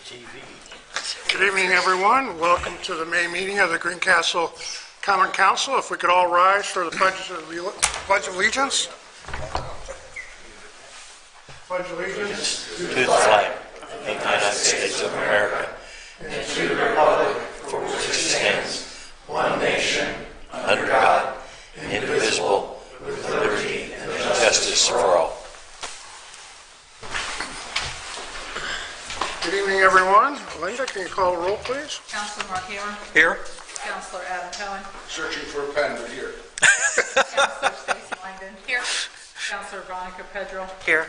Good evening, everyone. Welcome to the May meeting of the Greencastle Common Council. If we could all rise for the Pledge of Allegiance. Pledge allegiance to the flag of the United States of America and to the republic for which it stands, one nation, under God, indivisible, with liberty and justice for all. Good evening, everyone. Linda, can you call the roll, please? Councilor Mark Hamer. Here. Councilor Adam Cohen. Searching for a pen, but here. Councilor Stacey Langdon. Here. Councilor Veronica Pedro. Here.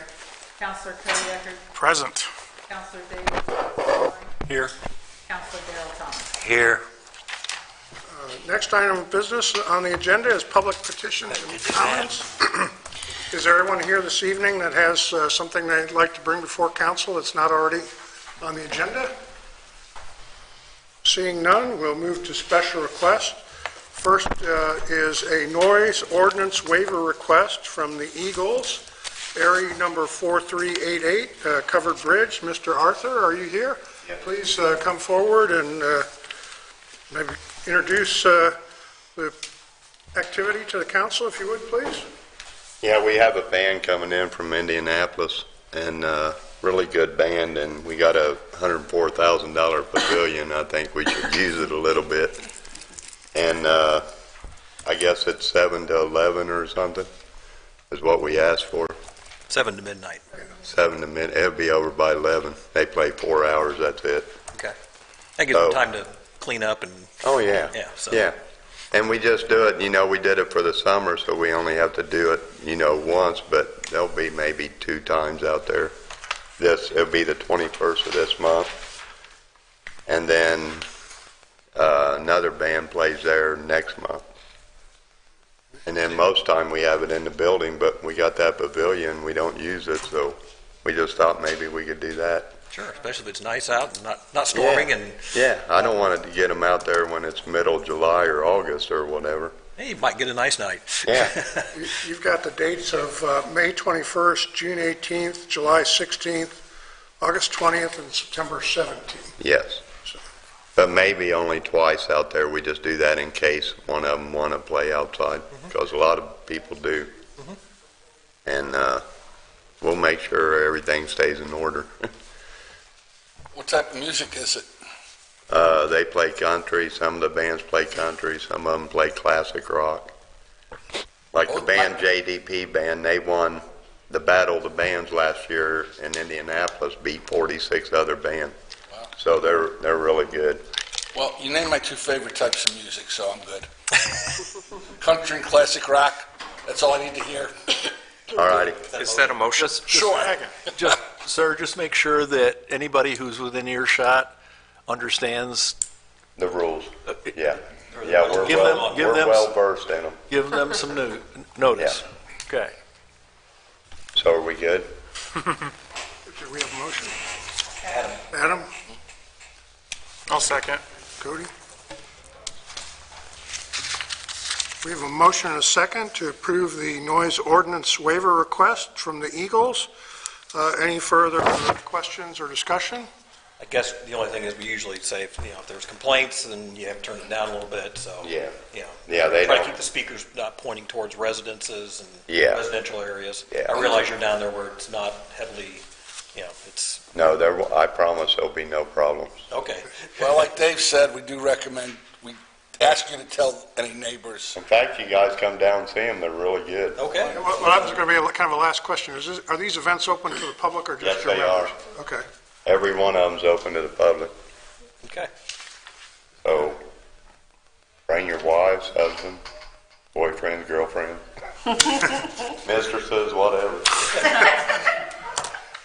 Councilor Cody Eckert. Present. Councilor David. Here. Councilor Darrell Thomas. Here. Next item of business on the agenda is public petitions and comments. Is there anyone here this evening that has something they'd like to bring before council that's not already on the agenda? Seeing none, we'll move to special requests. First is a noise ordinance waiver request from the Eagles, area number 4388, Covered Bridge. Mr. Arthur, are you here? Yes. Please come forward and maybe introduce the activity to the council, if you would, please. Yeah, we have a band coming in from Indianapolis, and really good band, and we got a $104,000 pavilion. I think we should use it a little bit. And I guess it's 7 to 11 or something is what we asked for. 7 to midnight. 7 to midnight. It'll be over by 11. They play 4 hours, that's it. Okay. That gives them time to clean up and... Oh, yeah. Yeah. So. Yeah. And we just do it, we did it for the summer, so we only have to do it, once, but there'll be maybe 2 times out there. It'll be the 21st of this month. And then another band plays there next month. And then most time we have it in the building, but we got that pavilion, we don't use it, so we just thought maybe we could do that. Sure, especially if it's nice out and not storming. Yeah. And yeah, I don't want to get them out there when it's middle July or August or whatever. Hey, you might get a nice night. Yeah. You've got the dates of May 21st, June 18th, July 16th, August 20th, and September 17th. Yes. But maybe only twice out there. We just do that in case one of them want to play outside, because a lot of people do. And we'll make sure everything stays in order. What type of music is it? They play country. Some of the bands play country. Some of them play classic rock. Like the band JDP band, they won the Battle of the Bands last year in Indianapolis, beat 46 other bands. Wow. So they're really good. Well, you named my 2 favorite types of music, so I'm good. Country and classic rock. That's all I need to hear. All righty. Is that a motion? Sure. Sir, just make sure that anybody who's within earshot understands. The rules. Yeah. Yeah, we're Give them well versed in them. Give them some notice. Okay. So are we good? Do we have a motion? Adam? I'll second. Cody? We have a motion and a second to approve the noise ordinance waiver request from the Eagles. Any further questions or discussion? I guess the only thing is we usually say, if there's complaints, then you have to turn it down a little bit. So Yeah. Yeah, they try to don't. keep the speakers not pointing towards residences and Yeah. residential areas. Yeah. I realize you're down there where it's not heavily, it's No, I promise there'll be no problems. okay. Well, like Dave said, we do recommend, we ask you to tell any neighbors. In fact, you guys come down and see them. They're really good. Okay. Well, that was going to be kind of a last question. Are these events open to the public or just Yes, your they members? are. Okay. Every one of them's open to the public. Okay. So bring your wives, husband, boyfriends, girlfriends, mistresses, whatever.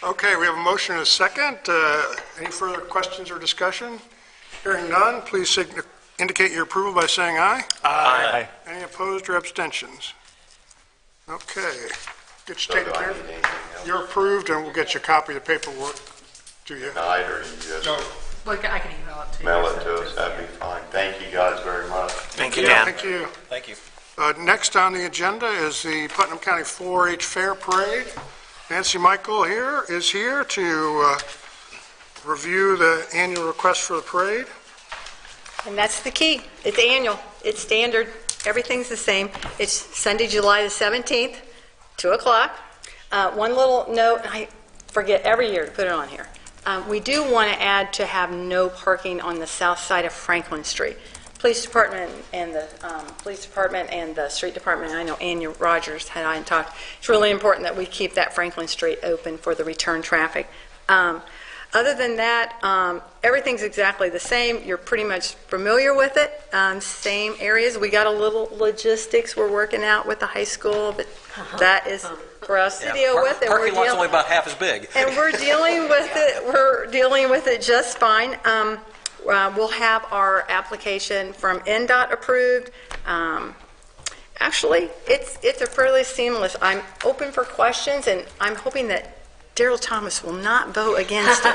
Okay, we have a motion and a second. Any further questions or discussion? Hearing none, please indicate your approval by saying aye. Aye. Any opposed or abstentions? Okay. Get you taken care of. You're approved, and we'll get you a copy of the paperwork to you. Tonight, or you just Look, I can email it to you. mail it to us. That'd be fine. Thank you guys very much. Thank you, Yeah, Dan. thank you. Thank you. Next on the agenda is the Putnam County 4-H Fair Parade. Nancy Michael is here to review the annual request for the parade. And that's the key. It's annual. It's standard. Everything's the same. It's Sunday, July the 17th, 2 o'clock. One little note, I forget every year to put it on here. We do want to add to have no parking on the south side of Franklin Street. Police department and the street department, I know Ann Rogers had I talked, it's really important that we keep that Franklin Street open for the return traffic. Other than that, everything's exactly the same. You're pretty much familiar with it. Same areas. We got a little logistics we're working out with the high school, but that is for us to deal with. Parking lot's only about half as big. And we're dealing with it. We're dealing with it just fine. We'll have our application from NDOT approved. Actually, it's a fairly seamless. I'm open for questions, and I'm hoping that Daryl Thomas will not vote against it.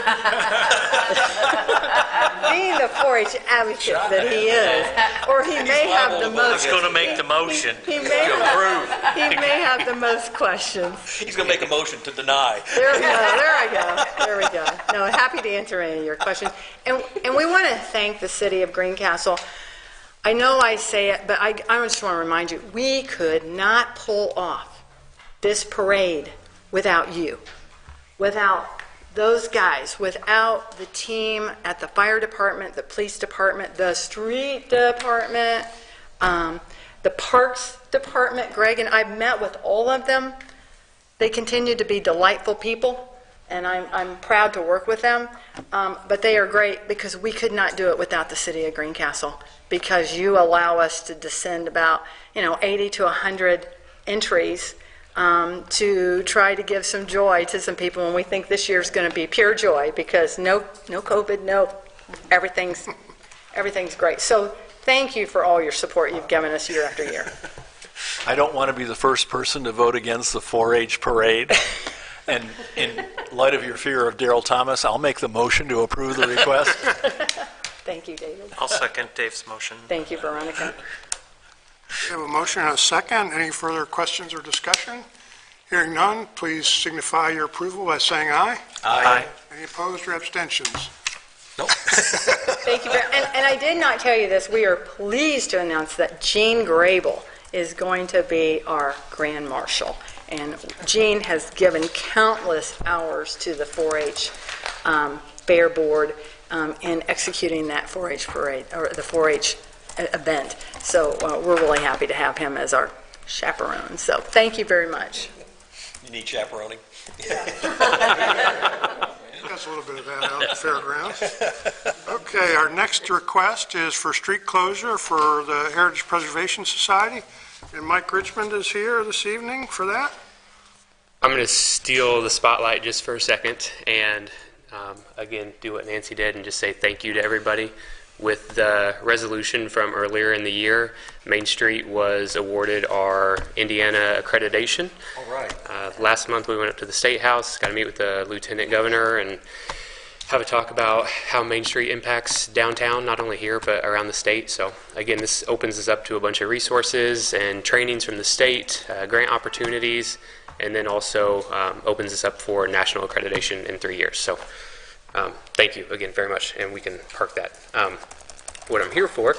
Being the 4-H advocate that he is, or he may have the most. He's going to make the motion. He may have the most questions. He's going to make a motion to deny. There we go. No, happy to answer any of your questions. And we want to thank the city of Greencastle. I know I say it, but I just want to remind you, we could not pull off this parade without you, without those guys, without the team at the fire department, the police department, the street department, the parks department. Greg and I met with all of them. They continue to be delightful people, and I'm proud to work with them. But they are great because we could not do it without the city of Greencastle, because you allow us to descend about 80 to 100 entries to try to give some joy to some people, and we think this year's going to be pure joy because no COVID, everything's great. So thank you for all your support you've given us year after year. I don't want to be the first person to vote against the 4-H parade. And in light of your fear of Daryl Thomas, I'll make the motion to approve the request. Thank you, David. I'll second Dave's motion. Thank you, Veronica. We have a motion and a second. Any further questions or discussion? Hearing none, please signify your approval by saying aye. Aye. Any opposed or abstentions? Nope. Thank you. And I did not tell you this. We are pleased to announce that Gene Grable is going to be our Grand Marshal. And Gene has given countless hours to the 4-H Fair Board in executing that 4-H parade, or the 4-H event. So we're really happy to have him as our chaperone. So thank you very much. You need chaperoning? That's a little bit of that out at the fairgrounds. Okay, our next request is for street closure for the Heritage Preservation Society. And Mike Richmond is here this evening for that. I'm going to steal the spotlight just for a second and, again, do what Nancy did and just say thank you to everybody. With the resolution from earlier in the year, Main Street was awarded our Indiana accreditation. All right. Last month we went up to the State House, got to meet with the Lieutenant Governor and have a talk about how Main Street impacts downtown, not only here, but around the state. So again, this opens us up to a bunch of resources and trainings from the state, grant opportunities, and then also opens us up for national accreditation in 3 years. So thank you again very much, and we can park that. What I'm here for,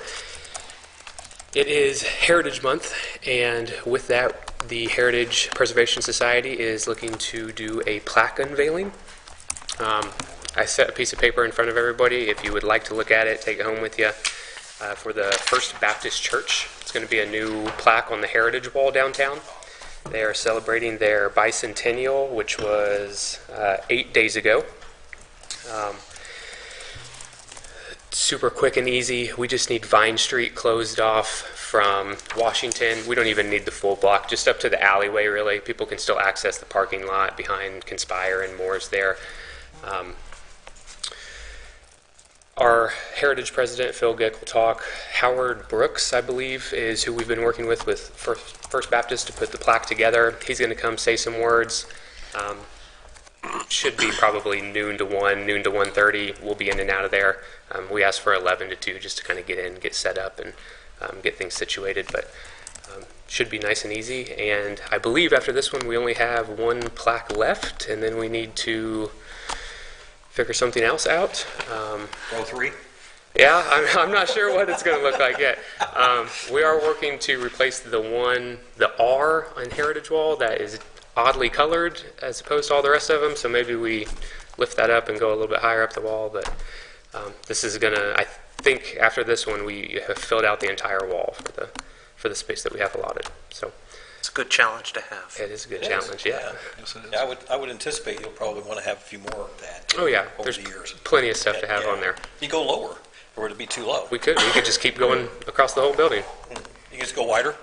it is Heritage Month, and with that, the Heritage Preservation Society is looking to do a plaque unveiling. I set a piece of paper in front of everybody. If you would like to look at it, take it home with you. For the First Baptist Church, it's going to be a new plaque on the Heritage Wall downtown. They are celebrating their bicentennial, which was 8 days ago. Super quick and easy. We just need Vine Street closed off from Washington. We don't even need the full block, just up to the alleyway, really. People can still access the parking lot behind Conspire and Moore's there. Our Heritage President, Phil Gick, will talk. Howard Brooks, I believe, is who we've been working with First Baptist to put the plaque together. He's going to come say some words. Should be probably noon to 1:30. We'll be in and out of there. We asked for 11 to 2 just to kind of get in, get set up, and get things situated. But should be nice and easy. And I believe after this one, we only have one plaque left, and then we need to figure something else out. Row 3? Yeah, I'm not sure what it's going to look like yet. We are working to replace the R on Heritage Wall that is oddly colored as opposed to all the rest of them, so maybe we lift that up and go a little bit higher up the wall, but this is going to, I think after this one, we have filled out the entire wall for the space that we have allotted. So It's a good challenge to have. it is a good challenge, yeah. Yes, it is. Yeah, I would anticipate you'll probably want to have a few more of that. Oh, yeah, Over there's the years. plenty of stuff to have Yeah. on there. You go lower, or would it be too low? We could just keep going across the whole building. You just go wider?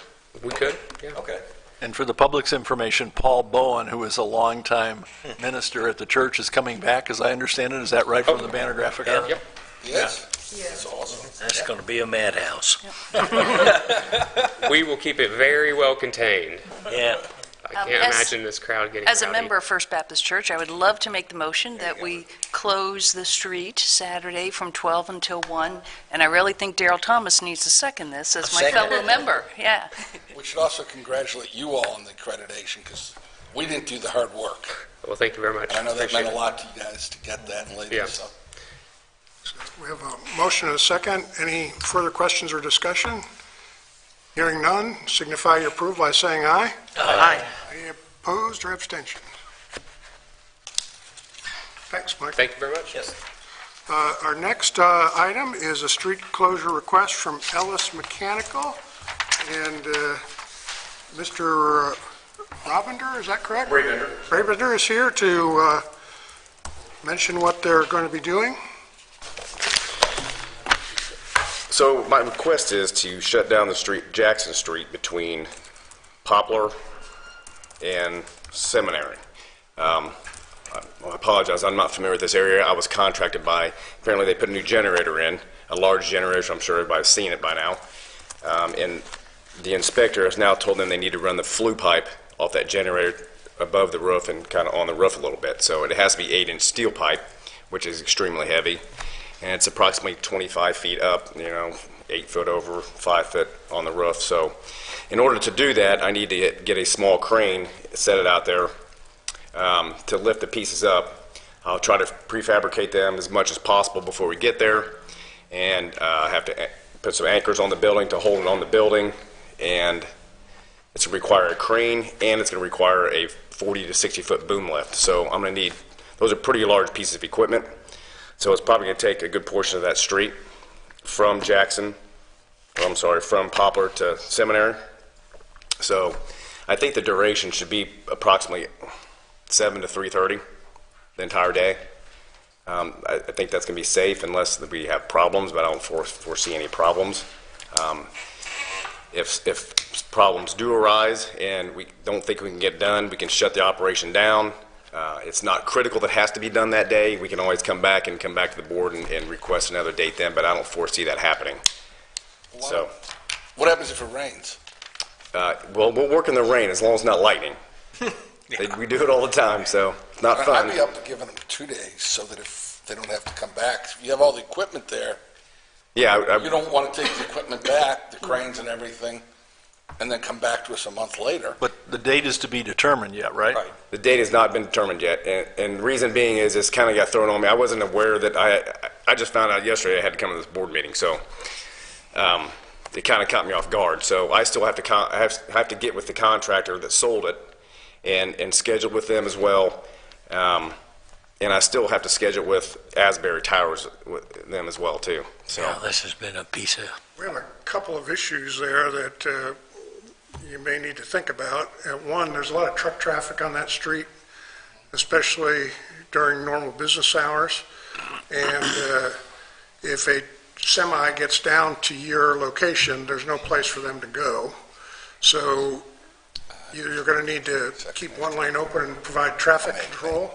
We could, yeah. Okay. And for the public's information, Paul Bowen, who is a longtime minister at the church, is coming back, as I understand it. Is that right from the banner graphic? Yeah. Yep. Yes. That's awesome. That's going to be a madhouse. We will keep it very well contained. Yeah. I can't As- imagine this crowd getting As a rowdy. member of First Baptist Church, I would love to make the motion that we close the street Saturday from 12 until 1, and I really think Daryl Thomas needs to second this as my Second. fellow member. Yeah. We should also congratulate you all on the accreditation, because we didn't do the hard work. Well, thank you very much. And I know that Appreciate meant a it. lot to you guys to get that and later, Yeah. so. We have a motion and a second. Any further questions or discussion? Hearing none, signify your approval by saying aye. Aye. Any opposed or abstention? Thanks, Mike. Thank you very much. Yes. Our next item is a street closure request from Ellis Mechanical, and Mr. Ravender, is that correct? Ravender is here to mention what they're going to be doing. So my request is to shut down the street, Jackson Street, between Poplar and Seminary. I apologize, I'm not familiar with this area. I was contracted by, apparently they put a new generator in, a large generator, I'm sure everybody's seen it by now. And the inspector has now told them they need to run the flue pipe off that generator above the roof and kind of on the roof a little bit. So it has to be 8-inch steel pipe, which is extremely heavy. And it's approximately 25 feet up, 8 foot over, 5 foot on the roof. So in order to do that, I need to get a small crane, set it out there to lift the pieces up. I'll try to prefabricate them as much as possible before we get there, and have to put some anchors on the building to hold it on the building, and it's going to require a crane, and it's going to require a 40 to 60 foot boom lift. So I'm going to need, those are pretty large pieces of equipment. So it's probably going to take a good portion of that street from from Poplar to Seminary. So I think the duration should be approximately 7 to 3:30 the entire day. I think that's going to be safe unless we have problems, but I don't foresee any problems. If problems do arise and we don't think we can get done, we can shut the operation down. It's not critical that it has to be done that day. We can always come back to the board and request another date then, but I don't foresee that happening. So, What happens if it rains? well, we'll work in the rain as long as it's not lightning. We do it all the time, so it's not I'd fun. be up to giving them 2 days so that if they don't have to come back, if you have all the equipment there, Yeah, you don't want to take the equipment back, the cranes and everything, and then come back to us a month later. But the date is to be determined yet, right? Right. the date has not been determined yet, and the reason being is it's kind of got thrown on me. I wasn't aware that I just found out yesterday I had to come to this board meeting, so it kind of caught me off guard. So I still have to have to get with the contractor that sold it and schedule with them as well. And I still have to schedule with Asbury Towers with them as well too. So Yeah, this has been a piece of, We have a couple of issues there that you may need to think about. One, there's a lot of truck traffic on that street, especially during normal business hours. And if a semi gets down to your location, there's no place for them to go. So you're going to need to keep one lane open and provide traffic control,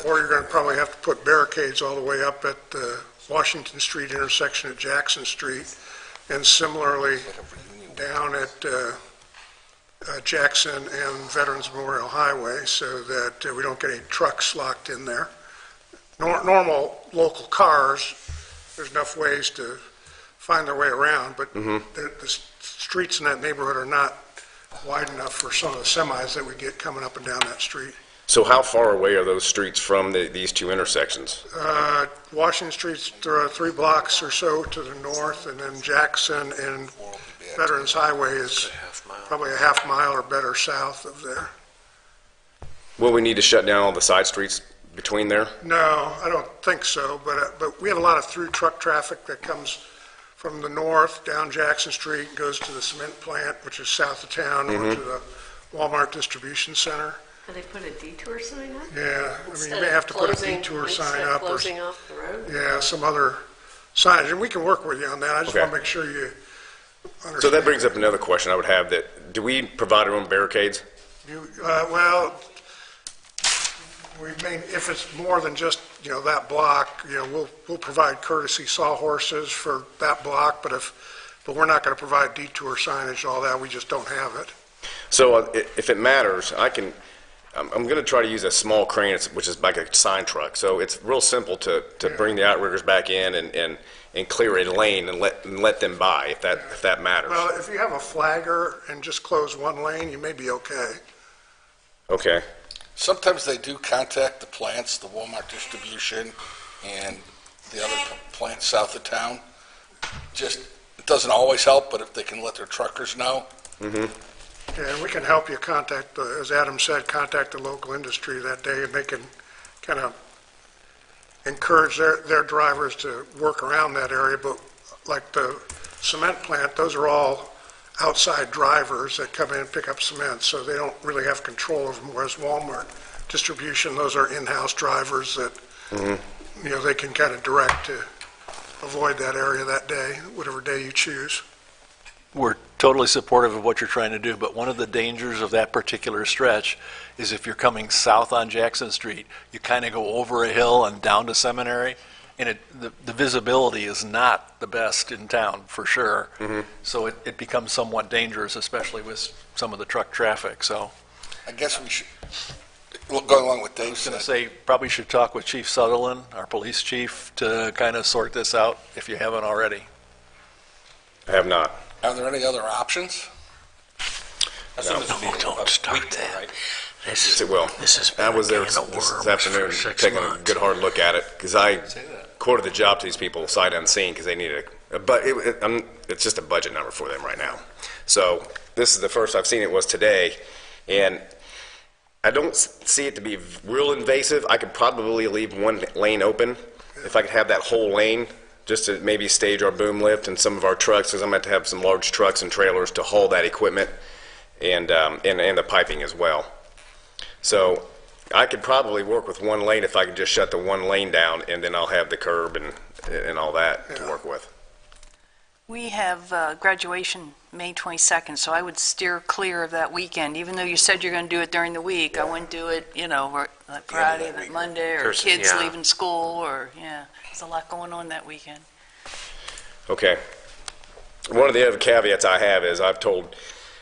or you're going to probably have to put barricades all the way up at the Washington Street intersection at Jackson Street, and similarly down at Jackson and Veterans Memorial Highway, so that we don't get any trucks locked in there. Normal local cars, there's enough ways to find their way around, but the streets in that neighborhood are not wide enough for some of the semis that we get coming up and down that street. So how far away are those streets from these two intersections? Washington Street's 3 blocks or so to the north, and then Jackson and Veterans Highway is probably a half mile or better south of there. Will we need to shut down all the side streets between there? No, I don't think so, but we have a lot of through truck traffic that comes from the north down Jackson Street, goes to the cement plant, which is south of town, or to the Walmart distribution center. Can they put a detour sign up? Yeah, I mean, you may have to put a detour sign up or, Closing off the road? yeah, some other signage, and we can work with you on that. I just Okay. want to make sure you understand. So that brings up another question I would have, that, do we provide our own barricades? Well, we may, if it's more than just, that block, we'll provide courtesy sawhorses for that block, but we're not going to provide detour signage, all that, we just don't have it. So if it matters, I'm going to try to use a small crane, which is like a sign truck. So it's real simple to bring the outriggers back in and clear a lane and let them by, if that matters. Well, if you have a flagger and just close one lane, you may be okay. Okay. Sometimes they do contact the plants, the Walmart distribution, and the other plants south of town. Just, it doesn't always help, but if they can let their truckers know. Yeah, and we can help you contact, as Adam said, contact the local industry that day, and they can kind of encourage their drivers to work around that area. But like the cement plant, those are all outside drivers that come in and pick up cement, so they don't really have control of them, whereas Walmart distribution, those are in-house drivers that, they can kind of direct to avoid that area that day, whatever day you choose. We're totally supportive of what you're trying to do, but one of the dangers of that particular stretch is if you're coming south on Jackson Street, you kind of go over a hill and down to Seminary, and the visibility is not the best in town, for sure. So it becomes somewhat dangerous, especially with some of the truck traffic, so. I guess we should, going along with I Dave was going to said, say, probably should talk with Chief Sutherland, our police chief, to kind of sort this out, if you haven't already. I have not. are there any other options? No, don't start that. Yes, it will. This has I been was a there can of this worms afternoon, for 6 taking a months. good hard look at it, because I quoted the job to these people sight unseen, because they needed but it's just a budget number for them right now. So this is the first I've seen it was today, and I don't see it to be real invasive. I could probably leave one lane open, if I could have that whole lane, just to maybe stage our boom lift and some of our trucks, because I'm going to have some large trucks and trailers to haul that equipment, and the piping as well. So I could probably work with one lane if I could just shut the one lane down, and then I'll have the curb and all that to work with. We have graduation May 22nd, so I would steer clear of that weekend. Even though you said you're going to do it during the week, I wouldn't do it, like Friday, like Monday, or Thursday, kids yeah. leaving school, or, there's a lot going on that weekend. Okay. One of the other caveats I have is I've told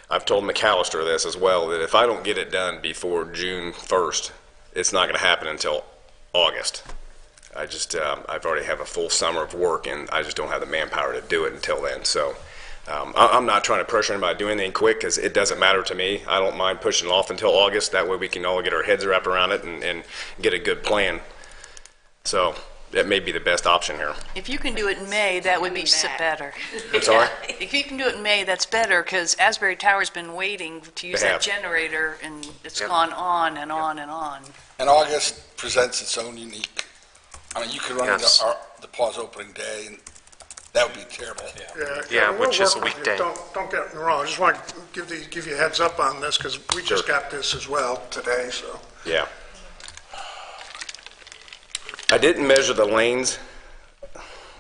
McAllister this as well, that if I don't get it done before June 1st, it's not going to happen until August. I've already have a full summer of work, and I just don't have the manpower to do it until then. So I'm not trying to pressure anybody to do anything quick, because it doesn't matter to me. I don't mind pushing it off until August. That way we can all get our heads wrapped around it and get a good plan. So that may be the best option here. If you can do it in May, that would be better. I'm sorry? If you can do it in May, that's better, because Asbury Tower's been waiting to use They that have. generator, and it's gone on and on and on. And August presents its own unique, you could run Yes. the pause opening day, and that would be terrible. Yeah, we'll which is work a with you. weekday. Don't get me wrong, I just want to give you a heads up on this, because we just got this as well today, so. Yeah. I didn't measure the lanes.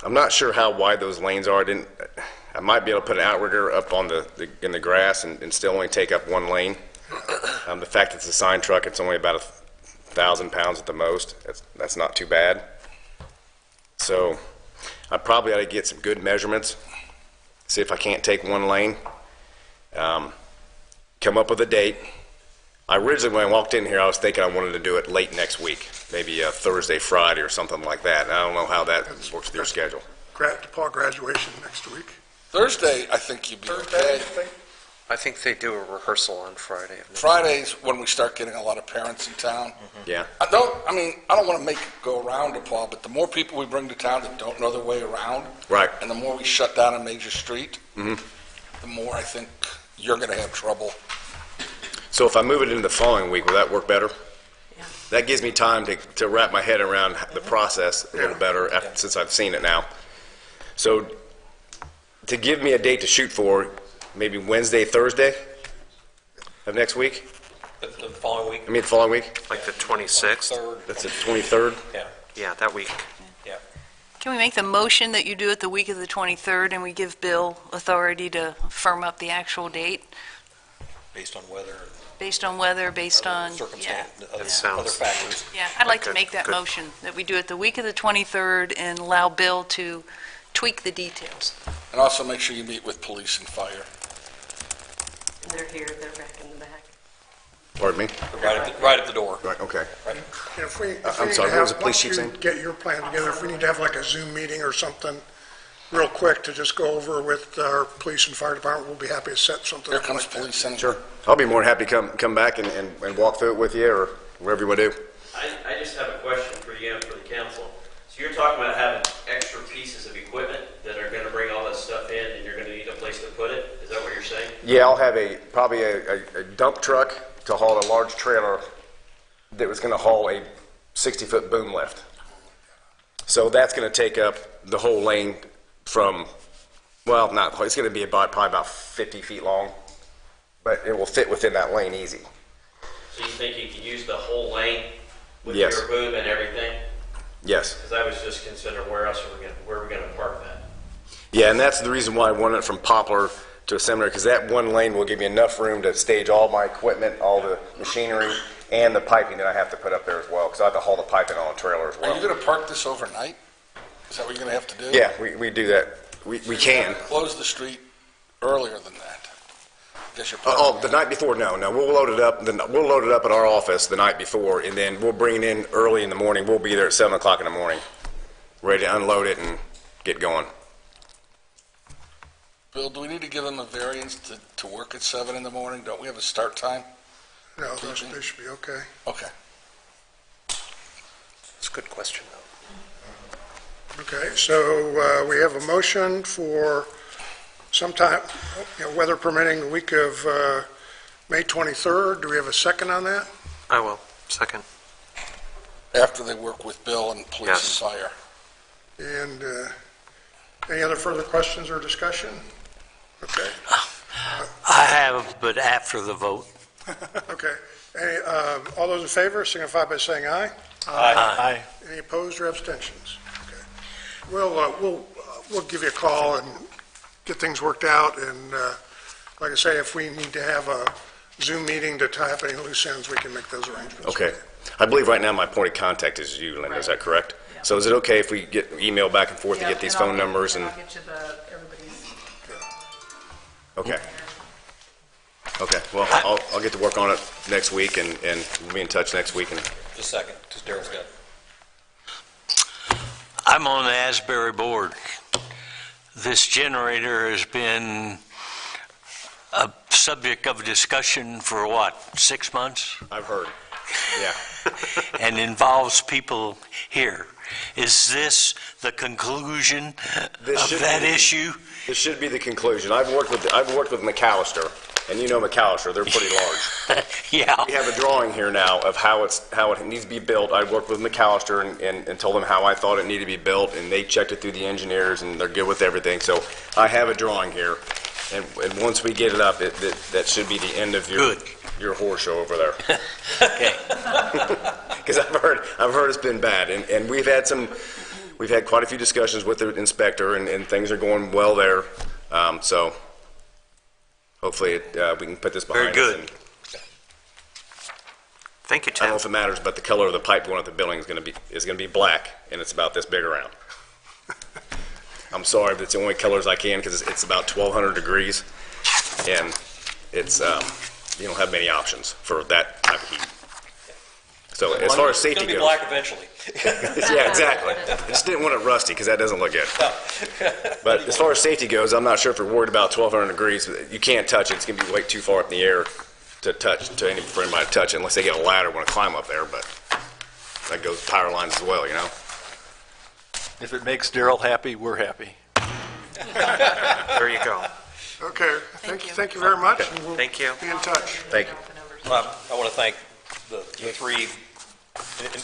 I'm not sure how wide those lanes are. I might be able to put an outrigger up on in the grass and still only take up one lane. The fact that it's a sign truck, it's only about 1,000 pounds at the most. That's not too bad. So I probably ought to get some good measurements, see if I can't take one lane, come up with a date. Originally, when I walked in here, I was thinking I wanted to do it late next week, maybe Thursday, Friday, or something like that. And I don't know how that works with your schedule. DePaul graduation next week. Thursday, I think you'd be Thursday, okay. you think? I think they do a rehearsal on Friday. Friday's when we start getting a lot of parents in town. Yeah. I don't want to make it go around to Paul, but the more people we bring to town that don't know their way around, Right. and the more we shut down a major street, Mhm. the more I think you're going to have trouble. So if I move it into the following week, will that work better? That gives me time to wrap my head around the process a little better since I've seen it now. So to give me a date to shoot for, maybe Wednesday, Thursday of next week? The following week? I mean, the following week? Like the 26th? That's the 23rd? Yeah, that week. Can we make the motion that you do it the week of the 23rd, and we give Bill authority to firm up the actual date, Based on weather, based on weather, based on, yeah. circumstance, other sounds- factors. Yeah, I'd like to Good, make that good. motion, that we do it the week of the 23rd and allow Bill to tweak the details. And also make sure you meet with police and fire. They're here, they're back in the back. Pardon me? Right at the door. Right, okay. If we I'm need sorry, to what was have, the police once chief you saying? get your plan together, if we need to have like a Zoom meeting or something real quick to just go over with our police and fire department, we'll be happy to set something Here up comes like that. police and... Sure. I'll be more than happy to come back and walk through it with you, or whatever you want to do. I just have a question for you and for the council. So you're talking about having extra pieces of equipment that are going to bring all that stuff in, and you're going to need a place to put it? Is that what you're saying? Yeah, I'll have probably a dump truck to haul a large trailer that was going to haul a 60-foot boom lift. So that's going to take up the whole lane from, well, it's going to be probably about 50 feet long, but it will fit within that lane easy. So you think you can use the whole lane with Yes. your boom and everything? Yes. Because I was just considering where are we going to park that? Yeah, and that's the reason why I wanted it from Poplar to a seminary, because that one lane will give me enough room to stage all my equipment, all the machinery, and the piping that I have to put up there as well, because I have to haul the piping on a trailer as Are well. you going to park this overnight? Is that what you're going to have to do? Yeah, we do that. We can. Close the street earlier than that. Guess you're Oh, the night before, no. We'll load it up. We'll load it up at our office the night before, and then we'll bring it in early in the morning. We'll be there at 7 o'clock in the morning, ready to unload it and get going. Bill, do we need to give them a variance to work at 7 in the morning? Don't we have a start time? No, they should be okay. Okay. It's a good question, though. Okay, so we have a motion for sometime, weather permitting, the week of May 23rd. Do we have a second on that? I will. Second. After they work with Bill and police Yes. and fire. And any other further questions or discussion? Okay, I have, but after the vote. okay. All those in favor signify by saying aye. Aye. Any opposed or abstentions? Okay. We'll give you a call and get things worked out, and like I say, if we need to have a Zoom meeting to tie up any loose ends, we can make those arrangements. Okay. I believe right now my point of contact is you, Linda. Is that correct? So is it okay if we get email back and forth to get these phone numbers and? I'll get you everybody's. Okay. Okay, well, I'll get to work on it next week, and we'll be in touch next week. And Just a second, because Daryl's got. I'm on the Asbury board. This generator has been a subject of discussion for what, 6 months? I've heard, yeah. And involves people here. Is this the conclusion This of should that be- issue? This should be the conclusion. I've worked with McAllister, and you know McAllister, they're pretty large. Yeah. We have a drawing here now of how it needs to be built. I worked with McAllister and told them how I thought it needed to be built, and they checked it through the engineers, and they're good with everything. So I have a drawing here, and once we get it up, that should be the end of your horror show over there. Okay. Because I've heard it's been bad, and we've had quite a few discussions with the inspector, and things are going well there. So hopefully we can put this behind us. Very good. and Thank you, I don't know Tim. if it matters, but the color of the pipe going up the building is going to be black, and it's about this big around. I'm sorry, but it's the only colors I can, because it's about 1,200 degrees, and it's you don't have many options for that type of heat. So as far as It's safety going to be goes. black eventually. Yeah, exactly. I just didn't want it rusty because that doesn't look good. But as far as safety goes, I'm not sure if we're worried about 1,200 degrees. You can't touch it. It's going to be way too far up in the air to touch, for anybody to touch it, unless they get a ladder want to climb up there. But that goes power lines as well, you know? If it makes Daryl happy, we're happy. There you go. Okay, thank you very much. and we'll Thank you. Be in touch. Thank you. I want to thank the three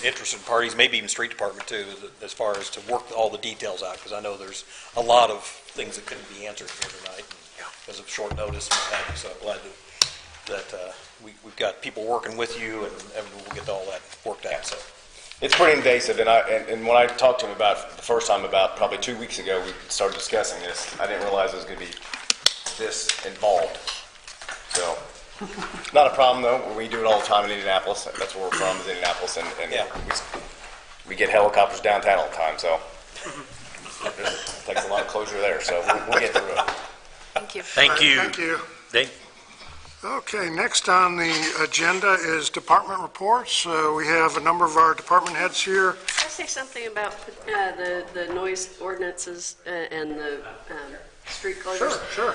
interested parties, maybe even street department too, as far as to work all the details out, because I know there's a lot of things that couldn't be answered here tonight because of short notice and what have you. So I'm glad that we've got people working with you, and we'll get all that worked out. So It's pretty invasive, and when I talked to him about it the first time, about probably 2 weeks ago, we started discussing this. I didn't realize it was going to be this involved. So, not a problem though. We do it all the time in Indianapolis. That's where we're from, is Indianapolis, and Yeah. we get helicopters downtown all the time. So, it takes a lot of closure there. So we'll get through it. Thank you. Thank you. Thank you. Thank- Okay, next on the agenda is department reports. We have a number of our department heads here. Can I say something about the noise ordinances and the street closures? Sure.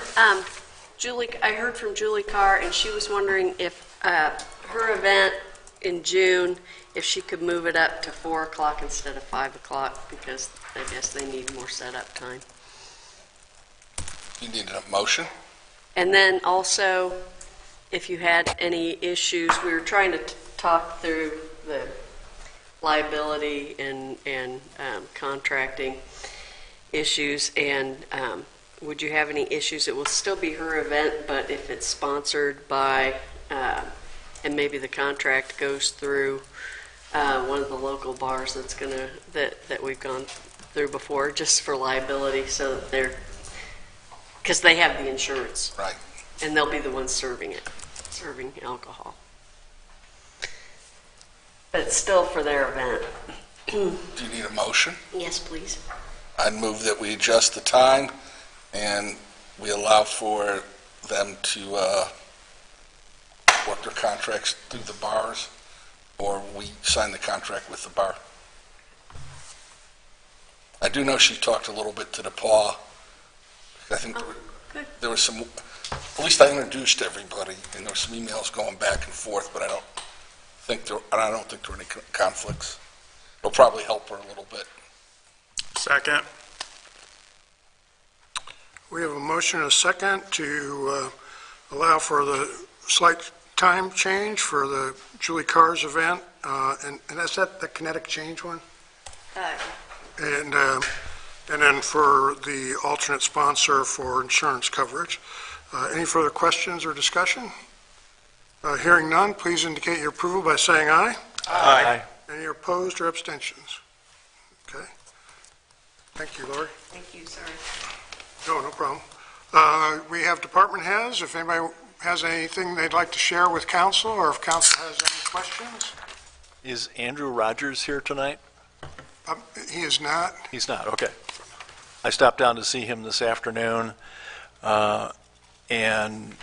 Julie, I heard from Julie Carr, and she was wondering if her event in June, if she could move it up to 4 o'clock instead of 5 o'clock, because I guess they need more setup time. You need a motion? And then also, if you had any issues, we were trying to talk through the liability and contracting issues, and would you have any issues? It will still be her event, but if it's sponsored by, and maybe the contract goes through one of the local bars that we've gone through before, just for liability, so that they're, because they have the insurance. Right. And they'll be the ones serving alcohol. But it's still for their event. Do you need a motion? Yes, please. I'd move that we adjust the time and we allow for them to work their contracts through the bars, or we sign the contract with the bar. I do know she talked a little bit to the PAW. I think good. there was some, at least I introduced everybody, and there were some emails going back and forth, but I don't think there were any conflicts. It'll probably help her a little bit. Second. We have a motion and a second to allow for the slight time change for the Julie Carr's event, and is that the kinetic change one? And then for the alternate sponsor for insurance coverage. Any further questions or discussion? Hearing none, please indicate your approval by saying aye. Aye. Any opposed or abstentions? Okay. Thank you, Lori. Thank you, sorry. No problem. We have department heads. If anybody has anything they'd like to share with council, or if council has any questions. Is Andrew Rogers here tonight? He is not. He's not, okay. I stopped down to see him this afternoon, and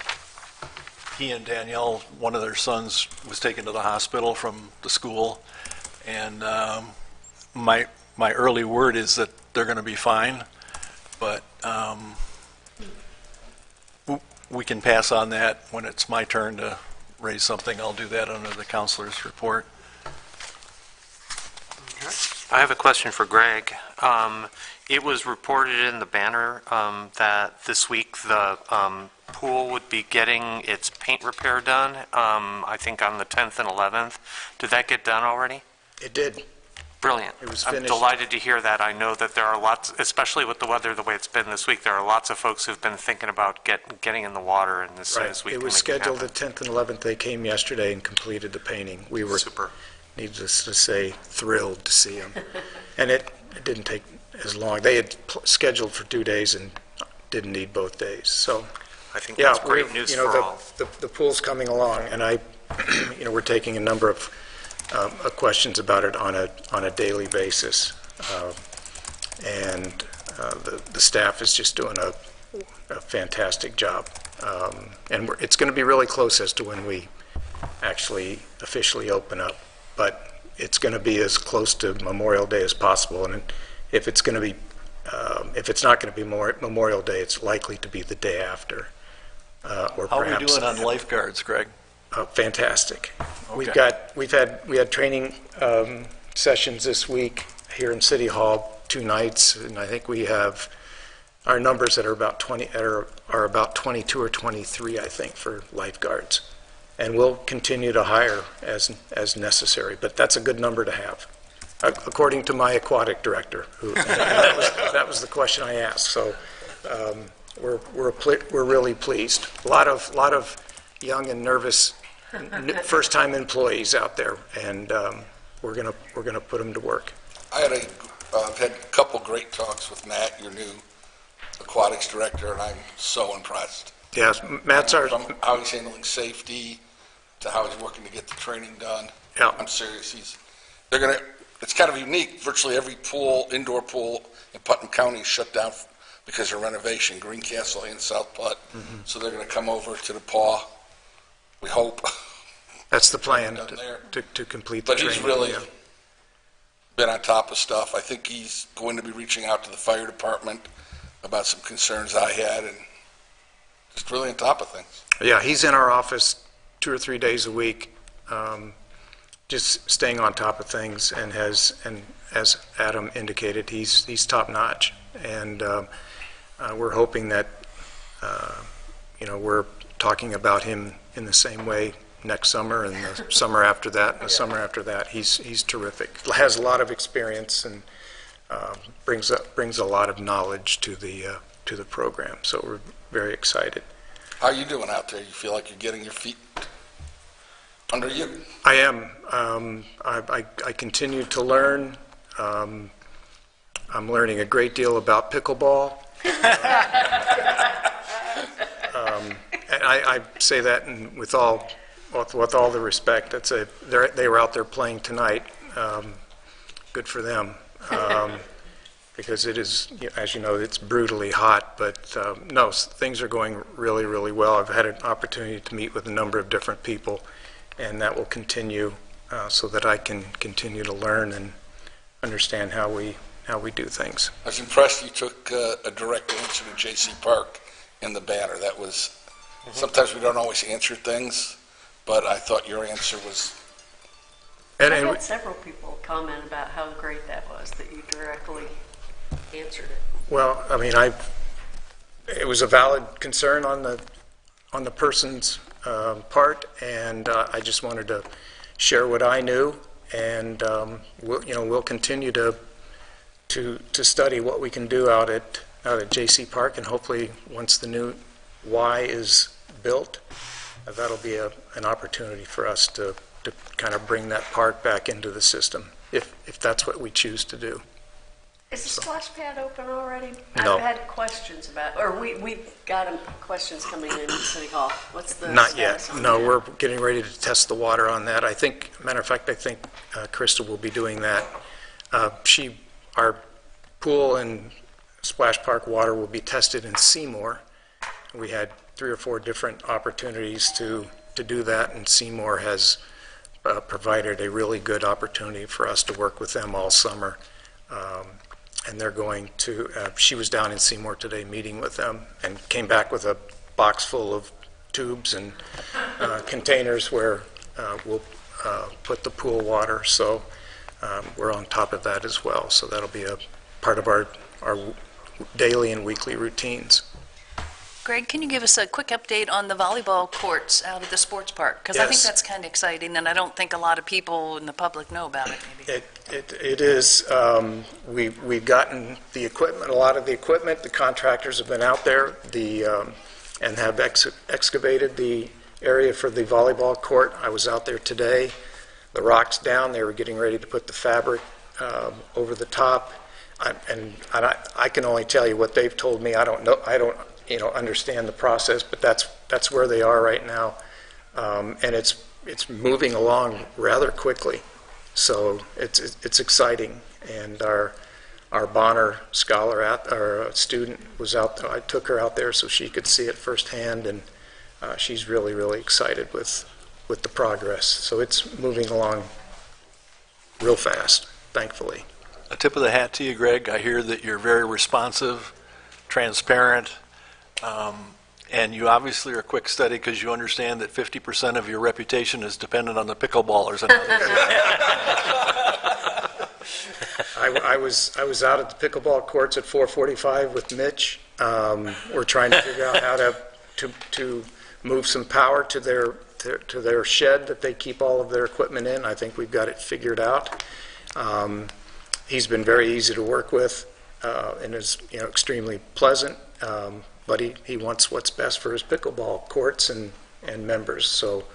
he and Danielle, one of their sons, was taken to the hospital from the school, and my early word is that they're going to be fine, but we can pass on that when it's my turn to raise something. I'll do that under the counselor's report. I have a question for Greg. It was reported in the banner that this week the pool would be getting its paint repair done, I think on the 10th and 11th. Did that get done already? It did. Brilliant. It was I'm finished. delighted to hear that. I know that there are lots, especially with the weather the way it's been this week, there are lots of folks who've been thinking about getting in the water, and as soon as we It can was make scheduled happen. the 10th and 11th. They came yesterday and completed the painting. We were, Super. needless to say, thrilled to see them. And it didn't take as long. They had scheduled for 2 days and didn't need both days. So, I think yeah, that's great news you know, for all. the pool's coming along, and we're taking a number of questions about it on a daily basis. And the staff is just doing a fantastic job. And it's going to be really close as to when we actually officially open up. But it's going to be as close to Memorial Day as possible. And if it's going to be, if it's not going to be Memorial Day, it's likely to be the day after. Or How are we perhaps doing on lifeguards, Greg? Fantastic. Okay. We had training sessions this week here in City Hall, 2 nights, and I think we have our numbers that are about 22 or 23, I think, for lifeguards. And we'll continue to hire as necessary, but that's a good number to have, according to my aquatic director, who that was the question I asked. So we're really pleased. A lot of young and nervous first-time employees out there, and we're gonna put them to work. I had had a couple great talks with Matt, your new aquatics director, and I'm so impressed. Yes, Matt's our... From how he's handling safety to how he's working to get the training done. Yeah. I'm serious. It's kind of unique. Virtually every indoor pool in Putnam County is shut down because of renovation, Greencastle and South Putt. Mm-hmm. So they're going to come over to the paw, we hope. That's the plan, Done there. to complete the But training. he's really yeah. been on top of stuff. I think he's going to be reaching out to the fire department about some concerns I had, and just really on top of things. Yeah, he's in our office 2 or 3 days a week, just staying on top of things, and as Adam indicated, he's top notch, and we're hoping that we're talking about him in the same way next summer and the summer after that and the summer after that. He's terrific. Has a lot of experience and brings a lot of knowledge to the program. So we're very excited. How are you doing out there? You feel like you're getting your feet under you? I am. I continue to learn. I'm learning a great deal about pickleball. And I say that with all the respect. They were out there playing tonight. Good for them. Because it is, as you know, it's brutally hot, but no, things are going really, really well. I've had an opportunity to meet with a number of different people, and that will continue so that I can continue to learn and understand how we do things. I was impressed you took a direct answer to J.C. Park in the banner. That was, sometimes we don't always answer things, but I thought your answer was... I had several people comment about how great that was, that you directly answered it. Well, I mean, it was a valid concern on the person's part, and I just wanted to share what I knew, and we'll continue to study what we can do out at J.C. Park, and hopefully once the new Y is built, that'll be an opportunity for us to kind of bring that park back into the system, if that's what we choose to do. Is the splash pad open already? No. I've had questions about, or we've got questions coming in City Hall. What's the Not status yet. on No, that? we're getting ready to test the water on that. Matter of fact, I think Krista will be doing that. Our pool and splash park water will be tested in Seymour. We had 3 or 4 different opportunities to do that, and Seymour has provided a really good opportunity for us to work with them all summer. And they're going to, she was down in Seymour today meeting with them and came back with a box full of tubes and containers where we'll put the pool water. So we're on top of that as well. So that'll be a part of our daily and weekly routines. Greg, can you give us a quick update on the volleyball courts out at the sports park? Because I think Yes. that's kind of exciting, and I don't think a lot of people in the public know about it, maybe. It is. We've gotten the equipment, a lot of the equipment. The contractors have been out there and have excavated the area for the volleyball court. I was out there today. The rock's down. They were getting ready to put the fabric over the top. I can only tell you what they've told me. I don't know. I don't understand the process, but that's where they are right now, and it's moving along rather quickly. So it's exciting, and our Bonner scholar our student was out there. I took her out there so she could see it firsthand, and she's really excited with the progress. So it's moving along real fast, thankfully. A tip of the hat to you, Greg. I hear that you're very responsive, transparent, and you obviously are a quick study because you understand that 50% of your reputation is dependent on the pickleballers. And I was out at the pickleball courts at 4:45 with Mitch. We're trying to figure out how to move some power to their shed that they keep all of their equipment in. I think we've got it figured out. He's been very easy to work with and is extremely pleasant. But he wants what's best for his pickleball courts and members. So,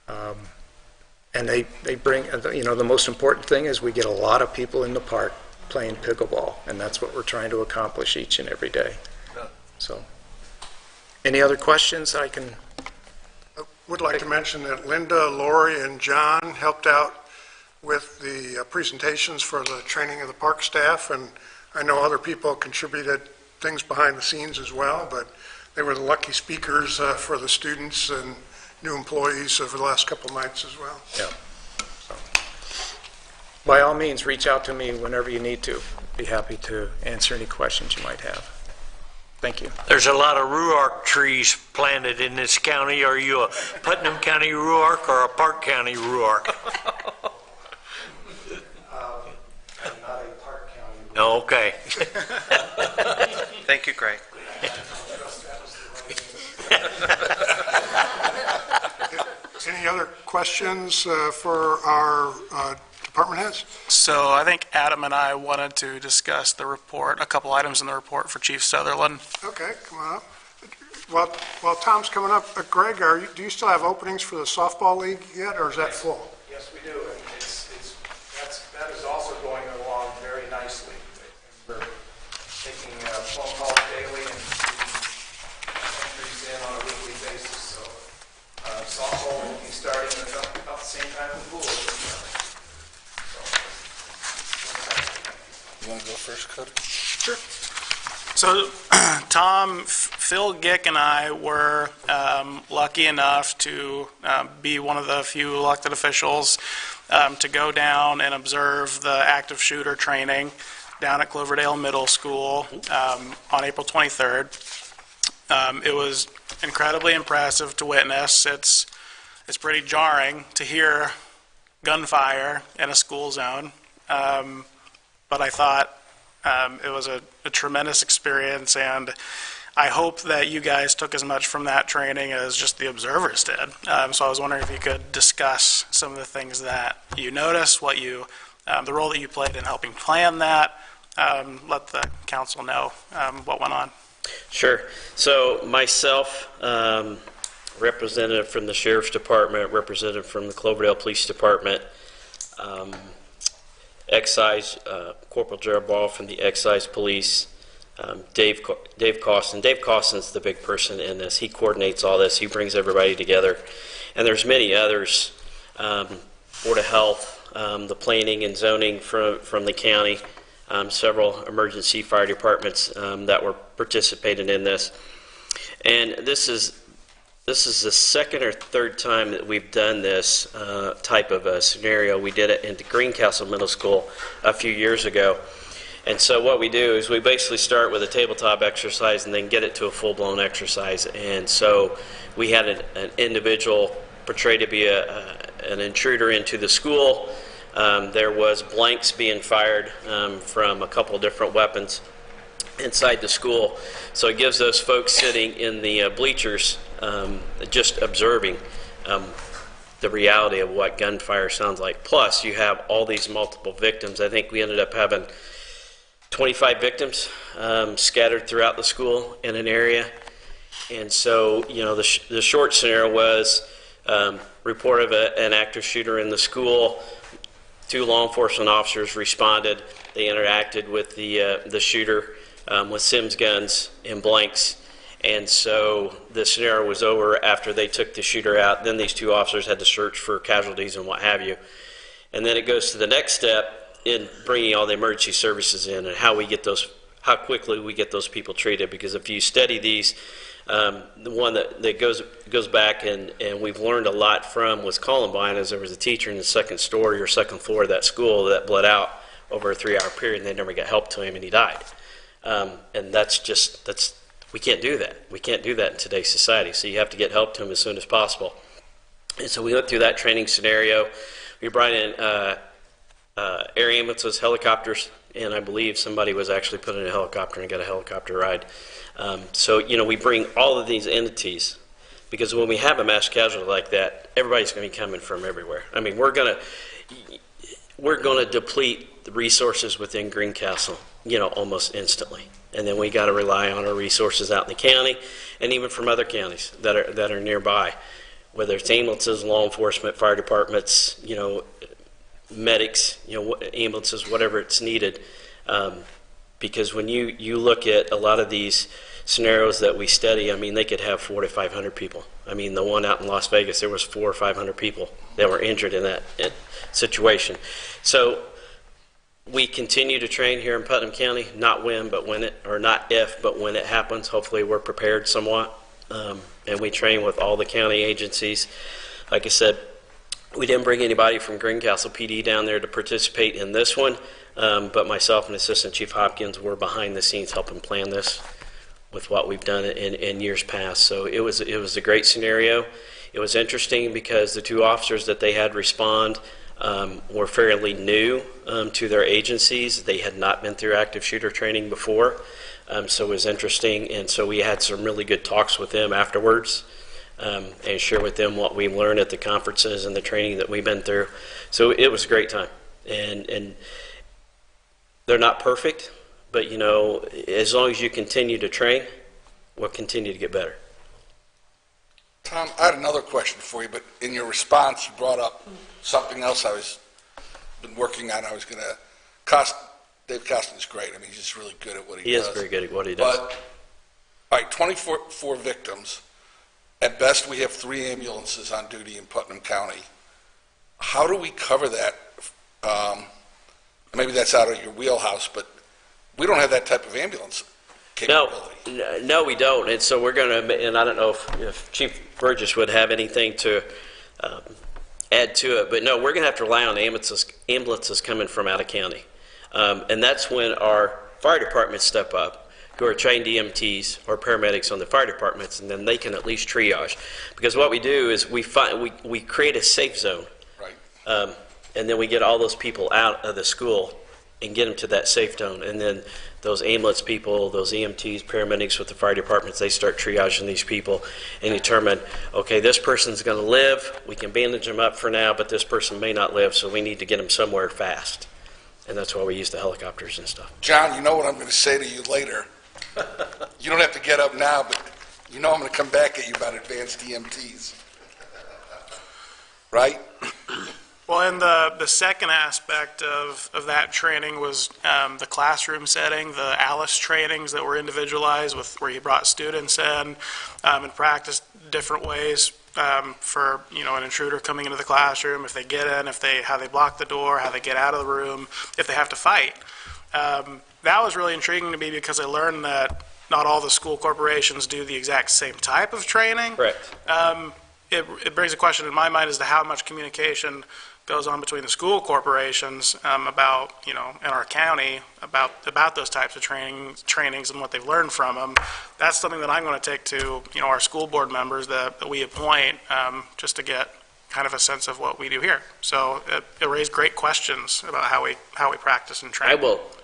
and they bring, the most important thing is we get a lot of people in the park playing pickleball, and that's what we're trying to accomplish each and every day. So, any other questions I can? I would like to mention that Linda, Lori, and John helped out with the presentations for the training of the park staff, and I know other people contributed things behind the scenes as well, but they were the lucky speakers for the students and new employees over the last couple of nights as well. Yeah. So, by all means, reach out to me whenever you need to. Be happy to answer any questions you might have. Thank you. There's a lot of Ruark trees planted in this county. Are you a Putnam County Ruark or a Park County Ruark? I'm not a Park County. Oh, okay. Thank you, Greg. Any other questions for our department heads? So I think Adam and I wanted to discuss the report, a couple items in the report for Chief Sutherland. Okay, come on up. While Tom's coming up, Greg, do you still have openings for the softball league yet, or is that full? Yes, we do. That is also going along very nicely. We're taking phone calls daily and entries in on a weekly basis. So softball will be starting about the same time the pool is starting. You want to go first, Cody? Sure. So Tom, Phil, Gick, and I were lucky enough to be one of the few elected officials to go down and observe the active shooter training down at Cloverdale Middle School on April 23rd. It was incredibly impressive to witness. It's pretty jarring to hear gunfire in a school zone, but I thought it was a tremendous experience, and I hope that you guys took as much from that training as just the observers did. So I was wondering if you could discuss some of the things that you noticed, the role that you played in helping plan that, let the council know what went on. Sure. So myself, representative from the Sheriff's Department, representative from the Cloverdale Police Department, Excise, Corporal Gerald Ball from the Excise Police, Dave Costin. Dave Costin's the big person in this. He coordinates all this. He brings everybody together. And there's many others, Board of Health, the planning and zoning from the county, several emergency fire departments that were participating in this. And this is the second or third time that we've done this type of a scenario. We did it in Greencastle Middle School a few years ago. And so what we do is we basically start with a tabletop exercise and then get it to a full-blown exercise. And so we had an individual portrayed to be an intruder into the school. There was blanks being fired from a couple different weapons inside the school. So it gives those folks sitting in the bleachers just observing the reality of what gunfire sounds like. Plus, you have all these multiple victims. I think we ended up having 25 victims scattered throughout the school in an area. And so, the short scenario was report of an active shooter in the school. 2 law enforcement officers responded. They interacted with the shooter with Sims guns and blanks. And so the scenario was over after they took the shooter out. Then these 2 officers had to search for casualties and what have you. And then it goes to the next step in bringing all the emergency services in and how quickly we get those people treated. Because if you study these The one that goes back and we've learned a lot from was Columbine, as there was a teacher in the second story or second floor of that school that bled out over a 3-hour period, and they never got help to him, and he died. And we can't do that. We can't do that in today's society. So you have to get help to him as soon as possible. And so we went through that training scenario. We brought in air ambulances, helicopters, and I believe somebody was actually put in a helicopter and got a helicopter ride. So, we bring all of these entities, because when we have a mass casualty like that, everybody's going to be coming from everywhere. I mean, we're going to deplete the resources within Greencastle, almost instantly. And then we got to rely on our resources out in the county, and even from other counties that are nearby, whether it's ambulances, law enforcement, fire departments, medics, ambulances, whatever it's needed. Because when you look at a lot of these scenarios that we study, I mean, they could have 400 to 500 people. I mean, the one out in Las Vegas, there was 400 or 500 people that were injured in that situation. So we continue to train here in Putnam County, not when, but when it, or not if, but when it happens. Hopefully we're prepared somewhat. And we train with all the county agencies. Like I said, we didn't bring anybody from Greencastle PD down there to participate in this one, but myself and Assistant Chief Hopkins were behind the scenes helping plan this with what we've done in years past. So it was a great scenario. It was interesting because the 2 officers that they had respond were fairly new to their agencies. They had not been through active shooter training before, so it was interesting. And so we had some really good talks with them afterwards. And share with them what we learned at the conferences and the training that we've been through. So it was a great time. And they're not perfect, but as long as you continue to train, we'll continue to get better. Tom, I had another question for you, but in your response, you brought up something else been working on. I was going to, Dave Costin's great. I mean, he's just really good at what he does. He is very good at what he does. But, all right, 24 victims. At best, we have 3 ambulances on duty in Putnam County. How do we cover that? Maybe that's out of your wheelhouse, but we don't have that type of ambulance capability. No, we don't. And so we're going to, and I don't know if Chief Burgess would have anything to add to it, but no, we're going to have to rely on ambulances coming from out of county. And that's when our fire departments step up, who are trained EMTs or paramedics on the fire departments, and then they can at least triage. Because what we do is we create a safe zone. Right. And then we get all those people out of the school and get them to that safe zone. And then those ambulance people, those EMTs, paramedics with the fire departments, they start triaging these people and determine, okay, this person's going to live. We can bandage them up for now, but this person may not live, so we need to get them somewhere fast. And that's why we use the helicopters and stuff. John, you know what I'm going to say to you later. You don't have to get up now, but I'm going to come back at you about advanced EMTs. Right? Well, and the second aspect of that training was the classroom setting, the ALICE trainings that were individualized where you brought students in and practiced different ways for an intruder coming into the classroom, if they get in, how they block the door, how they get out of the room, if they have to fight. That was really intriguing to me because I learned that not all the school corporations do the exact same type of training. Correct. It brings a question in my mind as to how much communication goes on between the school corporations about, in our county, about those types of trainings and what they've learned from them. That's something that I'm going to take to, our school board members that we appoint just to get kind of a sense of what we do here. So it raised great questions about how we practice and train.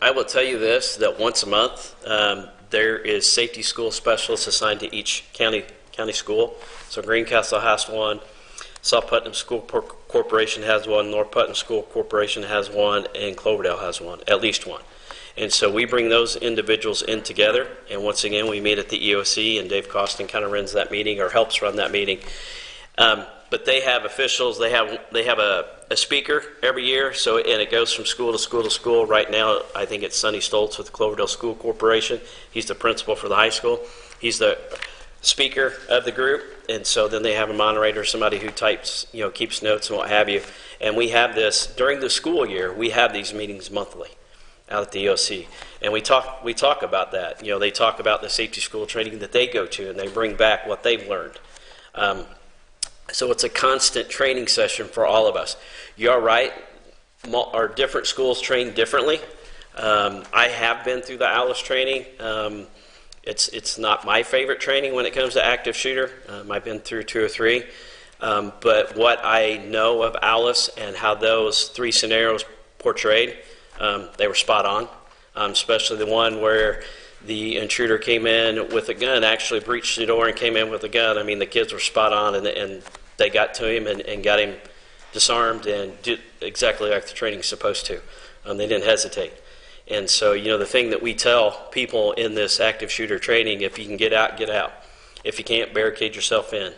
I will tell you this, that once a month there is safety school specialists assigned to each county school. So Greencastle has one, South Putnam School Corporation has one, North Putnam School Corporation has one, and Cloverdale has one, at least one. And so we bring those individuals in together, and once again we meet at the EOC, and Dave Costin kind of runs that meeting or helps run that meeting. But they have officials, they have a speaker every year, and it goes from school to school to school. Right now, I think it's Sonny Stoltz with the Cloverdale School Corporation. He's the principal for the high school. He's the speaker of the group, and so then they have a moderator, somebody who types, keeps notes and what have you. And we have this, during the school year, we have these meetings monthly. out at the EOC. And we talk about that. You know, they talk about the safety school training that they go to, and they bring back what they've learned. So it's a constant training session for all of us. You're right, our different schools train differently. I have been through the Alice training. It's not my favorite training when it comes to active shooter. I've been through 2 or 3. But what I know of Alice and how those 3 scenarios portrayed, they were spot on, especially the one where the intruder came in with a gun, actually breached the door and came in with a gun. I mean, the kids were spot on, and they got to him and got him disarmed and did exactly like the training's supposed to. They didn't hesitate. And so, you know, the thing that we tell people in this active shooter training, if you can get out, get out. If you can't, barricade yourself in.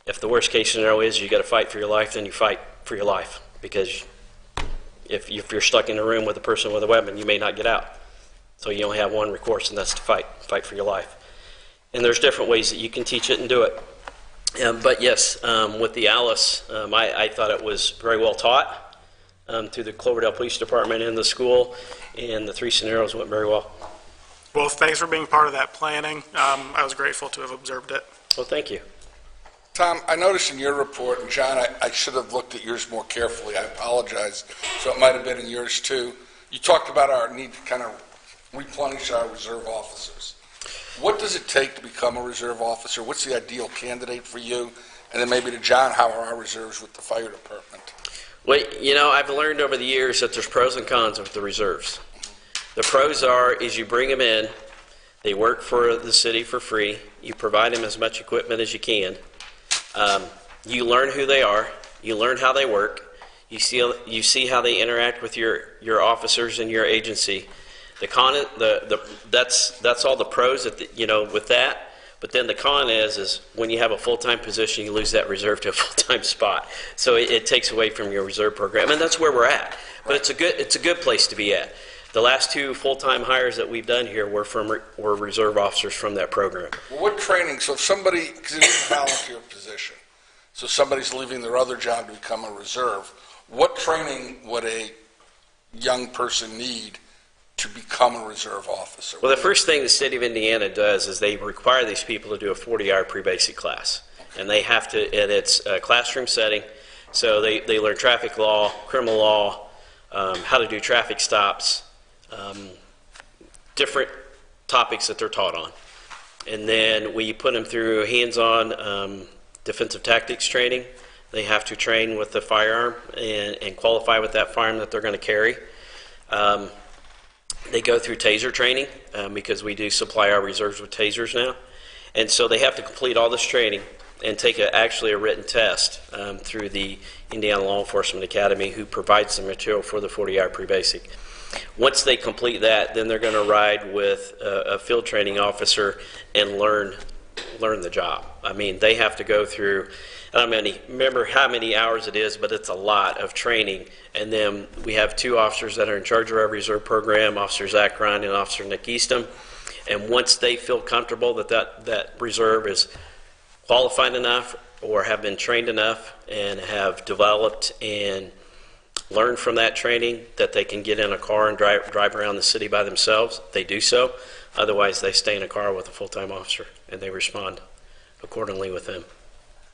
If the worst case scenario is you got to fight for your life, then you fight for your life. Because if you're stuck in a room with a person with a weapon, you may not get out. So you only have one recourse, and that's to fight for your life. And there's different ways that you can teach it and do it. But yes, with the Alice, I thought it was very well taught through the Cloverdale Police Department and the school, and the 3 scenarios went very well. Well, thanks for being part of that planning. I was grateful to have observed it. Well, thank you. Tom, I noticed in your report, and John, I should have looked at yours more carefully. I apologize. So it might have been in yours too. You talked about our need to kind of replenish our reserve officers. What does it take to become a reserve officer? What's the ideal candidate for you? And then maybe to John, how are our reserves with the fire department? Well, you know, I've learned over the years that there's pros and cons with the reserves. The pros is you bring them in, they work for the city for free, you provide them as much equipment as you can, you learn who they are, you learn how they work, you see how they interact with your officers and your agency. That's all the pros with that. But then the con is when you have a full-time position, you lose that reserve to a full-time spot. So it takes away from your reserve program, and that's where we're at. But it's a good place to be at. The last 2 full-time hires that we've done here were reserve officers from that program. Well, what training? So if somebody, because it's a volunteer position, so somebody's leaving their other job to become a reserve, what training would a young person need to become a reserve officer? Well, the first thing the state of Indiana does is they require these people to do a 40-hour pre-basic class. And they have to, and it's a classroom setting, so they learn traffic law, criminal law, how to do traffic stops, different topics that they're taught on. And then we put them through hands-on defensive tactics training. They have to train with the firearm and qualify with that firearm that they're going to carry. They go through taser training because we do supply our reserves with tasers now. And so they have to complete all this training and take actually a written test through the Indiana Law Enforcement Academy, who provides the material for the 40-hour pre-basic. Once they complete that, then they're going to ride with a field training officer and learn the job. I mean, they have to go through, I don't remember how many hours it is, but it's a lot of training. And then we have 2 officers that are in charge of our reserve program, Officer Zach Ryan and Officer Nick Eastham. And once they feel comfortable that reserve is qualified enough or have been trained enough and have developed and learned from that training that they can get in a car and drive around the city by themselves, they do so. Otherwise, they stay in a car with a full-time officer, and they respond accordingly with them.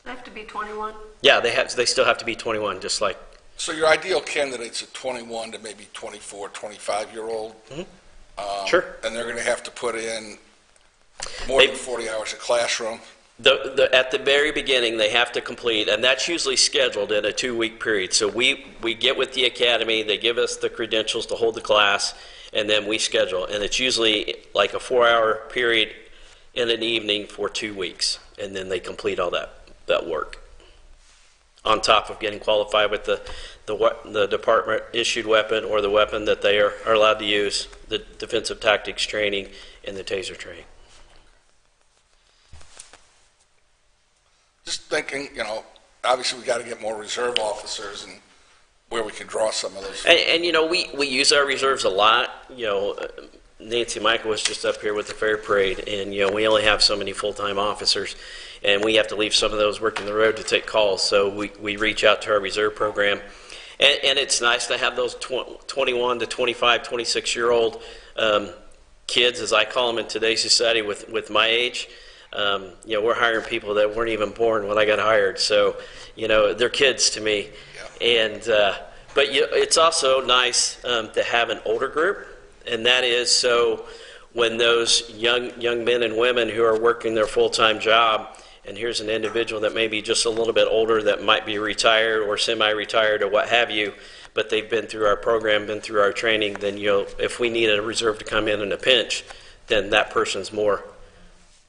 They have to be 21? Yeah, they still have to be 21, just like... So your ideal candidate's a 21 to maybe 24, 25-year-old? Mm-hmm. Sure. And they're going to have to put in more than 40 hours of classroom? At the very beginning, they have to complete, and that's usually scheduled in a 2-week period. So we get with the academy, they give us the credentials to hold the class, and then we schedule. And it's usually like a 4-hour period in an evening for 2 weeks, and then they complete all that work. On top of getting qualified with the department-issued weapon or the weapon that they are allowed to use, the defensive tactics training, and the taser training. Just thinking, obviously we got to get more reserve officers and where we can draw some of those. And we use our reserves a lot. Nancy Michael was just up here with the fair parade, and we only have so many full-time officers, and we have to leave some of those working the road to take calls. So we reach out to our reserve program, And it's nice to have those 21 to 25, 26-year-old kids, as I call them in today's society, with my age. We're hiring people that weren't even born when I got hired. So, they're kids to me. And but it's also nice to have an older group, and that is so when those young men and women who are working their full-time job, and here's an individual that may be just a little bit older that might be retired or semi-retired or what have you, but they've been through our program, been through our training, then if we need a reserve to come in a pinch, then that person's more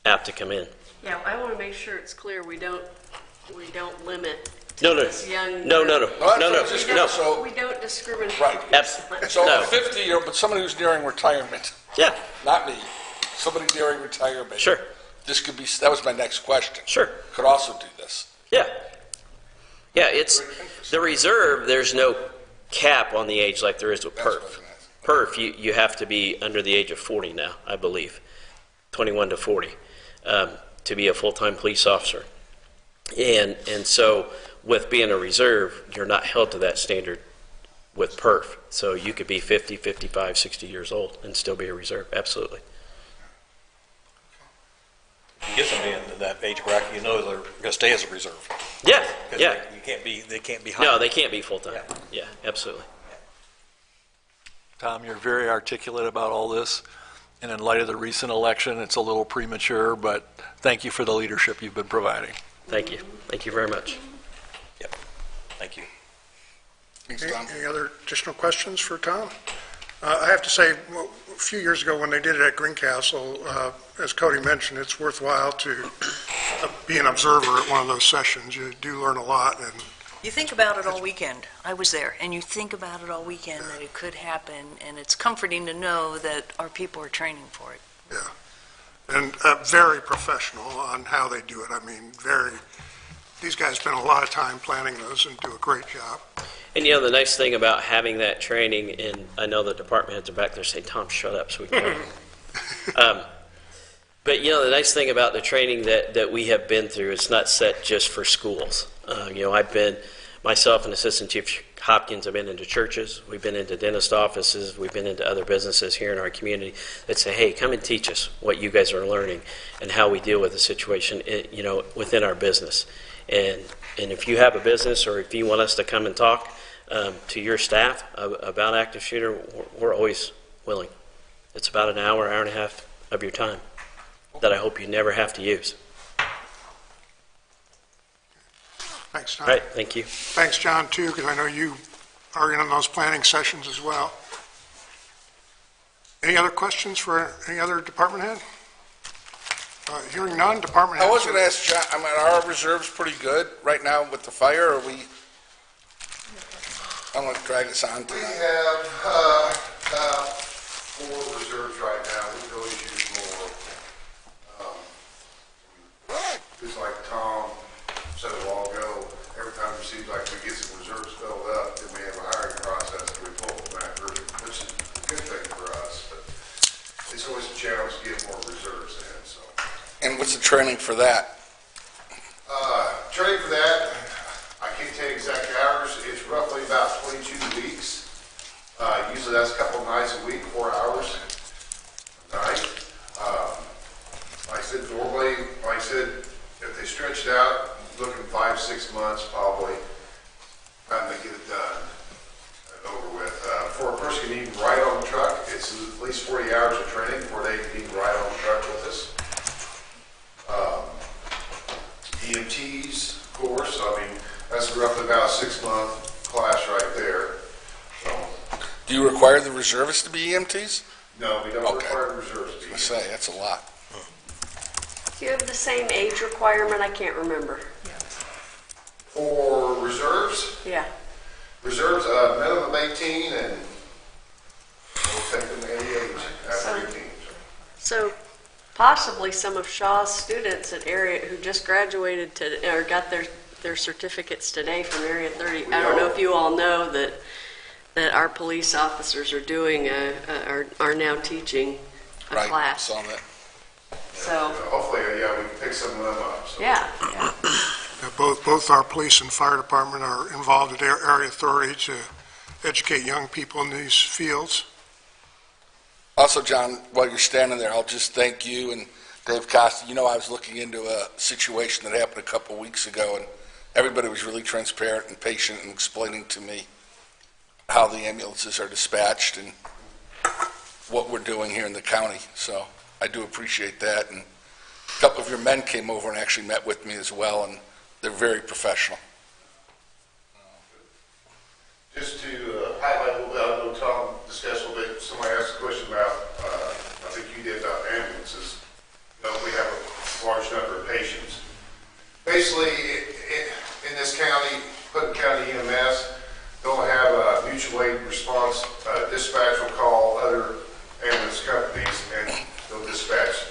apt to come in. Yeah, I want to make sure it's clear we don't limit No. this young. No. We don't discriminate. Right. So No. a 50-year, but somebody who's nearing retirement. Yeah. Not me. Somebody nearing retirement. Sure. This could be, that was my next question. Sure. Could also do this. Yeah, it's the reserve, there's no cap on the age like there is with perf. Perf, you have to be under the age of 40 now, I believe, 21 to 40, to be a full-time police officer. And so with being a reserve, you're not held to that standard with perf. So you could be 50, 55, 60 years old and still be a reserve, absolutely. You get somebody in that age bracket, you know they're going to stay as a reserve. Yeah, 'Cause yeah. They can't be high. No, they can't be full-time. Yeah, absolutely. Tom, you're very articulate about all this, and in light of the recent election, it's a little premature, but thank you for the leadership you've been providing. Thank you. Thank you very much. Yep. Thank you. Thanks, Tom. Any other additional questions for Tom? I have to say, a few years ago when they did it at Greencastle, as Cody mentioned, it's worthwhile to be an observer at one of those sessions. You do learn a lot. And You think about it all weekend. I was there, and you think about it all weekend that it could happen, and it's comforting to know that our people are training for it. Yeah, and very professional on how they do it. I mean, these guys spend a lot of time planning those and do a great job. And the nice thing about having that training, and I know the department heads are back there saying, Tom, shut up so we can. But the nice thing about the training that we have been through, it's not set just for schools. I've been, myself and Assistant Chief Hopkins, I've been into churches, we've been into dentist offices, we've been into other businesses here in our community that say, hey, come and teach us what you guys are learning and how we deal with the situation, within our business. And if you have a business or if you want us to come and talk to your staff about active shooter, we're always willing. It's about an hour and a half of your time that I hope you never have to use. Thanks, Tom. All right, thank you. Thanks, John, too, because I know you are in those planning sessions as well. Any other questions for any other department head? Hearing none, department head. I was going to ask John, are our reserves pretty good right now with the fire, or are we, I don't want to drag this on We tonight. have 4 reserves right now. We could always use more. Just like Tom said a while ago, every time it seems like we get some reserves filled up, then we have a hiring process that we pull from that group, which is a good thing for us. But it's always a challenge to get more reserves in. So. And what's the training for that? Training for that, I can't tell you exact hours. It's roughly about 22 weeks. Usually that's a couple of nights a week, 4 hours a night. Like I said, normally, if they stretch it out, looking 5-6 months probably, time to get it done and over with. For a person who can even ride on the truck, it's at least 40 hours of training before they can even ride on the truck with us. EMTs, of course, that's roughly about a 6-month class right there. So, Do you require the reservists to be EMTs? no, we don't require reserves to be. I say, that's a lot. Do you have the same age requirement? I can't remember. For reserves, Yeah. reserves, minimum 18, and we'll take them to any age after 18. So possibly some of Shaw's students at Area who just graduated or got their certificates today from Area 30. I don't know if you all know that our police officers are doing are now teaching a class. Saw that. So hopefully, we can pick some of them up. So. Yeah. Both our police and fire department are involved at area authority to educate young people in these fields. Also, John, while you're standing there, I'll just thank you and Dave Costa. You know, I was looking into a situation that happened a couple weeks ago, and everybody was really transparent and patient in explaining to me how the ambulances are dispatched and what we're doing here in the county. So I do appreciate that. And a couple of your men came over and actually met with me as well, and they're very professional. Just to highlight a little bit, I know Tom discussed a little bit, somebody asked a question about, I think you did, about ambulances. You know, we have a large number of patients. Basically, in this county, Putnam County EMS, they'll have a mutual aid response. Dispatch will call other ambulance companies and they'll dispatch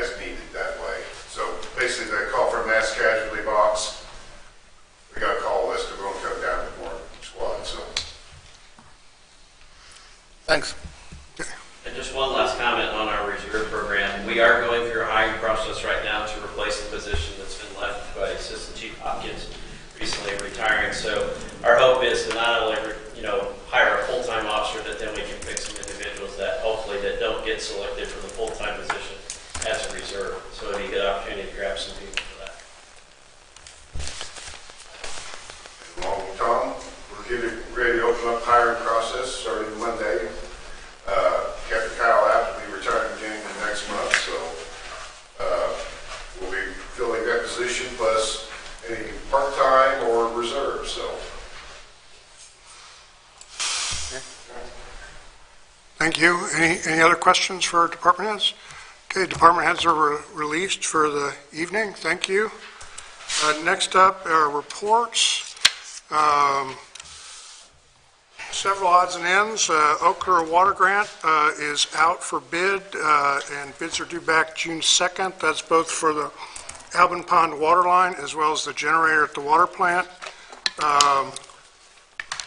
as needed that way. So basically, they call for a mass casualty box. We got a call list, they're going to come down with more squad. So thanks. And just one last comment on our reserve program. We are going through a hiring process right now to replace the position that's been left by Assistant Chief Hopkins, recently retiring. So our hope is to not only, hire a full-time officer, but then we can pick some individuals that hopefully that don't get selected for the full-time position as a reserve. So it'd be a good opportunity to grab some people for that. along with Tom, we're getting ready to open up hiring process starting Monday. Captain Kyle Apt will be retiring again next month, so we'll be filling that position plus any part-time or reserve. So. Thank you. Any other questions for our department heads? Okay, department heads are released for the evening. Thank you. Next up are reports. Several odds and ends. Okra Water Grant is out for bid, and bids are due back June 2nd. That's both for the Albin Pond water line as well as the generator at the water plant.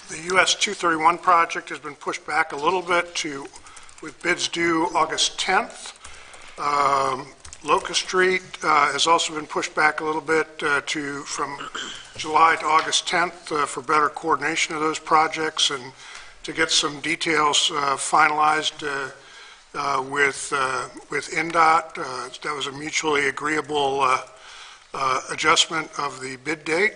The US 231 project has been pushed back a little bit with bids due August 10th. Locust Street has also been pushed back a little bit from July to August 10th for better coordination of those projects and to get some details finalized with NDOT. That was a mutually agreeable adjustment of the bid date.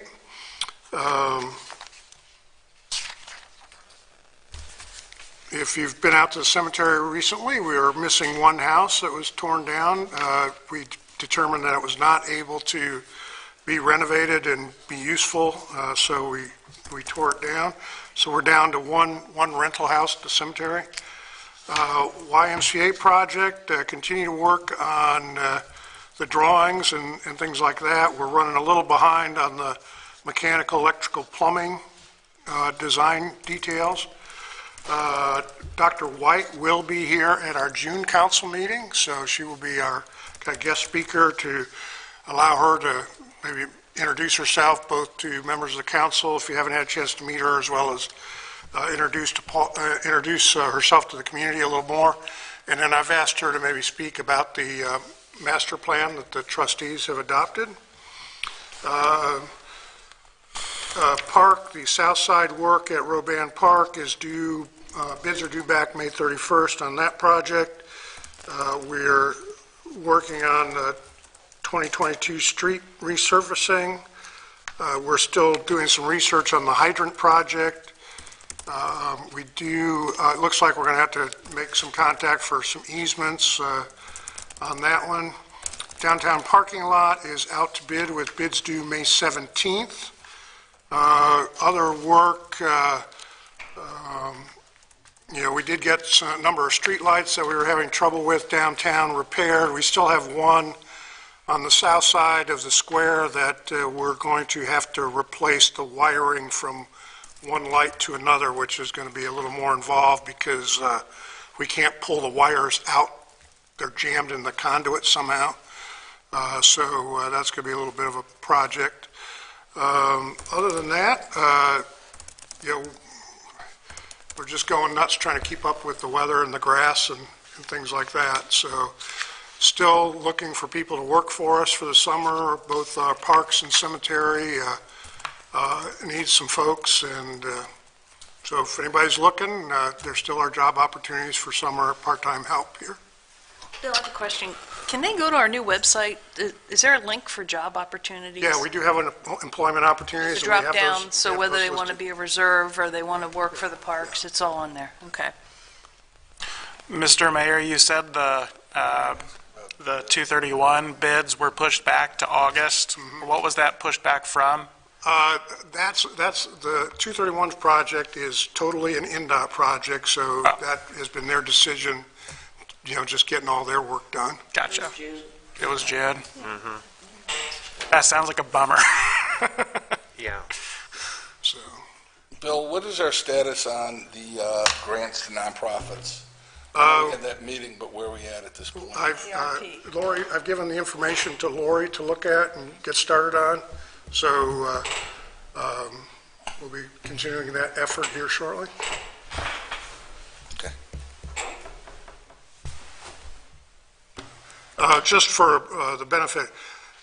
If you've been out to the cemetery recently, we were missing one house that was torn down. We determined that it was not able to be renovated and be useful, so we tore it down. So we're down to one rental house at the cemetery. YMCA project, continue to work on the drawings and things like that. We're running a little behind on the mechanical, electrical, plumbing design details. Dr. White will be here at our June council meeting, so she will be our guest speaker to allow her to maybe introduce herself both to members of the council, if you haven't had a chance to meet her, as well as introduce herself to the community a little more. And then I've asked her to maybe speak about the master plan that the trustees have adopted. Park, the south side work at Roban Park is due, bids are due back May 31st on that project. We're working on the 2022 street resurfacing. We're still doing some research on the hydrant project. It looks like we're going to have to make some contact for some easements on that one. Downtown parking lot is out to bid with bids due May 17th. Other work, we did get a number of streetlights that we were having trouble with downtown repaired. We still have one on the south side of the square that we're going to have to replace the wiring from one light to another, which is going to be a little more involved because we can't pull the wires out. They're jammed in the conduit somehow. So that's going to be a little bit of a project. Other than that, we're just going nuts trying to keep up with the weather and the grass and things like that. So Still looking for people to work for us for the summer, both parks and cemetery. Need some folks, and so if anybody's looking, there still are job opportunities for summer part-time help here. Bill, I have a question. Can they go to our new website? Is there a link for job opportunities? Yeah, we do have an employment opportunities. There's a and we have drop down, those- so have whether those they want to listed. be a reserve or they want to work for the parks, it's all on there. Okay. Mr. Mayor, you said the 231 bids were pushed back to August. What was that pushed back from? That's the 231 project is totally an NDOT project, so that has been their decision, just getting all their work done. Gotcha. It was June. That sounds like a bummer. Yeah. So, Bill, what is our status on the grants to nonprofits? We had that meeting, but where are we at this point? Lori, I've given the information to Lori to look at and get started on, so we'll be continuing that effort here shortly. Okay. Just for the benefit,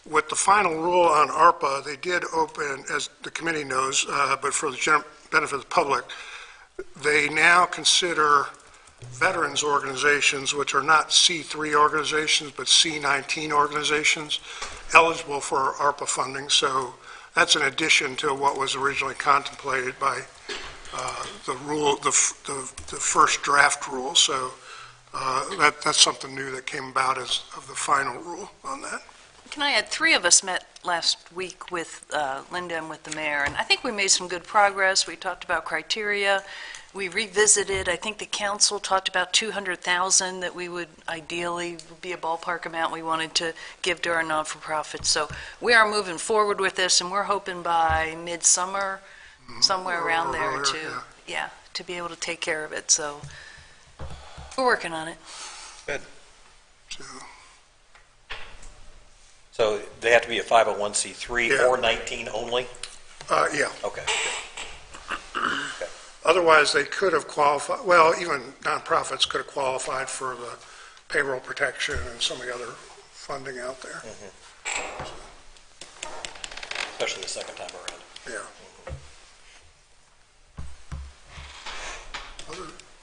with the final rule on ARPA, they did open, as the committee knows, but for the benefit of the public, they now consider veterans organizations, which are not C3 organizations, but C19 organizations, eligible for ARPA funding. So that's in addition to what was originally contemplated by the rule, the first draft rule. So that's something new that came about as of the final rule on that. Can I add, 3 of us met last week with Linda and with the mayor, and I think we made some good progress. We talked about criteria. We revisited, I think the council talked about 200,000 that we would ideally be a ballpark amount we wanted to give to our non-for-profits. So we are moving forward with this, and we're hoping by midsummer, somewhere around there to be able to take care of it. So we're working on it. Good. So they have to be a 501c3 or 19 only? Yeah. Okay. Otherwise, they could have qualified, well, even nonprofits could have qualified for the payroll protection and some of the other funding out there. Especially the second time around. Yeah.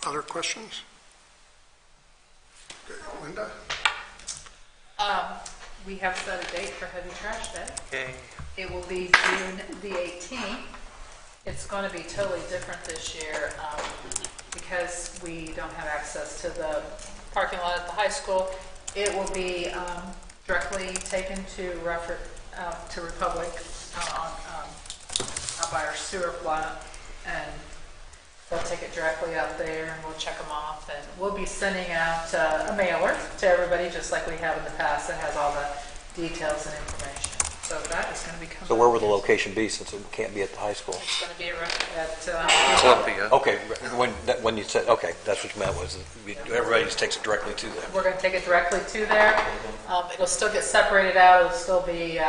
Other questions? Okay, Linda? We have set a date for Heavy Trash Day. Okay. It will be June the 18th. It's going to be totally different this year because we don't have access to the parking lot at the high school. It will be directly taken to Republic out by our sewer plant, and they'll take it directly out there and we'll check them off. And we'll be sending out a mailer to everybody just like we have in the past that has all the details and information. So that is going to be coming. So where will the location be since it can't be at the high school? It's going to be at Columbia. Okay, when you said, okay, that's what you meant was everybody just takes it directly to them. We're going to take it directly to there. It'll still get separated out. It'll still be,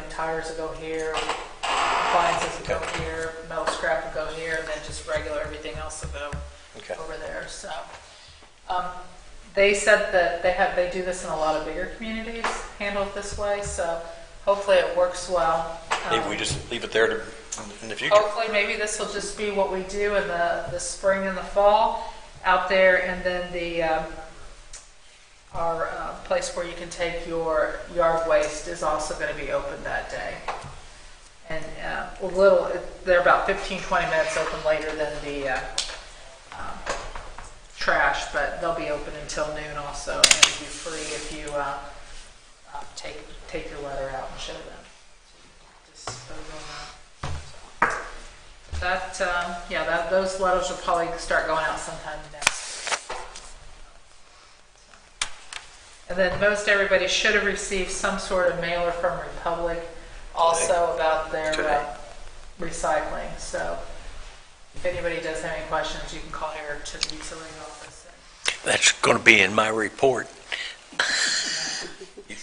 tires will go here, appliances will go here, metal scrap will go here, and then just regular everything else will go over there. So they said that they do this in a lot of bigger communities, handle it this way. So hopefully it works well. Maybe we just leave it there in the future. Hopefully, maybe this will just be what we do in the spring and the fall out there, and then our place where you can take your yard waste is also going to be open that day. And they're about 15-20 minutes open later than the trash, but they'll be open until noon also, and it'll be free if you take your letter out and show them. Just those letters will probably start going out sometime next week. And then most everybody should have received some sort of mailer from Republic also about their recycling. So if anybody does have any questions, you can call here to the utility office. That's going to be in my report.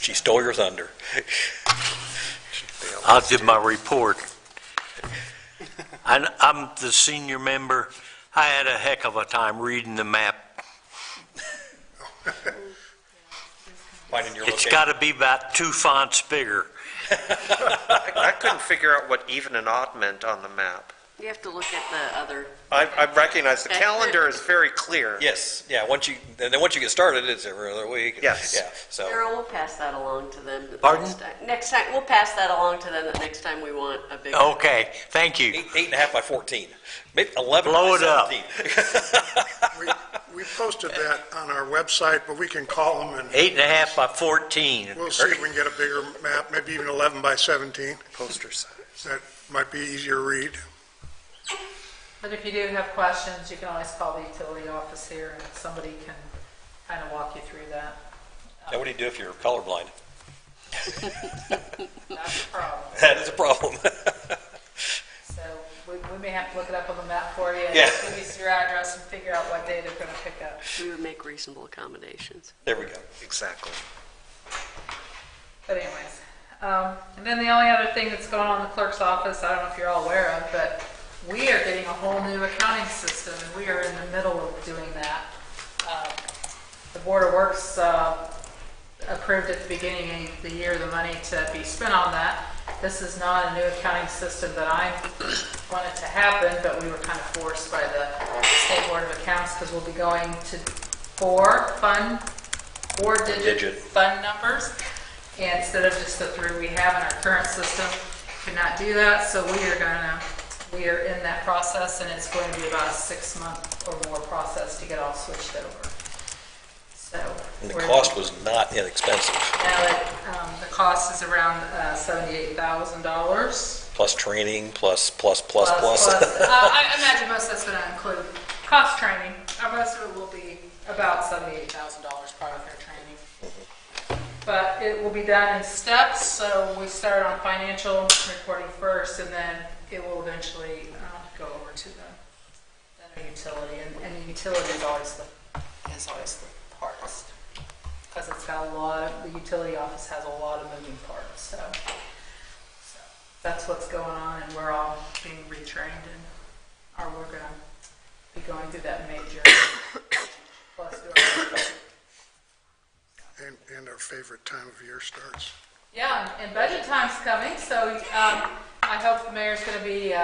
She stole your thunder. I'll give my report. I'm the senior member. I had a heck of a time reading the map. finding your It's location. got to be about 2 fonts bigger. I couldn't figure out what even and odd meant on the map. You have to look at the other. I recognize the Okay. calendar is very clear. Yes, yeah, once you get started, it's every other week. Yes. Yeah, so, Carol, we'll pass that along to them. Pardon? Next time, we'll pass that along to them the next time we want a big. Okay, thank you. 8.5 by 14, maybe 11 Blow by it up. 17. We posted that on our website, but we can call them and 8.5 by 14. we'll see if we can get a bigger map, maybe even 11 by 17. Poster size. That might be easier to read. But if you do have questions, you can always call the utility office here and somebody can kind of walk you through that. Now, what do you do if you're colorblind? That's a problem. That is a problem. So we may have to look it up on the map for you and Yeah. give you your address and figure out what day they're going to pick up. We would make reasonable accommodations. There we go. Exactly. But anyways, and then the only other thing that's going on in the clerk's office, I don't know if you're all aware of, but we are getting a whole new accounting system, and we are in the middle of doing that. The Board of Works approved at the beginning of the year the money to be spent on that. This is not a new accounting system that I wanted to happen, but we were kind of forced by the State Board of Accounts because we'll be going to four-digit fund numbers instead of just the 3 we have in our current system. Could not do that, so we are in that process, and it's going to be about a 6-month or more process to get all switched over. So And the cost was not inexpensive, now the cost is around $78,000. plus training, plus. I imagine most of that's going to include cost training. Most of it will be about $78,000 probably for training. But it will be done in steps, so we start on financial reporting first, and then it will eventually go over to the utility, and the utility is always the hardest, because it's got the utility office has a lot of moving parts, so that's what's going on, and we're all being retrained, we're going to be going through that major plus doing. And our favorite time of year starts. Yeah, and budget time's coming, so I hope the mayor's going to be,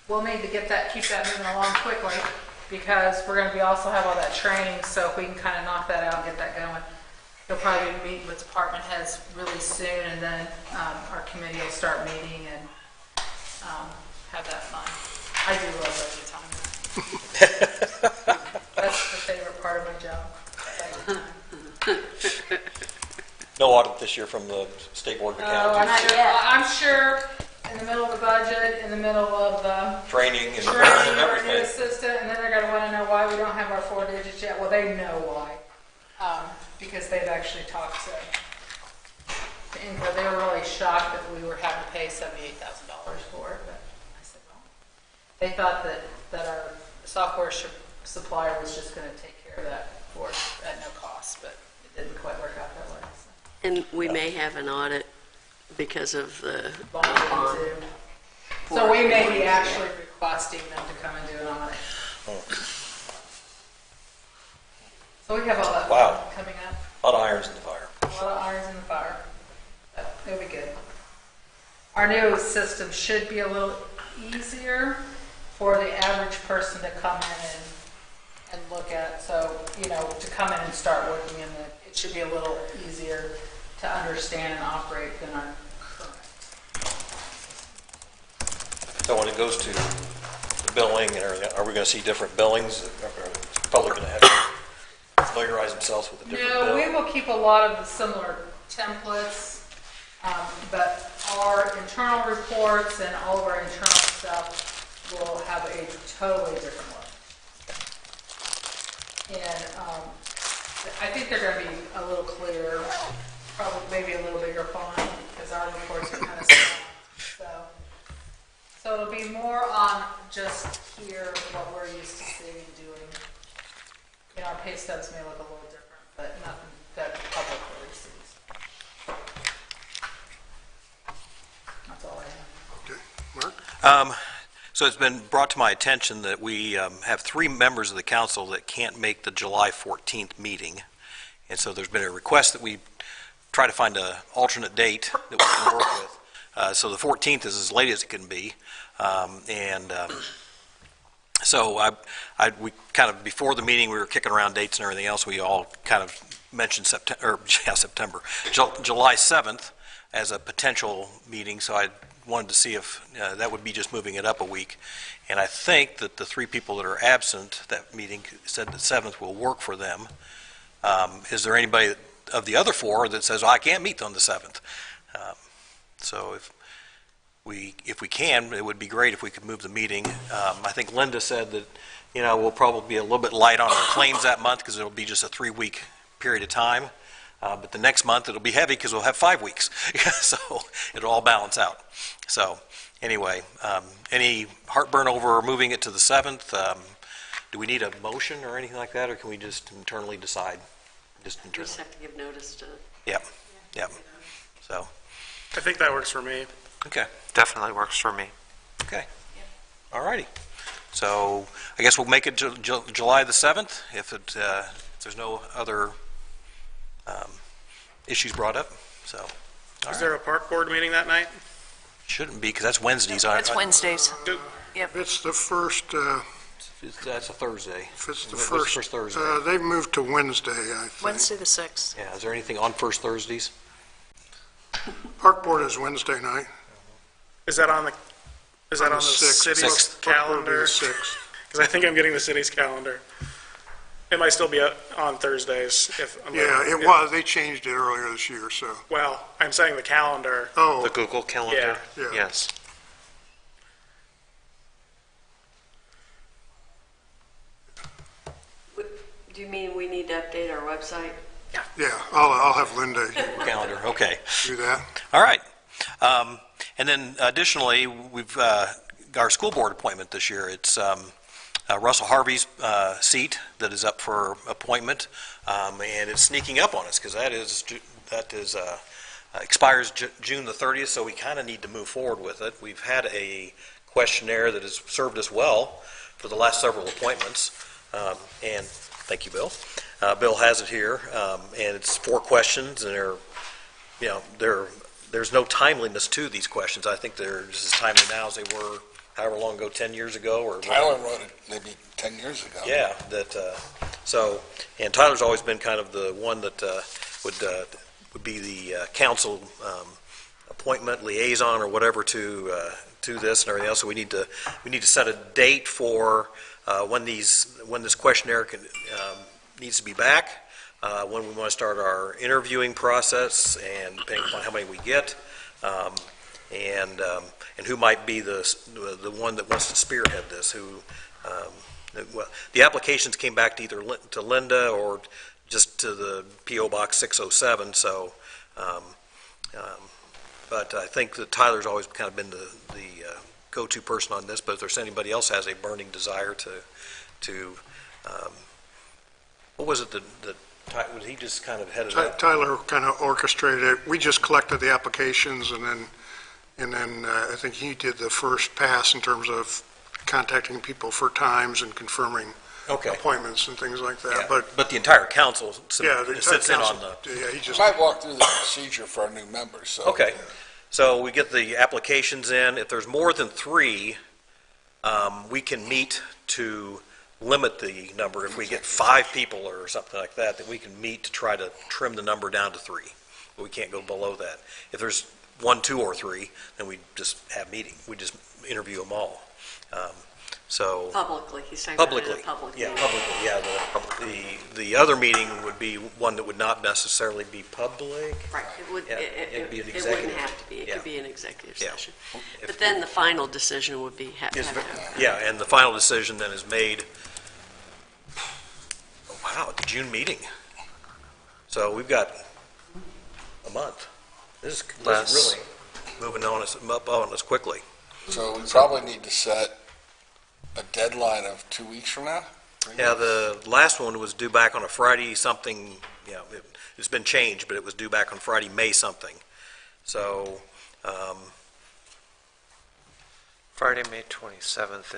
we'll need to keep that moving along quickly, because we're going to be also have all that training, so if we can kind of knock that out and get that going. He'll probably be meeting with department heads really soon, and then our committee will start meeting and have that fun. I do love budget time. That's the favorite part of my job. No audit this year from the State Board of Accounts. I'm sure in the middle of the budget, in the middle of Training and our new everything. assistant, and then they're going to want to know why we don't have our 4 digits yet. Well, they know why, because they've actually talked to Inco. They were really shocked that we were having to pay $78,000 for it, but I said, well, they thought that our software supplier was just going to take care of that for us at no cost, but it didn't quite work out that way. So. And we may have an audit because of the Bond too. So we may be actually requesting them to come and do an audit. So we have all that coming up. A lot of irons in the fire. A lot of irons in the fire. But it'll be good. Our new system should be a little easier for the average person to come in and look at. So, to come in and start working in it should be a little easier to understand and operate than our current. So when it goes to the billing and everything, are we going to see different billings? Are the public going to have to familiarize themselves with the different bill? No, we will keep a lot of the similar templates, but our internal reports and all of our internal stuff will have a totally different look. And I think they're going to be a little clearer, probably maybe a little bigger font, because our reports are kind of small. So it'll be more on just here what we're used to seeing and doing. Our pay stubs may look a little different, but nothing that the public really sees. That's all I have. Okay, Mark? So it's been brought to my attention that we have 3 members of the council that can't make the July 14th meeting. And so there's been a request that we try to find an alternate date that we can work with. So the 14th is as late as it can be. So we kind of, before the meeting, we were kicking around dates and everything else. We all kind of mentioned September, July 7th as a potential meeting. So I wanted to see if that would be just moving it up a week. And I think that the 3 people that are absent, that meeting said the 7th will work for them. Is there anybody of the other 4 that says, I can't meet on the 7th? So if we can, it would be great if we could move the meeting. I think Linda said that, we'll probably be a little bit light on our claims that month because it'll be just a 3-week period of time. But the next month it'll be heavy because we'll have 5 weeks. So it'll all balance out. So anyway, any heartburn over moving it to the 7th? Do we need a motion or anything like that, or can we just internally decide? Just internally. Just have to give notice to. Yep. So. I think that works for me. Okay. Definitely works for me. Okay. All righty. So I guess we'll make it July the 7th if there's no other issues brought up. So. Is there a park board meeting that night? Shouldn't be, because that's Wednesdays. That's Wednesdays. Yep. It's the first. That's a Thursday. If it's the What's first Thursday. They've moved to Wednesday, I think. Wednesday the 6th. Yeah. Is there anything on first Thursdays? Park board is Wednesday night. Is that on the Sixth. city's Park board will be calendar? the 6th. Because I think I'm getting the city's calendar. It might still be on Thursdays. Yeah, it was. They changed it earlier this year, so. Well, I'm saying the calendar. Oh. The Google Calendar? Yeah. Yes. Do you mean we need to update our website? Yeah, I'll have Linda Calendar. Okay. do that. All right. And then additionally, we've got our school board appointment this year. It's Russell Harvey's seat that is up for appointment, and it's sneaking up on us because that is expires June the 30th, so we kind of need to move forward with it. We've had a questionnaire that has served us well for the last several appointments, and thank you, Bill. Bill has it here, and it's 4 questions, and there's no timeliness to these questions. I think they're just as timely now as they were however long ago, 10 years ago, or Tyler wrote it maybe 10 years ago. Yeah, and Tyler's always been kind of the one that would be the council appointment liaison or whatever to this and everything else. So we need to set a date for when this questionnaire needs to be back, when we want to start our interviewing process, and depending upon how many we get, and who might be the one that wants to spearhead this. The applications came back to either to Linda or just to the P.O. Box 607. So, but I think that Tyler's always kind of been the go-to person on this. But if there's anybody else has a burning desire to what was it that he just kind of headed up? Tyler kind of orchestrated it. We just collected the applications, and then I think he did the first pass in terms of contacting people for times and confirming appointments and things like that. Yeah, but the entire council sits in on the. Yeah, he just might walk through the procedure for our new members. So. Okay, so we get the applications in. If there's more than 3, we can meet to limit the number. If we get 5 people or something like that, that we can meet to try to trim the number down to 3. But we can't go below that. If there's 1, 2, or 3, then we just have meeting. We just interview them all. So Publicly, he's talking about it in a publicly, public yeah, meeting. publicly, yeah. The other meeting would be one that would not necessarily be public. Right, it would, Yeah, it'd be an it executive. wouldn't have to be, it Yeah. could be an executive Yeah. session. But then the final decision would be, Yeah, and the final decision then is made, at the June meeting. So we've got a month. This is really moving up on us quickly. So we probably need to set a deadline of 2 weeks from now? Yeah, the last one was due back on a Friday something, it's been changed, but it was due back on Friday, May something. So, Friday, May 27th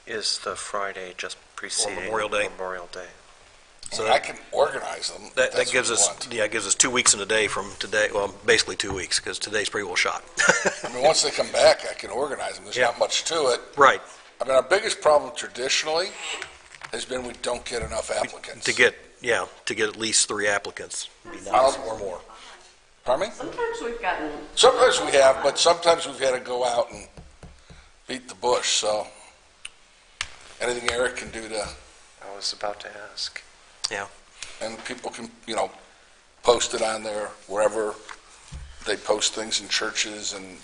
is the Friday just preceding Memorial Day. Memorial Day. So I can organize them. That That's gives what you us, want. yeah, it gives us 2 weeks in a day from today, well, basically 2 weeks, because today's pretty well shot. I mean, once they come back, I can organize them. There's Yeah. not much to it. Right. I mean, our biggest problem traditionally has been we don't get enough applicants. To get at least 3 applicants, would be nice, or more. Pardon me? Sometimes we've gotten, Sometimes we have, but sometimes we've had to go out and beat the bush, so anything Eric can do to, I was about to ask. Yeah. and people can, post it on there wherever they post things in churches and,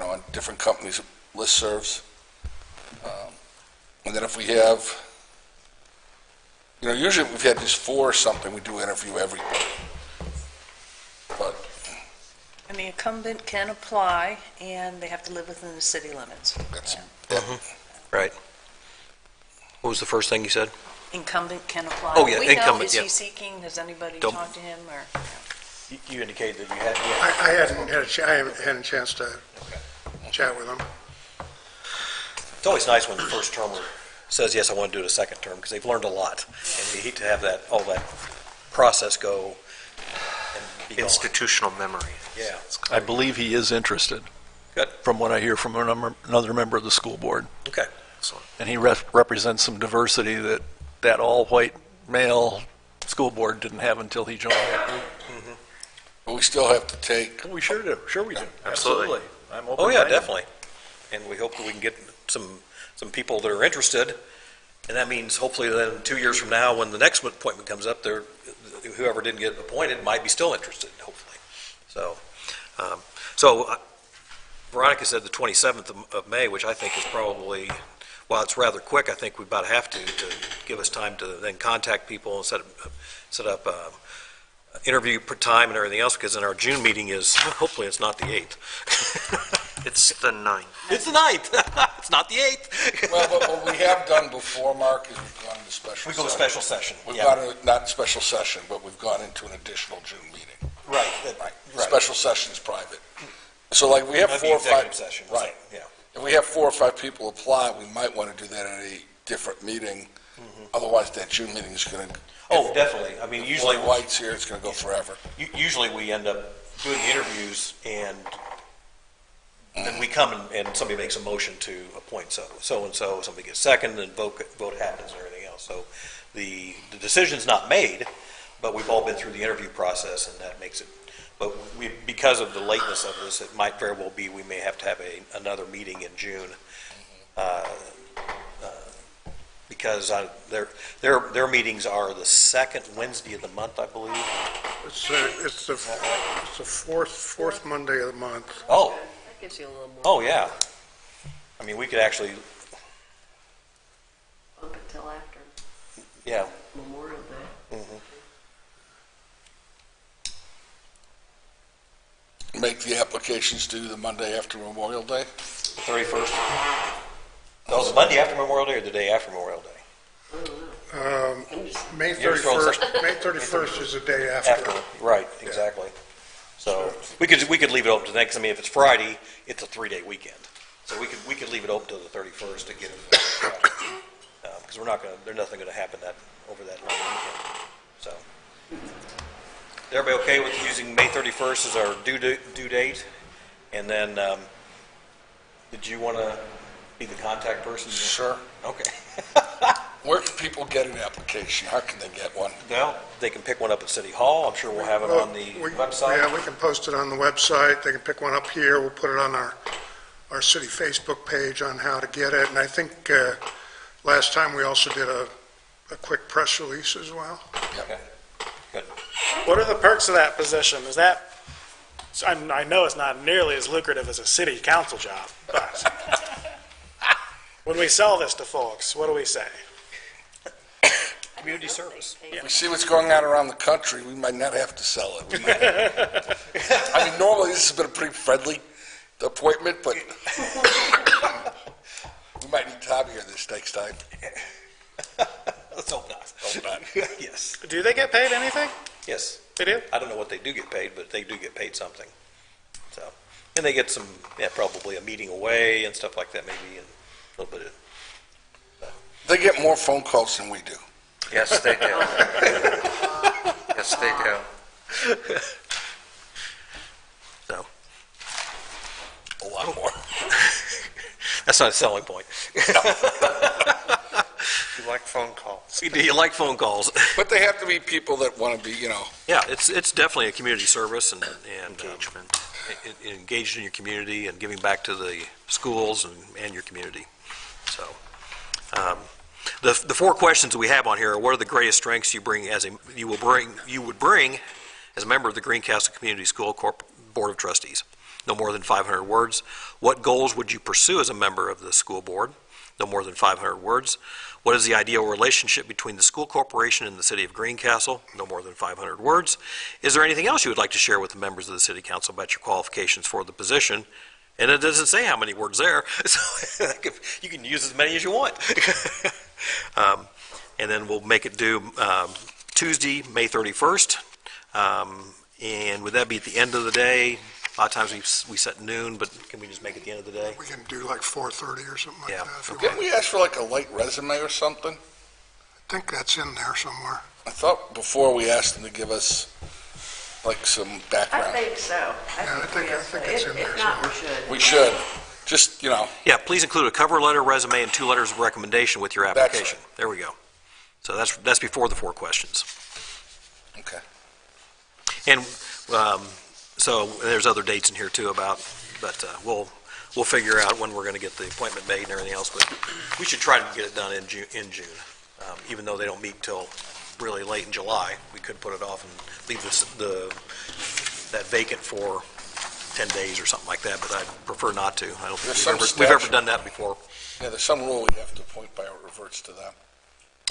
on different companies' listservs. And then if we have, usually if we've had just 4 or something, we do interview everybody. But And the incumbent can apply, and they have to live within the city limits. that's, Right. What was the first thing you said? Incumbent can apply. Oh, yeah, We know, incumbent, is yeah. he seeking, has anybody Don't- talked to him, or? You indicated that you had, I haven't had a chance to chat with them. It's always nice when the first termer says, yes, I want to do it a second term, because they've learned a lot. And you hate to have all that process go and be gone. Institutional memory. Yeah. I believe he is interested. Good. From what I hear from another member of the school board. Okay. And he represents some diversity that all-white male school board didn't have until he joined that group. but we still have to take, We sure do. Sure we do. Absolutely. I'm Oh, yeah, open-minded. definitely. And we hope that we can get some people that are interested. And that means hopefully then 2 years from now, when the next appointment comes up, whoever didn't get appointed might be still interested, hopefully. So Veronica said the 27th of May, which I think is probably, while it's rather quick, I think we about have to give us time to then contact people and set up interview time and everything else, because then our June meeting is, hopefully it's not the 8th. It's the 9th. It's the 9th. It's not the 8th. well, what we have done before, Mark, is we've gone into special We go to session. special session. We've Yeah. gone to, not special session, but we've gone into an additional June meeting. Right. Special session's private. So like we have That'd be 4 or 5. executive session. Right. Yeah. If we have 4 or 5 people apply, we might want to do that at a different meeting. Otherwise, that June meeting is going to. Oh, definitely. I mean, usually, White's here, it's going to go forever. usually we end up doing the interviews, and then we come and somebody makes a motion to appoint so-and-so, somebody gets second, and vote happens and everything else. So the decision's not made, but we've all been through the interview process, and that makes it, but because of the lateness of this, it might very well be we may have to have another meeting in June. Because their meetings are the second Wednesday of the month, I believe. It's the fourth Monday of the month. Oh, that gives you a little more. oh, yeah. I mean, we could actually, Bump it till after yeah. Memorial Day. Make the applications due the Monday after Memorial Day. The 31st. That was the Monday after Memorial Day or the day after Memorial Day? May You're throwing 31st, May 31st is the day after. Right, exactly. So we could leave it open to next, I mean, if it's Friday, it's a 3-day weekend. So we could leave it open till the 31st to get it, because there's nothing gonna happen over that long weekend. So. Is everybody okay with using May 31st as our due date? And then, did you wanna be the contact person? Sure. Okay. Where can people get an application? How can they get one? Well, they can pick one up at City Hall. I'm sure we'll have it on the website. Yeah, we can post it on the website. They can pick one up here. We'll put it on our city Facebook page on how to get it. And I think last time we also did a quick press release as well. Okay, good. What are the perks of that position? Is that, I know it's not nearly as lucrative as a city council job, but when we sell this to folks, what do we say? Community service. If we see what's going on around the country, we might not have to sell it. I mean, normally this has been a pretty friendly appointment, but we might need Tommy here this next time. Let's hope not. Hope not. Yes. Do they get paid anything? Yes. They do? I don't know what they do get paid, but they do get paid something. So, and they get some, probably a meeting away and stuff like that, maybe, and a little bit of. They get more phone calls than we do. Yes, they do. Yes, they do. So, A lot more. That's not a selling point. You like phone calls. Do you like phone calls? But they have to be people that want to be, Yeah, it's definitely a community service and engagement. Engaged in your community and giving back to the schools and your community. So, the four questions that we have on here are: what are the greatest strengths you would bring as a member of the Greencastle Community School Board of Trustees? No more than 500 words. What goals would you pursue as a member of the school board? No more than 500 words. What is the ideal relationship between the school corporation and the city of Greencastle? No more than 500 words. Is there anything else you would like to share with the members of the city council about your qualifications for the position? And it doesn't say how many words there, so you can use as many as you want. And then we'll make it due Tuesday, May 31st. And would that be at the end of the day? A lot of times we set noon, but can we just make it the end of the day? We can do like 4:30 or something like Yeah. that. If you Didn't want. we ask for like a light resume or something? I think that's in there somewhere. I thought before we asked them to give us like some I background. think so. I think it's in there If not, we somewhere. should. We should. Just, Yeah, please include a cover letter, resume, and 2 letters of recommendation with your application. There we go. So that's before the 4 questions. okay. And so there's other dates in here too but we'll figure out when we're going to get the appointment made and everything else. But we should try to get it done in June. Even though they don't meet till really late in July, we could put it off and leave that vacant for 10 days or something like that. But I prefer not to. I don't think we've ever done that before. Yeah, there's some rule we have to appoint by it reverts to them.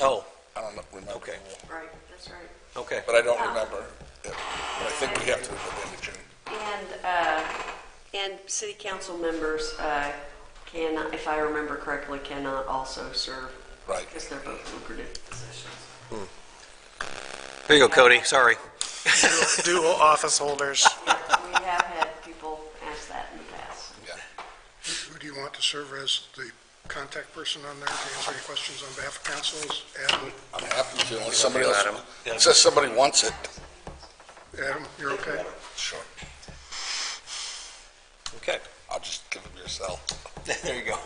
Oh, I don't remember. okay, Right, that's right. okay. But I don't remember it. But I think we have to do it at the end of June. And city council members can, if I remember correctly, cannot also serve. Right. Because they're both lucrative positions. Here you go, Cody. Sorry. Dual office holders. We have had people ask that in the past. Who do you want to serve as the contact person on there to answer any questions on behalf of council? Is Adam? I'm happy to, unless somebody else, it says somebody wants it. Adam, you're okay? Sure. Okay. I'll just give them your cell. There you go.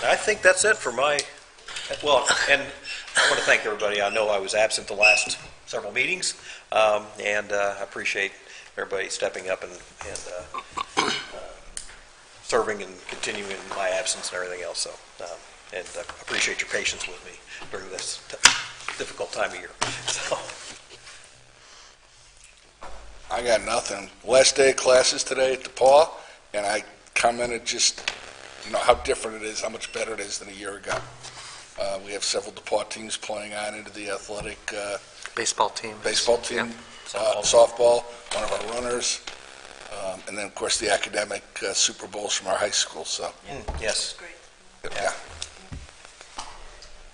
I think that's it for my, and I want to thank everybody. I know I was absent the last several meetings, and I appreciate everybody stepping up and serving and continuing my absence and everything else. So, and I appreciate your patience with me during this difficult time of year. So. I got nothing. Last day of classes today at DePaul, and I commented just, how different it is, how much better it is than a year ago. We have several DePaul teams playing on into the athletic Baseball team. softball, one of our runners, and then, of course, the academic Super Bowls from our high school. So, Yes. yeah. I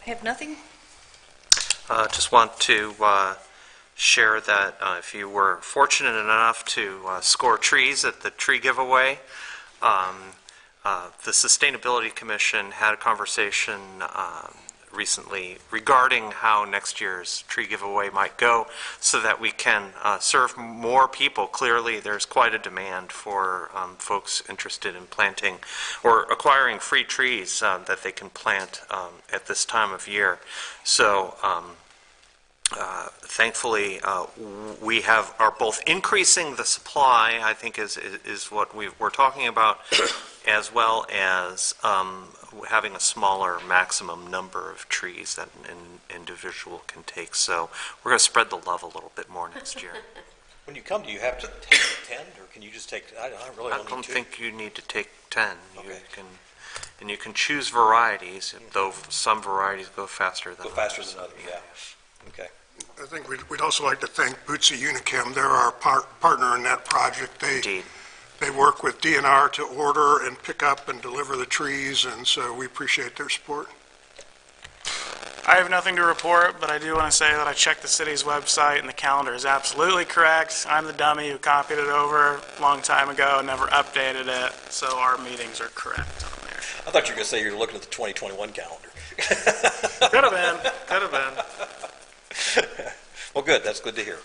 have nothing. Just want to share that if you were fortunate enough to score trees at the tree giveaway, the Sustainability Commission had a conversation recently regarding how next year's tree giveaway might go so that we can serve more people. Clearly, there's quite a demand for folks interested in planting or acquiring free trees that they can plant at this time of year. So thankfully, we are both increasing the supply, I think is what we're talking about, as well as having a smaller maximum number of trees that an individual can take. So we're going to spread the love a little bit more next year. When you come, do you have to take 10, or can you just take, I really I only don't 2? think you need to take 10. Okay. You can choose varieties, though some varieties go faster than Go faster than others, yeah. Okay. I think we'd also like to thank Bootsy Unichem. They're our partner in that project. They work with DNR to order and pick up and deliver the trees, and so we appreciate their support. I have nothing to report, but I do want to say that I checked the city's website and the calendar is absolutely correct. I'm the dummy who copied it over a long time ago and never updated it, so our meetings are correct on there. I thought you were going to say you were looking at the 2021 calendar. Could have been. Well, good, that's good to hear.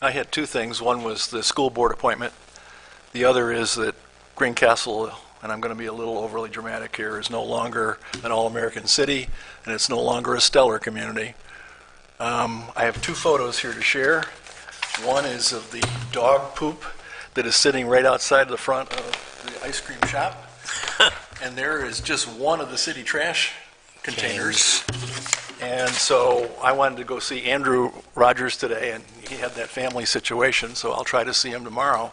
I had two things. One was the school board appointment. The other is that Greencastle, and I'm going to be a little overly dramatic here, is no longer an all-American city, and it's no longer a stellar community. I have two photos here to share. One is of the dog poop that is sitting right outside the front of the ice cream shop. And there is just one of the city trash containers. And so I wanted to go see Andrew Rogers today, and he had that family situation, so I'll try to see him tomorrow.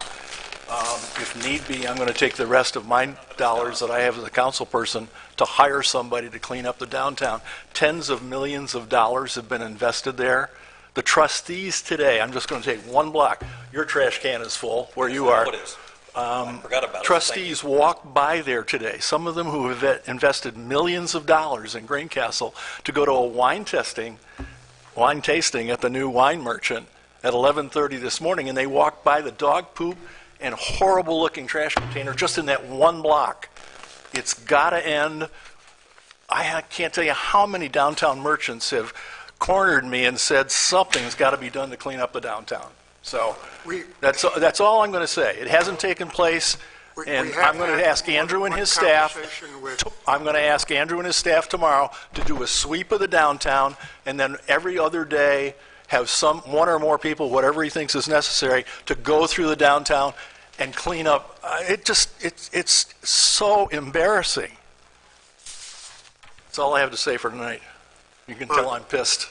If need be, I'm going to take the rest of my dollars that I have as a council person to hire somebody to clean up the downtown. Tens of millions of dollars have been invested there. The trustees today, I'm just going to take one block. Your trash can is full where you are. What is? I forgot about it. Trustees walked by there today, some of them who have invested millions of dollars in Greencastle, to go to a wine tasting at the new Wine Merchant at 11:30 this morning, and they walked by the dog poop and horrible-looking trash container just in that one block. It's got to end. I can't tell you how many downtown merchants have cornered me and said something's got to be done to clean up the downtown. So that's all I'm going to say. It hasn't taken place, and I'm going to ask Andrew and his staff. I'm going to ask Andrew and his staff tomorrow to do a sweep of the downtown, and then every other day have one or more people, whatever he thinks is necessary, to go through the downtown and clean up. It's so embarrassing. That's all I have to say for tonight. You can tell I'm pissed.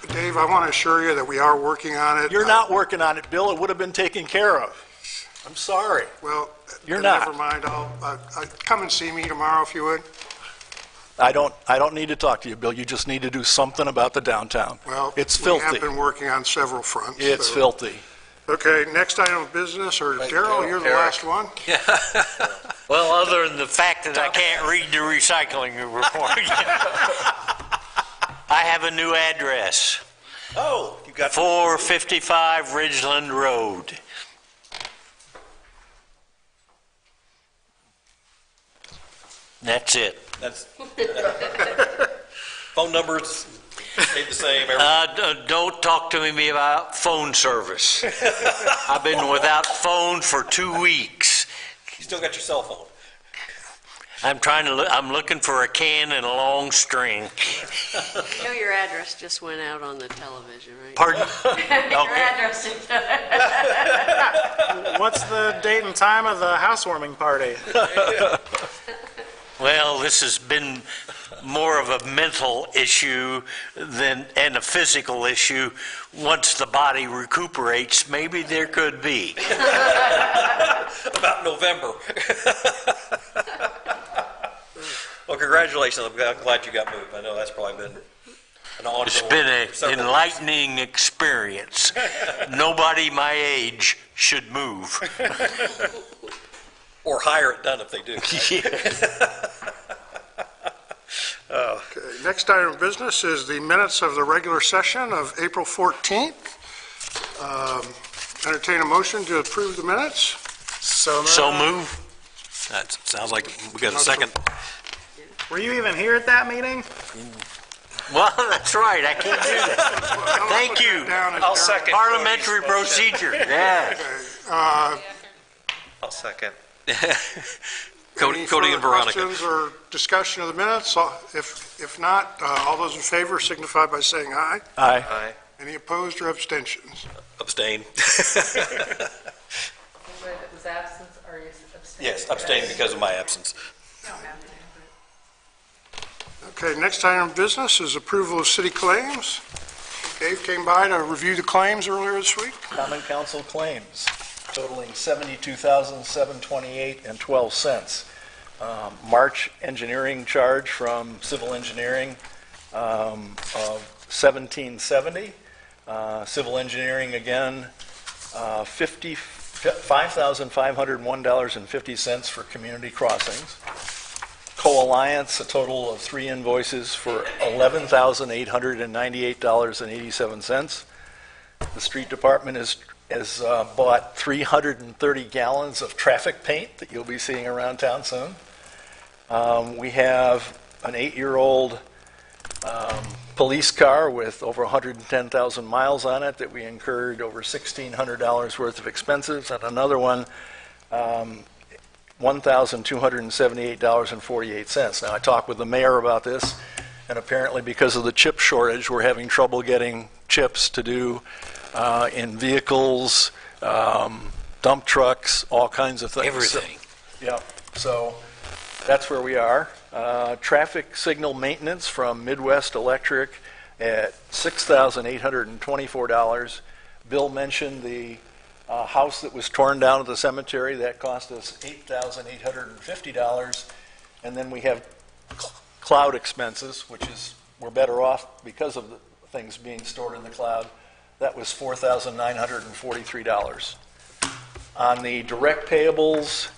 Dave, I want to assure you that we are working on it. You're not working on it, Bill. It would have been taken care of. I'm sorry. Well, You're not. Never mind. I'll come and see me tomorrow if you would. I don't need to talk to you, Bill. You just need to do something about the downtown. Well, it's filthy. We have been working on several fronts. It's filthy. Okay, next item of business, or Darrell, you're the last one. Well, other than the fact that I can't read the recycling report. I have a new address. Oh, you got 455 Ridgeland Road. That's it. That's phone numbers stayed the same. Don't talk to me about phone service. I've been without phone for 2 weeks. You still got your cell phone. I'm looking for a can and a long string. You know your address just went out on the television, right? Pardon? Your address. What's the date and time of the housewarming party? Well, this has been more of a mental issue and a physical issue. Once the body recuperates, maybe there could be. About November. Well, congratulations. I'm glad you got moved. I know that's probably been an ongoing. It's been an enlightening experience. Nobody my age should move. Or hire it done if they do. Okay, next item of business is the minutes of the regular session of April 14th. Entertain a motion to approve the minutes. So move. That sounds like we got a second. Were you even here at that meeting? Well, that's right. I can't do that. Thank you. I'll second. Parliamentary procedure. Yeah. I'll second. Any Cody and Veronica. questions or discussion of the minutes? If not, all those in favor signify by saying aye. Aye. Aye. Any opposed or abstentions? Abstain. Anybody that was absent, are you abstaining? Yes, abstain because of my absence. Okay, next item of business is approval of city claims. Dave came by to review the claims earlier this week. Common Council claims totaling $72,728.12. March engineering charge from Civil Engineering of $1,770. Civil Engineering again, $5,501.50 for community crossings. Co-Alliance, a total of 3 invoices for $11,898.87. The street department is has bought 330 gallons of traffic paint that you'll be seeing around town soon. We have an 8-year-old police car with over 110,000 miles on it that we incurred over $1,600 worth of expenses, and another one, $1,278.48. Now, I talked with the mayor about this, and apparently because of the chip shortage, we're having trouble getting chips to do in vehicles, dump trucks, all kinds of things. Everything. Yeah, so that's where we are. Traffic signal maintenance from Midwest Electric at $6,824. Bill mentioned the house that was torn down at the cemetery. That cost us $8,850. And then we have cloud expenses, which is, we're better off because of the things being stored in the cloud. That was $4,943. On the direct payables,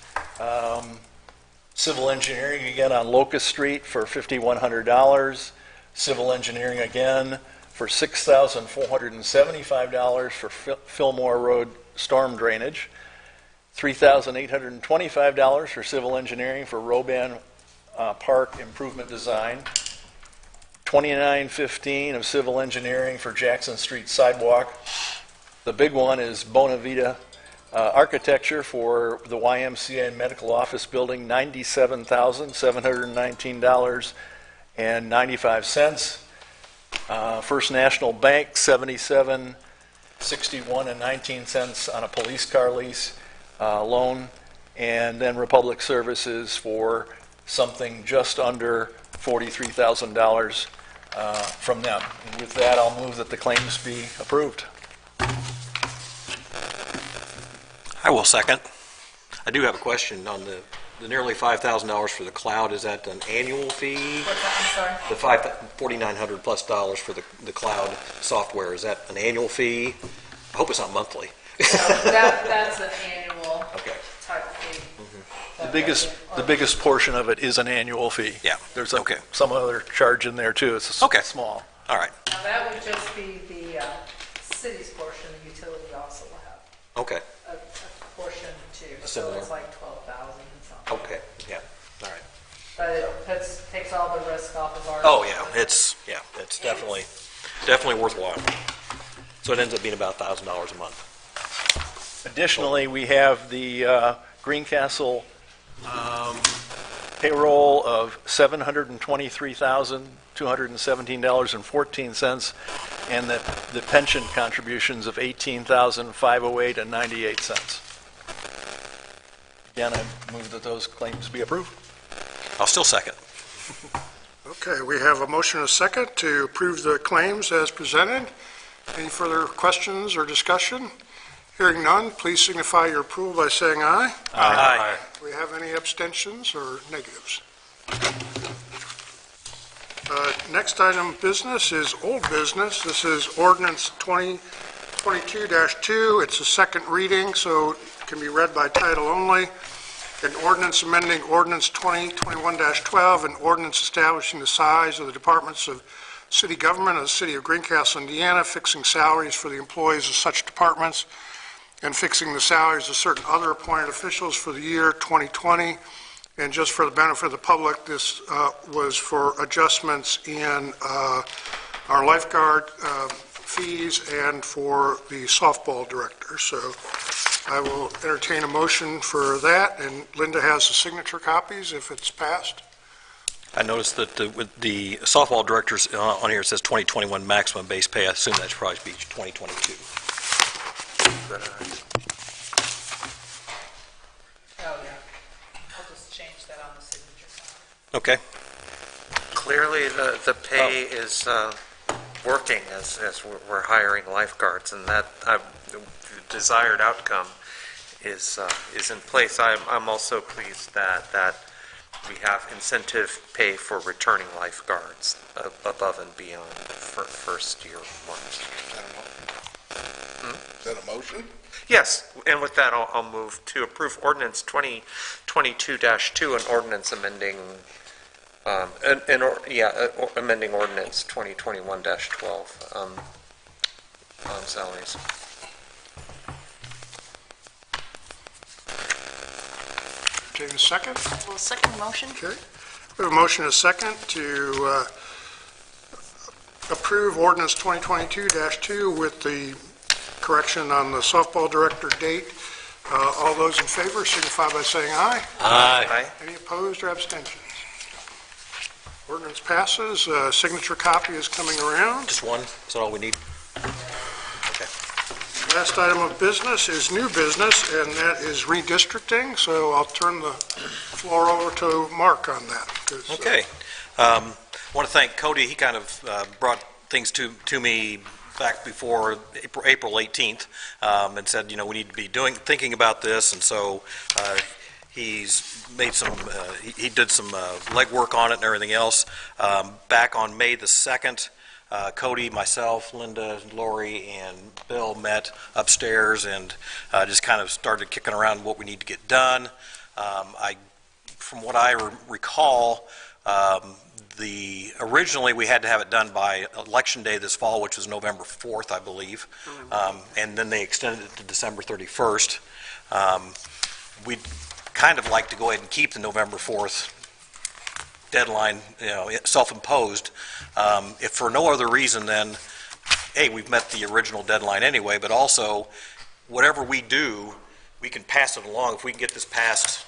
civil engineering again on Locust Street for $5,100. Civil engineering again for $6,475 for Fillmore Road storm drainage. $3,825 for civil engineering for Roban Park improvement design. $29.15 of civil engineering for Jackson Street sidewalk. The big one is Bonavita architecture for the YMCA and medical office building, $97,719.95. First National Bank, $77.61 on a police car lease loan, and then Republic Services for something just under $43,000 from them. And with that, I'll move that the claims be approved. I will second. I do have a question on the nearly $5,000 for the cloud. Is that an annual fee? What's that? I'm sorry. The $4,900 plus for the cloud software, is that an annual fee? I hope it's not monthly. No, that's an annual type fee. The biggest portion of it is an annual fee. Yeah. There's some other charge in there too. It's small. All right. Now, that would just be the city's portion. The utility also will have Okay. a portion too. So Similar. it's like 12,000 and something. Okay. Yeah. All right. But it takes all the risk off of our. Oh yeah, it's definitely worthwhile. So it ends up being about $1,000 a month. Additionally, we have the Greencastle payroll of $723,217.14, and the pension contributions of $18,508.98. Again, I move that those claims be approved. I'll still second. Okay, we have a motion and a second to approve the claims as presented. Any further questions or discussion? Hearing none, please signify your approval by saying aye. Aye. Do we have any abstentions or negatives? Next item of business is old business. This is ordinance 2022-2. It's a second reading, so it can be read by title only. An ordinance amending ordinance 2021-12, an ordinance establishing the size of the departments of city government of the city of Greencastle, Indiana, fixing salaries for the employees of such departments, and fixing the salaries of certain other appointed officials for the year 2020. And just for the benefit of the public, this was for adjustments in our lifeguard fees and for the softball director. So I will entertain a motion for that, and Linda has the signature copies if it's passed. I noticed that with the softball directors on here, it says 2021 maximum base pay. I assume that's probably be 2022. Oh, yeah. I'll just change that on the signature. Okay. Clearly, the pay is working as we're hiring lifeguards, and that the desired outcome is in place. I'm also pleased that we have incentive pay for returning lifeguards above and beyond for first year ones. Is that a motion? Yes, and with that, I'll move to approve ordinance 2022-2, an ordinance amending amending ordinance 2021-12 on salaries. entertain a second. Well, second motion? Okay. We have a motion and a second to approve ordinance 2022-2 with the correction on the softball director date. All those in favor signify by saying aye. Aye. Any opposed or abstentions? Ordinance passes. Signature copy is coming around. Just one? Is that all we need? Okay. Last item of business is new business, and that is redistricting. So I'll turn the floor over to Mark on that. Okay. I want to thank Cody. He kind of brought things to me back before April 18th and said, you know, we need to be thinking about this. And so he's made some, he did some legwork on it and everything else. Back on May the 2nd, Cody, myself, Linda, Lori, and Bill met upstairs and just kind of started kicking around what we need to get done. From what I recall, originally we had to have it done by Election Day this fall, which was November 4th, I believe, and then they extended it to December 31st. We'd kind of like to go ahead and keep the November 4th deadline, you know, self-imposed. If for no other reason than, hey, we've met the original deadline anyway, but also whatever we do, we can pass it along. If we can get this passed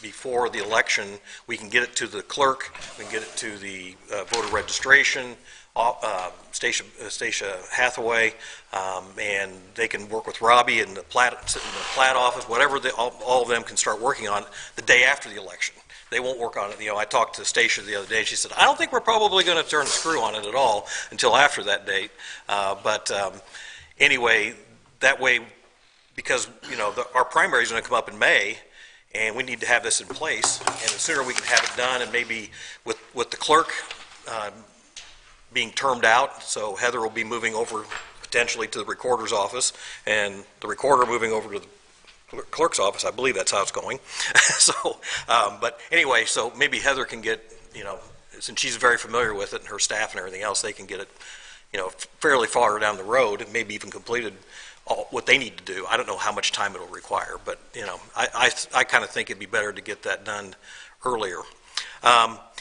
before the election, we can get it to the clerk, we can get it to the voter registration, Stacia Hathaway, and they can work with Robbie and the plat office, whatever all of them can start working on the day after the election. They won't work on it. You know, I talked to Stacia the other day. She said, I don't think we're probably going to turn the screw on it at all until after that date. Anyway, that way, because, you know, our primary is going to come up in May, and we need to have this in place, and the sooner we can have it done, and maybe with the clerk being termed out, so Heather will be moving over potentially to the recorder's office, and the recorder moving over to the clerk's office. I believe that's how it's going. But anyway, so maybe Heather can get, you know, since she's very familiar with it and her staff and everything else, they can get it, you know, fairly far down the road and maybe even completed what they need to do. I don't know how much time it'll require, but, you know, I kind of think it'd be better to get that done earlier.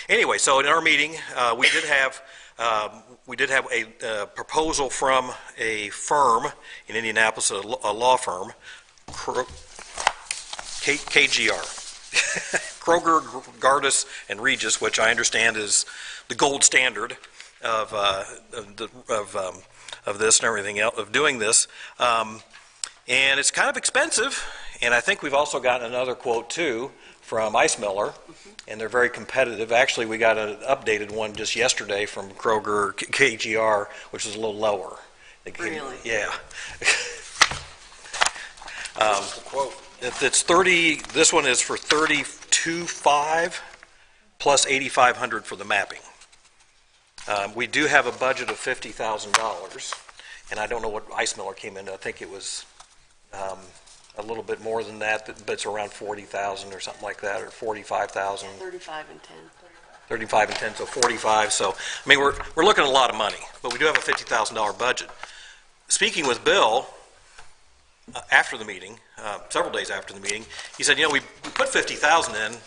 Anyway, so in our meeting, we did have a proposal from a firm in Indianapolis, a law firm, KGR, Kroger, Gardis, and Regis, which I understand is the gold standard of this and everything else, of doing this. And it's kind of expensive. And I think we've also gotten another quote too from Ice Miller, and they're very competitive. Actually, we got an updated one just yesterday from Kroger KGR, which is a little lower. Really? Yeah. It's 30. This one is for $32,500 plus $8,500 for the mapping. We do have a budget of $50,000, and I don't know what Ice Miller came in. I think it was a little bit more than that, but it's around 40,000 or something like that, or 45,000. 35 and 10. 35 and 10, so 45. So I mean, we're looking at a lot of money, but we do have a $50,000 budget. Speaking with Bill after the meeting, several days after the meeting, he said, you know, we put 50,000 in,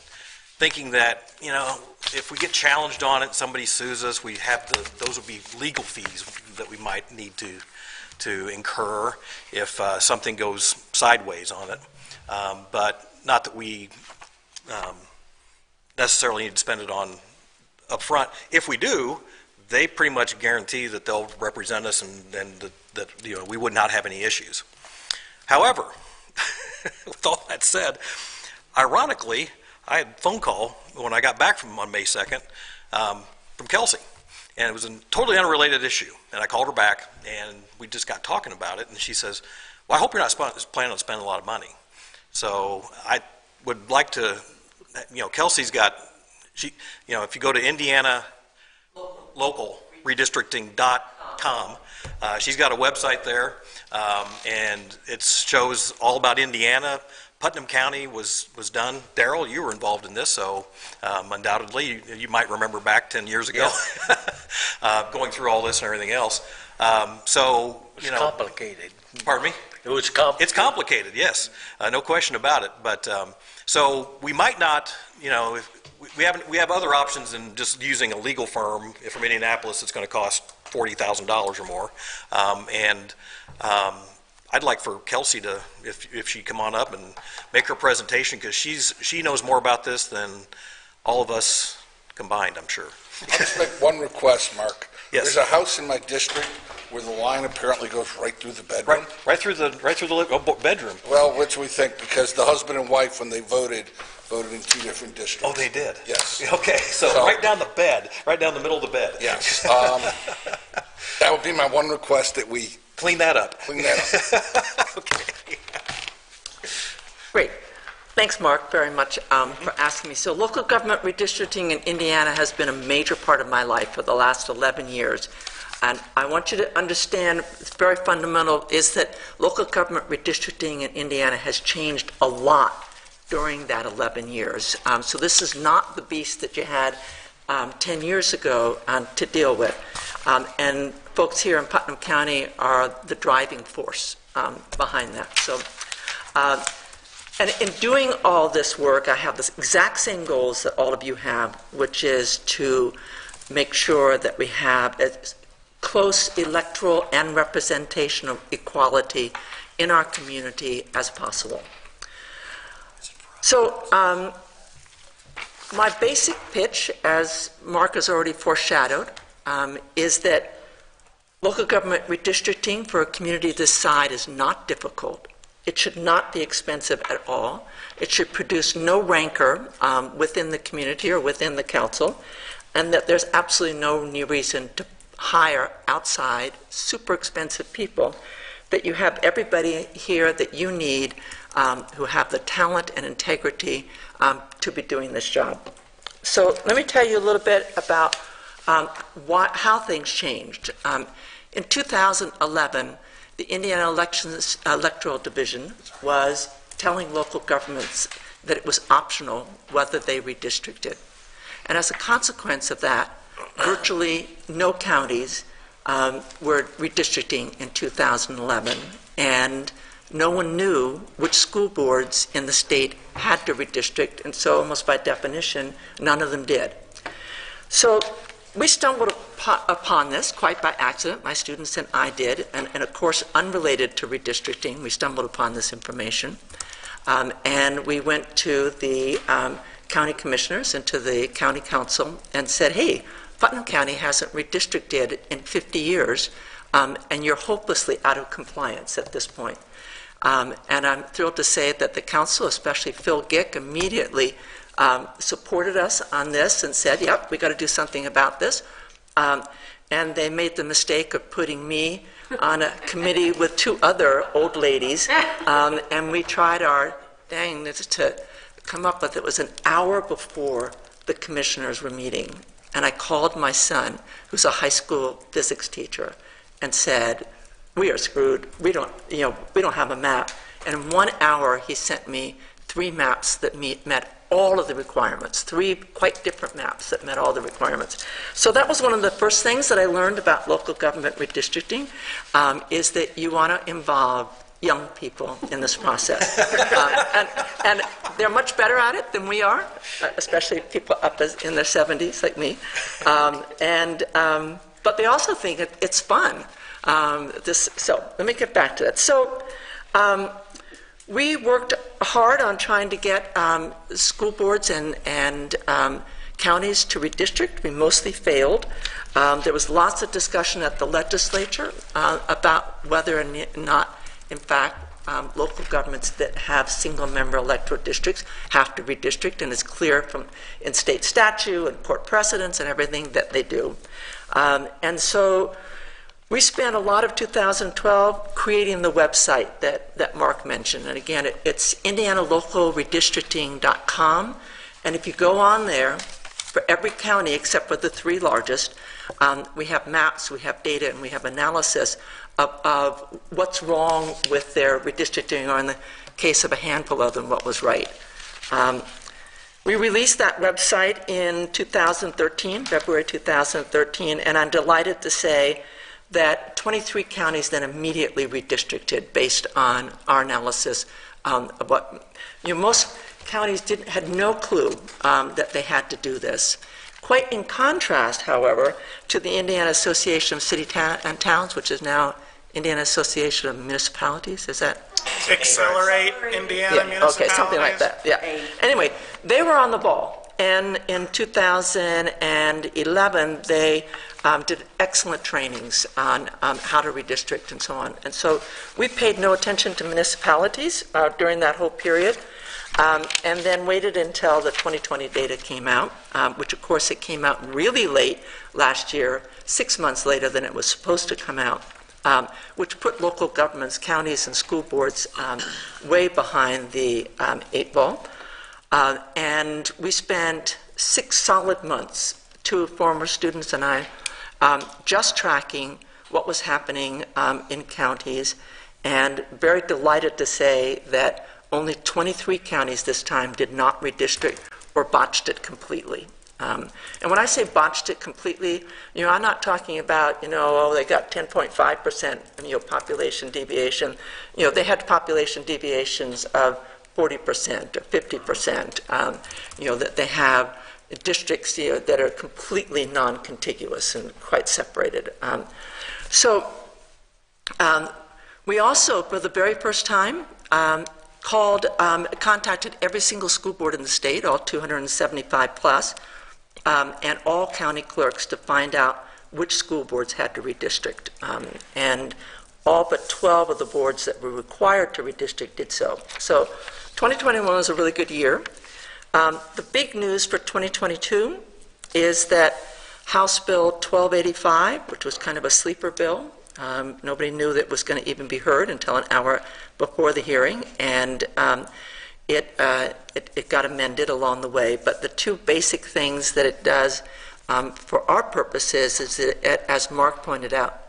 thinking that, you know, if we get challenged on it, somebody sues us, we have those would be legal fees that we might need to incur if something goes sideways on it. But not that we necessarily need to spend it on up front. If we do, they pretty much guarantee that they'll represent us and that you know, we would not have any issues. However, with all that said, ironically, I had a phone call when I got back from on May 2nd from Kelsey, and it was a totally unrelated issue. And I called her back, and we just got talking about it, and she says, well, I hope you're not planning on spending a lot of money. So I would like to, you know, Kelsey's got, you know, if you go to Indiana Local Redistricting.com, she's got a website there, and it shows all about Indiana. Putnam County was done. Darrell, you were involved in this, so undoubtedly you might remember back 10 years ago, going through all this and everything else. So, you know, complicated. Pardon me? It's complicated. It's complicated, yes, no question about it. But so we might not, if we have other options than just using a legal firm from Indianapolis. It's going to cost $40,000 or more, and I'd like for Kelsey to, if she'd come on up and make her presentation, because she knows more about this than all of us combined, I'm sure. I'll just make one request, Mark. Yes. There's a house in my district where the line apparently goes right through the bedroom. Right through the bedroom. Well, which we think, because the husband and wife, when they voted in two different districts. Oh, they did? Yes. Okay, so right down the bed, right down the middle of the bed. Yes. That would be my one request, that we clean that up. Okay. Great. Thanks, Mark, very much for asking me. So local government redistricting in Indiana has been a major part of my life for the last 11 years. And I want you to understand, it's very fundamental, is that local government redistricting in Indiana has changed a lot during that 11 years. So this is not the beast that you had 10 years ago to deal with. And folks here in Putnam County are the driving force behind that. So, and in doing all this work, I have the exact same goals that all of you have, which is to make sure that we have as close electoral and representational equality in our community as possible. So my basic pitch, as Mark has already foreshadowed, is that local government redistricting for a community this size is not difficult. It should not be expensive at all. It should produce no rancor within the community or within the council, and that there's absolutely no new reason to hire outside super expensive people, that you have everybody here that you need who have the talent and integrity to be doing this job. So let me tell you a little bit about how things changed. In 2011, the Indiana Electoral Division was telling local governments that it was optional whether they redistricted. And as a consequence of that, virtually no counties were redistricting in 2011, and no one knew which school boards in the state had to redistrict, and so almost by definition, none of them did. So we stumbled upon this quite by accident. My students and I did, and of course, unrelated to redistricting, we stumbled upon this information. And we went to the county commissioners and to the county council and said, hey, Putnam County hasn't redistricted in 50 years, and you're hopelessly out of compliance at this point. And I'm thrilled to say that the council, especially Phil Gick, immediately supported us on this and said, yep, we got to do something about this. And they made the mistake of putting me on a committee with two other old ladies, and we tried our dangest to come up with it. Was an hour before the commissioners were meeting, and I called my son, who's a high school physics teacher, and said, we are screwed. We don't have a map. And in 1 hour, he sent me 3 maps that met all of the requirements, 3 quite different maps that met all the requirements. So that was one of the first things that I learned about local government redistricting, is that you want to involve young people in this process. And they're much better at it than we are, especially people up in their 70s like me. But they also think it's fun. So let me get back to that. So we worked hard on trying to get school boards and counties to redistrict. We mostly failed. There was lots of discussion at the legislature about whether or not, in fact, local governments that have single-member electoral districts have to redistrict, and it's clear from in state statute and court precedents and everything that they do. And so we spent a lot of 2012 creating the website that Mark mentioned. And again, it's indianalocalredistricting.com. And if you go on there, for every county except for the 3 largest, we have maps, we have data, and we have analysis of what's wrong with their redistricting, or in the case of a handful of them, what was right. We released that website in 2013, February 2013, and I'm delighted to say that 23 counties then immediately redistricted based on our analysis of what, most counties had no clue that they had to do this. Quite in contrast, however, to the Indiana Association of City and Towns, which is now Indiana Association of Municipalities, is that? Accelerate Indiana Municipalities. Okay, something like that, yeah. Anyway, they were on the ball, and in 2011, they did excellent trainings on how to redistrict and so on. And so we paid no attention to municipalities during that whole period, and then waited until the 2020 data came out, which of course it came out really late last year, 6 months later than it was supposed to come out, which put local governments, counties, and school boards way behind the 8 ball. And we spent 6 solid months, 2 former students and I, just tracking what was happening in counties, and very delighted to say that only 23 counties this time did not redistrict or botched it completely. And when I say botched it completely, I'm not talking about, they got 10.5%, population deviation. They had population deviations of 40% or 50%. That they have districts that are completely non-contiguous and quite separated. We also, for the very first time, contacted every single school board in the state, all 275 plus, and all county clerks to find out which school boards had to redistrict. And all but 12 of the boards that were required to redistrict did so. So 2021 was a really good year. The big news for 2022 is that House Bill 1285, which was kind of a sleeper bill, nobody knew that it was going to even be heard until an hour before the hearing, and it got amended along the way. But the 2 basic things that it does for our purposes is that, as Mark pointed out,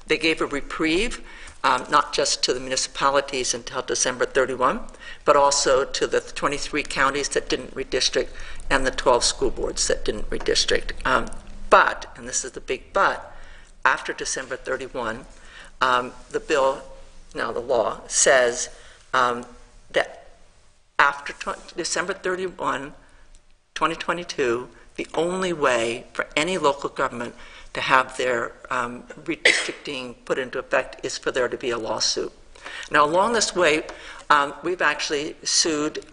they gave a reprieve, not just to the municipalities until December 31, but also to the 23 counties that didn't redistrict and the 12 school boards that didn't redistrict. But, and this is the big but, after December 31, the bill, now the law, says that after December 31, 2022, the only way for any local government to have their redistricting put into effect is for there to be a lawsuit. Now, along this way, we've actually sued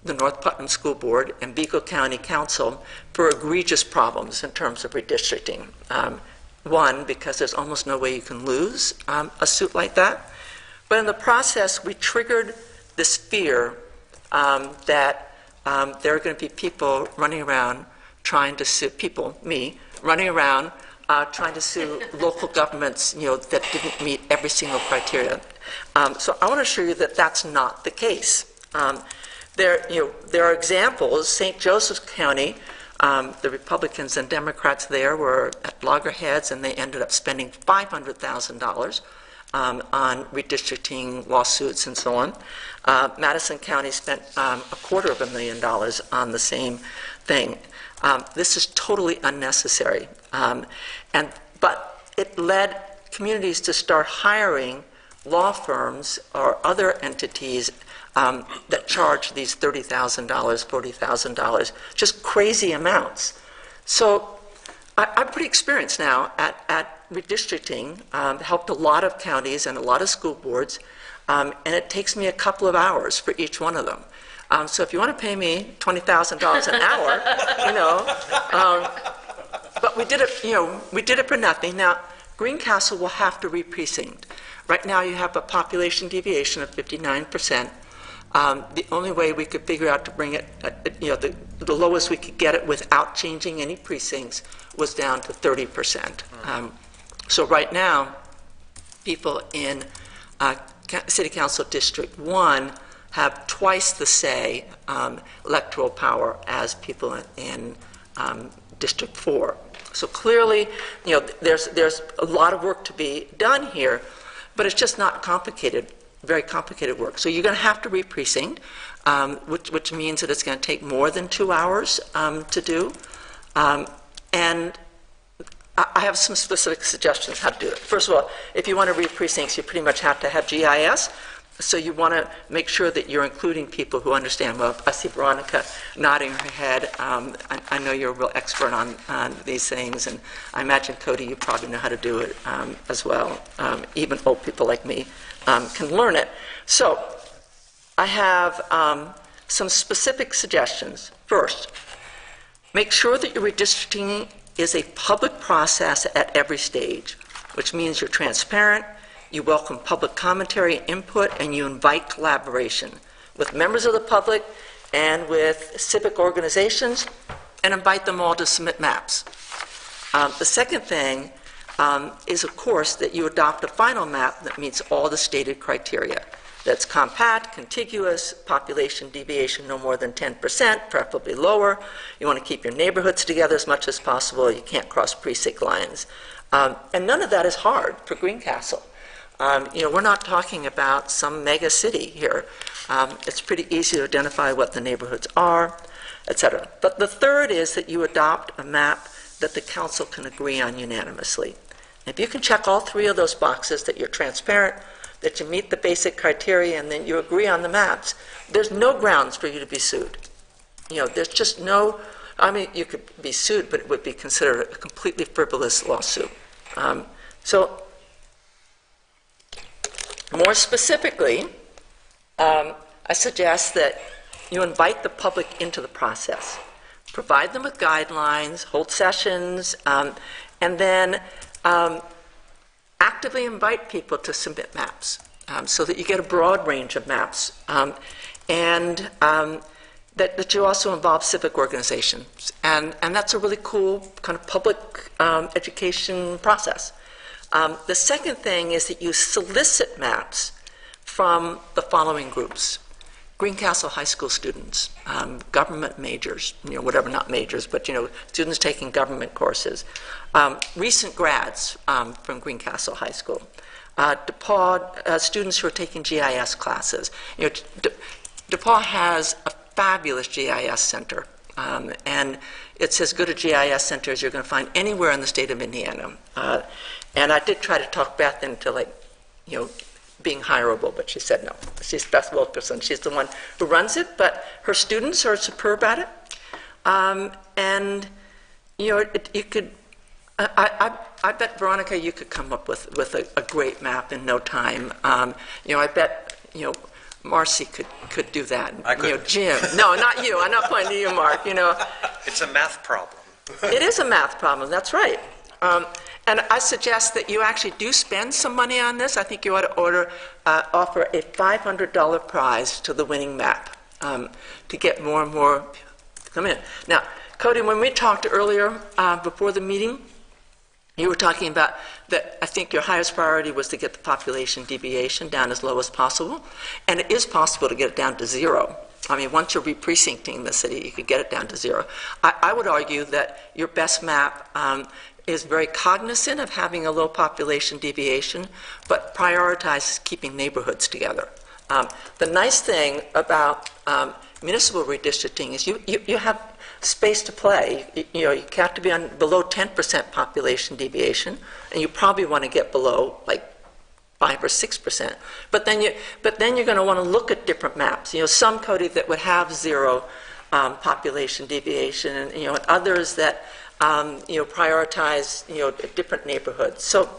the North Putnam School Board and Beagle County Council for egregious problems in terms of redistricting. One, because there's almost no way you can lose a suit like that. But in the process, we triggered this fear that there are going to be people running around trying to sue, running around trying to sue local governments, that didn't meet every single criteria. So I want to assure you that that's not the case. There are examples. St. Joseph's County, the Republicans and Democrats there were at loggerheads, and they ended up spending $500,000 on redistricting lawsuits and so on. Madison County spent $250,000 on the same thing. This is totally unnecessary, but it led communities to start hiring law firms or other entities that charge these $30,000, $40,000, just crazy amounts. So I'm pretty experienced now at redistricting, helped a lot of counties and a lot of school boards, and it takes me a couple of hours for each one of them. So if you want to pay me $20,000 an hour, but we did it for nothing. Now, Greencastle will have to re-precinct. Right now you have a population deviation of 59%. The only way we could figure out to bring it, the lowest we could get it without changing any precincts was down to 30%. So right now, people in City Council District 1 have twice the say electoral power as people in District 4. So clearly, there's a lot of work to be done here, but it's just not complicated, very complicated work. So you're going to have to re-precinct, which means that it's going to take more than 2 hours to do. And I have some specific suggestions how to do it. First of all, if you want to read precincts, you pretty much have to have GIS. So you want to make sure that you're including people who understand. Well, I see Veronica nodding her head. I know you're a real expert on these things, and I imagine, Cody, you probably know how to do it as well. Even old people like me can learn it. So I have some specific suggestions. First, make sure that your redistricting is a public process at every stage, which means you're transparent, you welcome public commentary and input, and you invite collaboration with members of the public and with civic organizations, and invite them all to submit maps. The second thing is, of course, that you adopt a final map that meets all the stated criteria. That's compact, contiguous, population deviation no more than 10%, preferably lower. You want to keep your neighborhoods together as much as possible. You can't cross precinct lines. And none of that is hard for Greencastle. We're not talking about some mega city here. It's pretty easy to identify what the neighborhoods are, et cetera. But the third is that you adopt a map that the council can agree on unanimously. If you can check all three of those boxes, that you're transparent, that you meet the basic criteria, and then you agree on the maps, there's no grounds for you to be sued. There's just no, you could be sued, but it would be considered a completely frivolous lawsuit. So more specifically, I suggest that you invite the public into the process. Provide them with guidelines, hold sessions, and then actively invite people to submit maps so that you get a broad range of maps. And that you also involve civic organizations. And that's a really cool kind of public education process. The second thing is that you solicit maps from the following groups: Greencastle High School students, government majors, whatever, not majors, but students taking government courses, recent grads from Greencastle High School, DePaul students who are taking GIS classes. DePaul has a fabulous GIS center, and it's as good a GIS center as you're going to find anywhere in the state of Indiana. And I did try to talk Beth into being hireable, but she said no. She's Beth Wilkerson. She's the one who runs it, but her students are superb at it. And you could. I bet, Veronica, you could come up with a great map in no time. I bet Marcy could do that. I could. Jim. No, not you. I'm not pointing to you, Mark. It's a math problem. It is a math problem. That's right. And I suggest that you actually do spend some money on this. I think you ought to offer a $500 prize to the winning map to get more and more to come in. Now, Cody, when we talked earlier before the meeting, you were talking about that I think your highest priority was to get the population deviation down as low as possible. And it is possible to get it down to zero. Once you're re-precincting the city, you could get it down to zero. I would argue that your best map is very cognizant of having a low population deviation, but prioritizes keeping neighborhoods together. The nice thing about municipal redistricting is you have space to play. You have to be on below 10% population deviation, and you probably want to get below 5 or 6%. But then you're going to want to look at different maps. Some, Cody, that would have zero population deviation, and others that prioritize different neighborhoods. So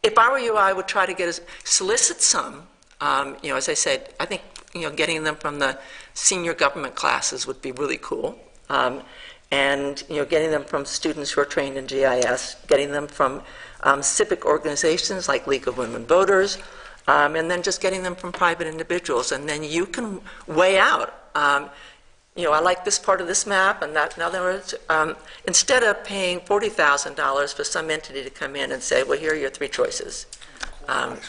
if I were you, I would try to solicit some. As I said, I think getting them from the senior government classes would be really cool. And getting them from students who are trained in GIS, getting them from civic organizations like League of Women Voters, and then just getting them from private individuals. And then you can weigh out, I like this part of this map and that. In other words, instead of paying $40,000 for some entity to come in and say, well, here are your three choices.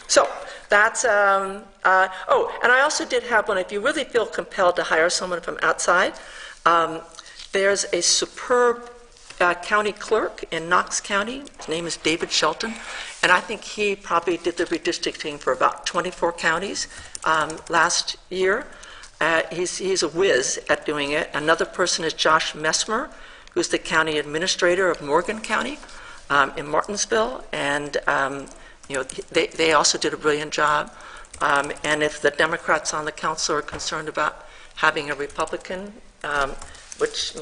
So that's, and I also did have one, if you really feel compelled to hire someone from outside, there's a superb county clerk in Knox County. His name is David Shelton, and I think he probably did the redistricting for about 24 counties last year. He's a whiz at doing it. Another person is Josh Messmer, who's the county administrator of Morgan County. in Martinsville, and they also did a brilliant job. And if the Democrats on the council are concerned about having a Republican, which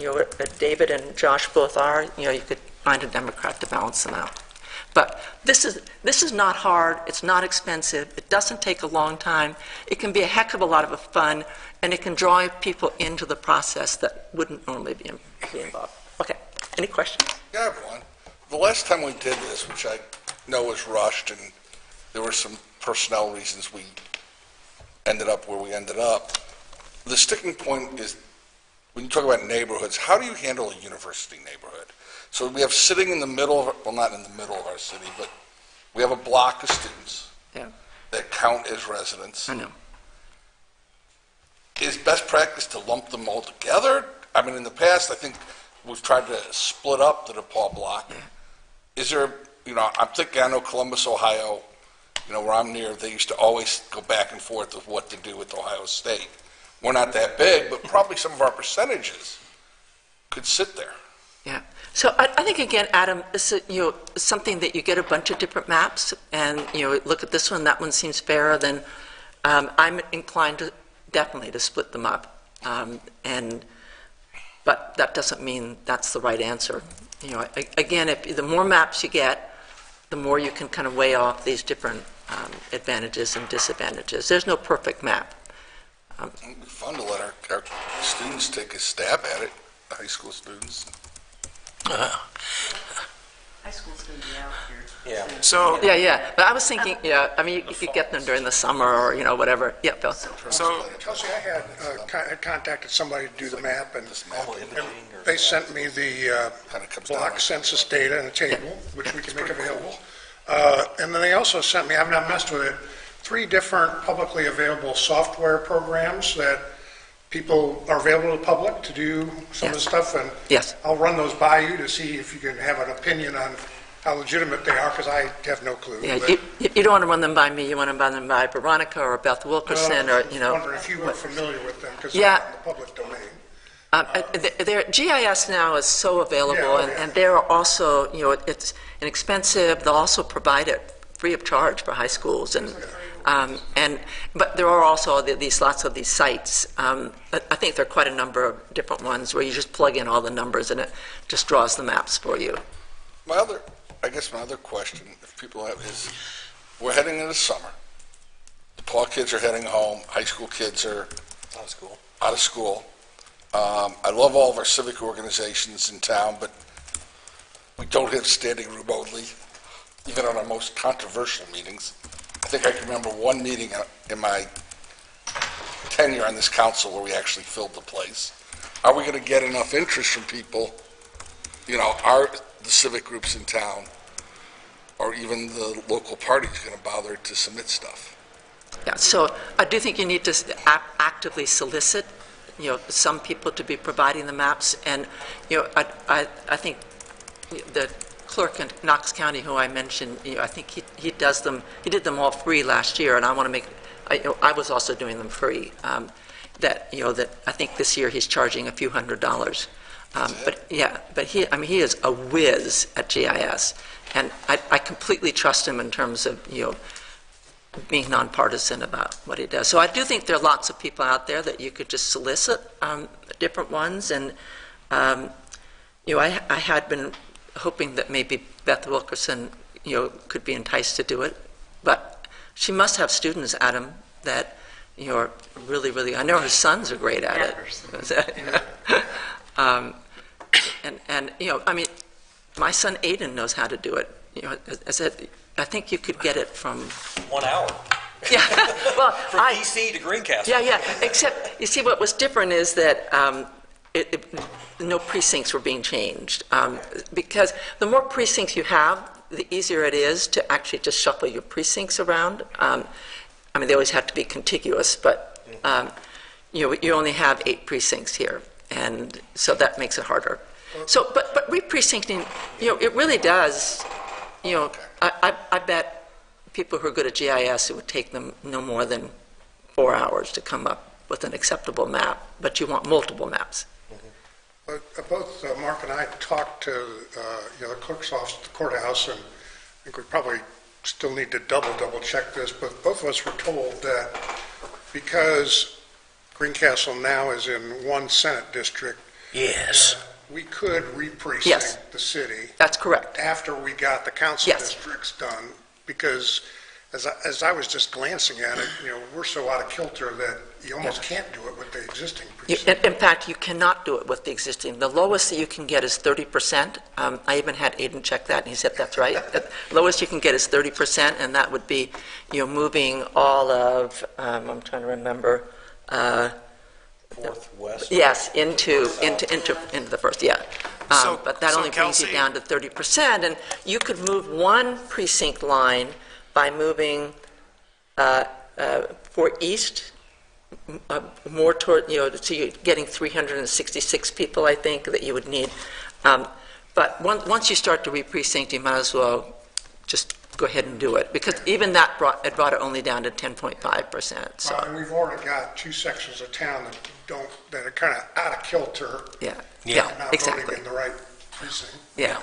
David and Josh both are, you could find a Democrat to balance them out. But this is not hard. It's not expensive. It doesn't take a long time. It can be a heck of a lot of fun, and it can draw people into the process that wouldn't normally be involved. Okay. Any questions? Yeah, everyone. The last time we did this, which I know was rushed, and there were some personnel reasons we ended up where we ended up, the sticking point is when you talk about neighborhoods, how do you handle a university neighborhood? So we have sitting in the middle of, well, not in the middle of our city, but we have a block of students that count as residents. I know. Is best practice to lump them all together? I mean, in the past, I think we've tried to split up the DePaul block. Is there, I'm thinking, I know Columbus, Ohio, where I'm near, they used to always go back and forth with what to do with Ohio State. We're not that big, but probably some of our percentages could sit there. Yeah. So I think, again, Adam, this is, something that you get a bunch of different maps, and, look at this one, that one seems fairer, then I'm inclined to definitely to split them up. But that doesn't mean that's the right answer. Again, if the more maps you get, the more you can kind of weigh off these different advantages and disadvantages. There's no perfect map. It'd be fun to let our students take a stab at it, high school students. High school's going to be out here. Yeah. So Yeah. But I was thinking, I mean, you could get them during the summer or, whatever. Yeah, Bill. So, Chelsea, I had contacted somebody to do the map, and they sent me the block census data and a table, which we can make available. And then they also sent me, I've not messed with it, 3 different publicly available software programs that people are available to the public to do some of the stuff, and I'll run those by you to see if you can have an opinion on how legitimate they are, because I have no clue. Yeah, you don't want to run them by me. You want to run them by Veronica or Beth Wilkerson, or I was wondering if you were familiar with them, because Yeah. they're in the public domain. Their GIS now is so available, and they're also, it's inexpensive. They'll also provide it free of charge for high schools, but there are also these lots of these sites. I think there are quite a number of different ones where you just plug in all the numbers and it just draws the maps for you. My other question, if people have, is we're heading into summer. The DePaul kids are heading home. High school kids are out of school. I love all of our civic organizations in town, but we don't have standing room only, even on our most controversial meetings. I think I can remember one meeting in my tenure on this council where we actually filled the place. Are we going to get enough interest from people, are the civic groups in town, or even the local parties going to bother to submit stuff? Yeah, so I do think you need to actively solicit, some people to be providing the maps, and, I think the clerk in Knox County, who I mentioned, I think he does them. He did them all free last year, and I want to make. I was also doing them free. That I think this year he's charging a few $100s. But he is a whiz at GIS, and I completely trust him in terms of being nonpartisan about what he does. So I do think there are lots of people out there that you could just solicit different ones, and I had been hoping that maybe Beth Wilkerson, could be enticed to do it. But she must have students, Adam, that, are really, really, I know her sons are great at it. I mean, my son Aiden knows how to do it. I think you could get it from 1 hour. Yeah, well, from DC to Greencastle. Yeah. Except, you see, what was different is that no precincts were being changed, because the more precincts you have, the easier it is to actually just shuffle your precincts around. I mean, they always have to be contiguous, but you only have 8 precincts here, and so that makes it harder. So, but re-precincting, it really does. I bet people who are good at GIS, it would take them no more than 4 hours to come up with an acceptable map, but you want multiple maps. Both Mark and I talked to the clerk's office at the courthouse, and I think we probably still need to double check this, but both of us were told that because Greencastle now is in one Senate district, Yes. we could reprecinct Yes. the city. That's correct. After we got the council districts done, because as I was just glancing at it, we're so out of kilter that you almost can't do it with the existing precinct. In fact, you cannot do it with the existing. The lowest that you can get is 30%. I even had Aiden check that, and he said that's right. The lowest you can get is 30%, and that would be, moving all of, I'm trying to remember. Northwest. Yes, into the first, yeah. But that only brings you Kelsey- down to 30%, and you could move one precinct line by moving for east, more toward, so you're getting 366 people, I think, that you would need. But once you start to re-precinct, you might as well just go ahead and do it, because even that brought it only down to 10.5%. So, And we've already got two sections of town that are kind of out of kilter. yeah, Not exactly. voting in the right precinct. Yeah.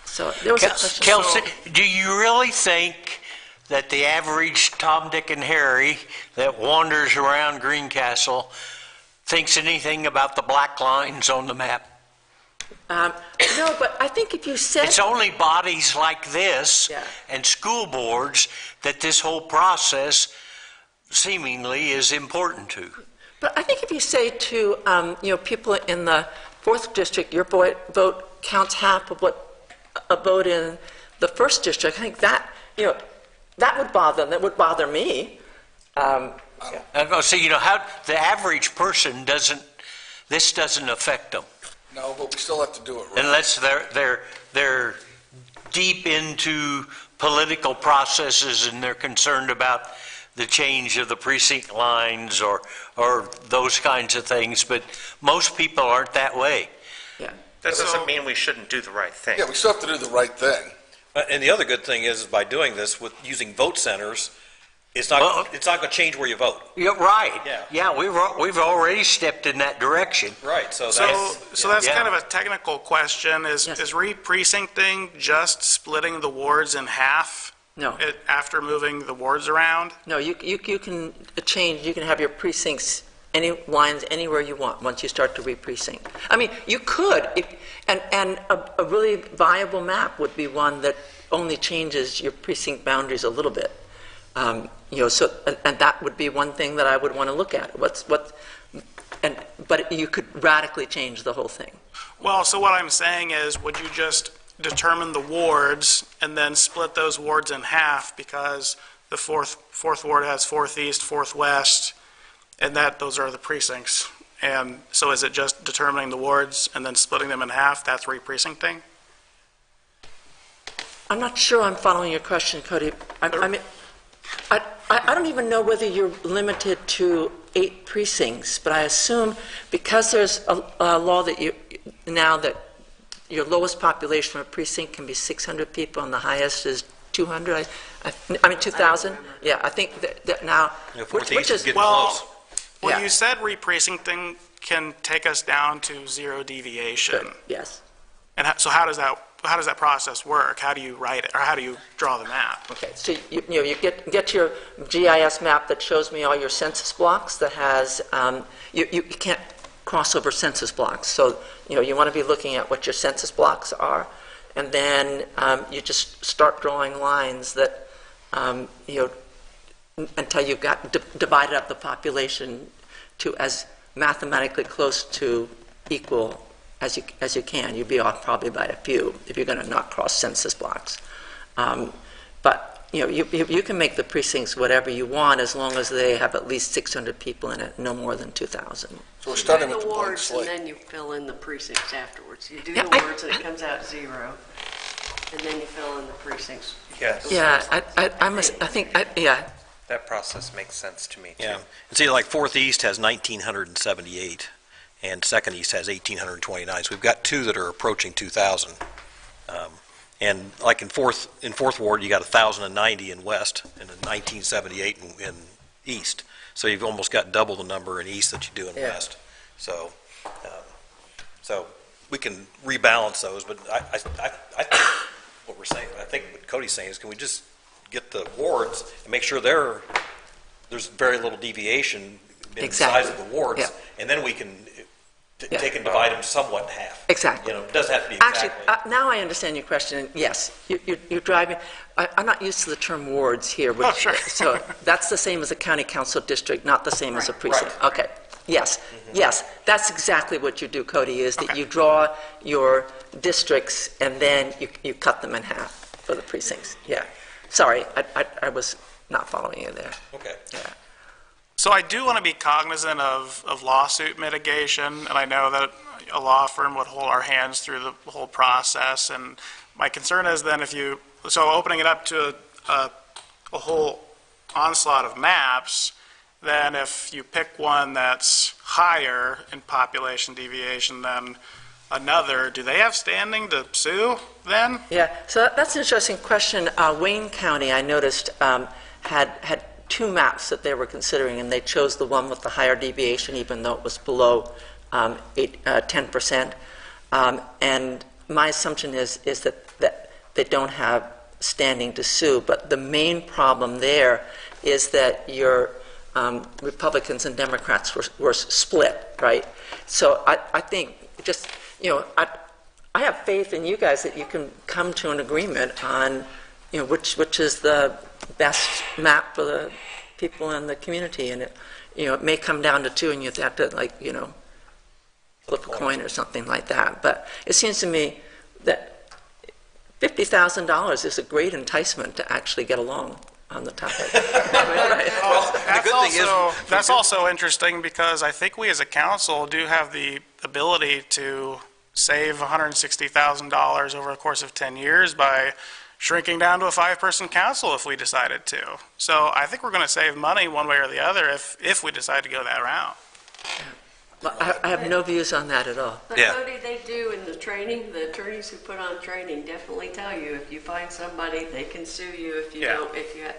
So there was a question. Kelsey, do you really think that the average Tom, Dick, and Harry that wanders around Greencastle thinks anything about the black lines on the map? No, but I think if you said... It's only bodies like this and school boards that this whole process seemingly is important to. But I think if you say to people in the 4th district, your vote counts half of what a vote in the 1st district, I think that that would bother them. That would bother me. So how the average person this doesn't affect them. No, but we still have to do it right. Unless they're deep into political processes and they're concerned about the change of the precinct lines or those kinds of things, but most people aren't that way. That doesn't mean we shouldn't do the right thing. Yeah, we still have to do the right thing. And the other good thing is by doing this with using vote centers, it's not going to change where you vote. You're right. Yeah. We've already stepped in that direction. Right. So that's kind of a technical question. Is re-precincting just splitting the wards in half? No. After moving the wards around? No, you can change. You can have your precincts, any lines anywhere you want once you start to re-precinct. I mean, you could, and a really viable map would be one that only changes your precinct boundaries a little bit. And that would be one thing that I would want to look at. But you could radically change the whole thing. Well, so what I'm saying is, would you just determine the wards and then split those wards in half, because the fourth ward has 4th East, 4th West, and those are the precincts. And so is it just determining the wards and then splitting them in half? That's re-precincting? I'm not sure I'm following your question, Cody. I mean, I don't even know whether you're limited to 8 precincts, but I assume because there's a law that that your lowest population of a precinct can be 600 people and the highest is 200. 2,000. Yeah, I think that now, which is getting close. Well, you said re-precincting can take us down to 0 deviation. Good. Yes. And so how does that process work? How do you write it, or how do you draw the map? Okay, so you get your GIS map that shows me all your census blocks that has, you can't cross over census blocks. So, you want to be looking at what your census blocks are, and then you just start drawing lines that, until you've got divided up the population to as mathematically close to equal as you can. You'd be off probably by a few if you're going to not cross census blocks. But you can make the precincts whatever you want as long as they have at least 600 people in it, no more than 2,000. So we're starting with the the blank wards, slate. and then you fill in the precincts afterwards. You do the wards, and it comes out 0, and then you fill in the precincts. Yes. Yeah, I think. That process makes sense to me, too. Yeah. And see, like 4th East has 1,978, and 2nd East has 1,829. So we've got 2 that are approaching 2,000. And like in fourth Ward, you got 1,090 in West and 1,978 in East. So you've almost got double the number in East that you do in West. So So we can rebalance those, but I think what we're saying, I think what Cody's saying is, can we just get the wards and make sure there's very little deviation in the size of the wards, and then we can take and divide them somewhat in half. Exactly. You know, it doesn't have to be Actually, exactly. now I understand your question. Yes, you're driving, I'm not used to the term wards here. Oh, sure. So that's the same as a county council district, not the same as a precinct. Okay, yes, yes, that's exactly what you do, Cody, is that you draw your districts and then you cut them in half for the precincts. Yeah. Sorry, I was not following you there. Okay. Yeah. So I do want to be cognizant of lawsuit mitigation, and I know that a law firm would hold our hands through the whole process, and my concern is then so opening it up to a whole onslaught of maps, then if you pick one that's higher in population deviation than another, do they have standing to sue then? Yeah, so that's an interesting question. Wayne County, I noticed, had two maps that they were considering, and they chose the one with the higher deviation, even though it was below 10%. And my assumption is that they don't have standing to sue. But the main problem there is that your Republicans and Democrats were split, right? So I think just, I have faith in you guys that you can come to an agreement on, which is the best map for the people in the community, and it may come down to two, and you have to flip a coin or something like that. But it seems to me that $50,000 is a great enticement to actually get along on the topic. That's also interesting, because I think we as a council do have the ability to save $160,000 over the course of 10 years by shrinking down to a 5-person council if we decided to. So I think we're going to save money one way or the other if we decide to go that route. I have no views on that at all. But Cody, they do in the training, the attorneys who put on training definitely tell you if you find somebody, they can sue you if you don't,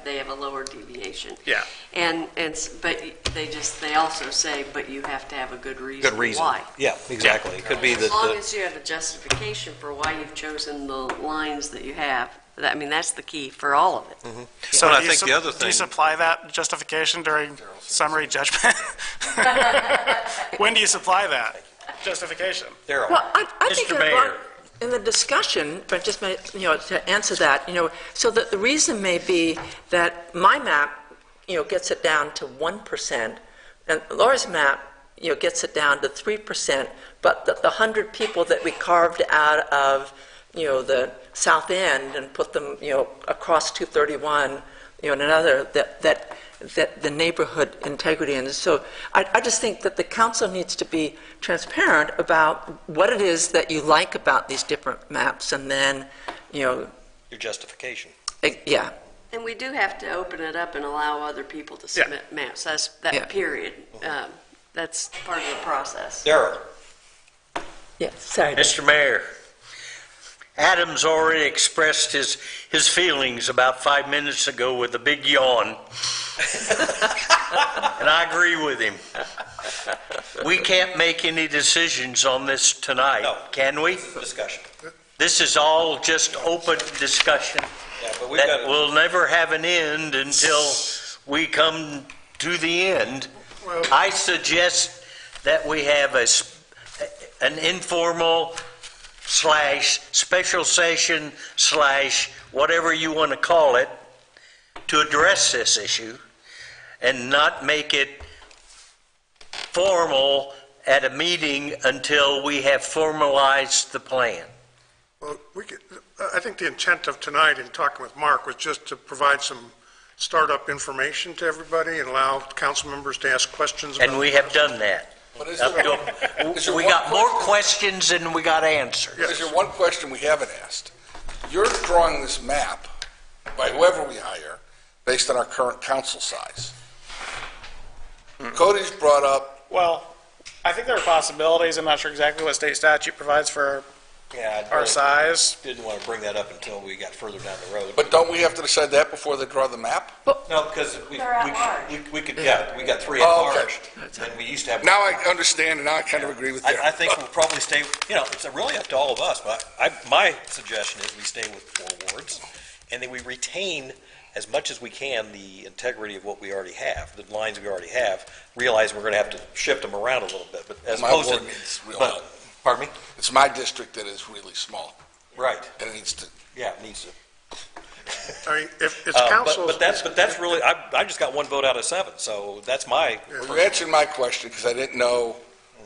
they have a lower deviation. Yeah. But they also say, but you have to have a good reason. Good reason. Why. Yeah, exactly. It could be that. As long as you have a justification for why you've chosen the lines that you have. That's the key for all of it. Mm-hmm. So I think the other thing. Do you supply that justification during summary judgment? When do you supply that justification? Daryl. Well, I think in the discussion, but just to answer that, so that the reason may be that my map, gets it down to 1%, and Laura's map, gets it down to 3%, but the 100 people that we carved out of the south end and put them, across 231, and another, that the neighborhood integrity. And so I just think that the council needs to be transparent about what it is that you like about these different maps, and then, your justification. Yeah. And we do have to open it up and allow other people to submit maps. That's period. That's part of the process. Daryl. Yeah, sorry. Mr. Mayor, Adam's already expressed his feelings about 5 minutes ago with a big yawn. And I agree with him. We can't make any decisions on this tonight, can we? Discussion. This is all just open discussion that will never have an end until we come to the end. I suggest that we have an informal / special session / whatever you want to call it to address this issue, and not make it formal at a meeting until we have formalized the plan. Well, I think the intent of tonight in talking with Mark was just to provide some startup information to everybody and allow council members to ask questions. And we have done that. We got more questions than we got answers. Is there one question we haven't asked? You're drawing this map by whoever we hire based on our current council size. Cody's brought up. Well, I think there are possibilities. I'm not sure exactly what state statute provides for Yeah, I our really size. didn't want to bring that up until we got further down the road. But don't we have to decide that before they draw the map? No, because we could, we got 3 at Oh, okay. large, and we used to have. Now I understand, and now I kind of agree with Darryl. I think we'll probably stay, it's really up to all of us, but my suggestion is we stay with 4 wards, and then we retain as much as we can the integrity of what we already have, the lines we already have, realize we're going to have to shift them around a little bit, but as My opposed ward to. needs real but- help. Pardon me? It's my district that is really small, Right, and it needs to, yeah, it needs to. I mean, if it's But council's... that's really, I just got 1 vote out of 7, so that's my. you answered my question, because I didn't know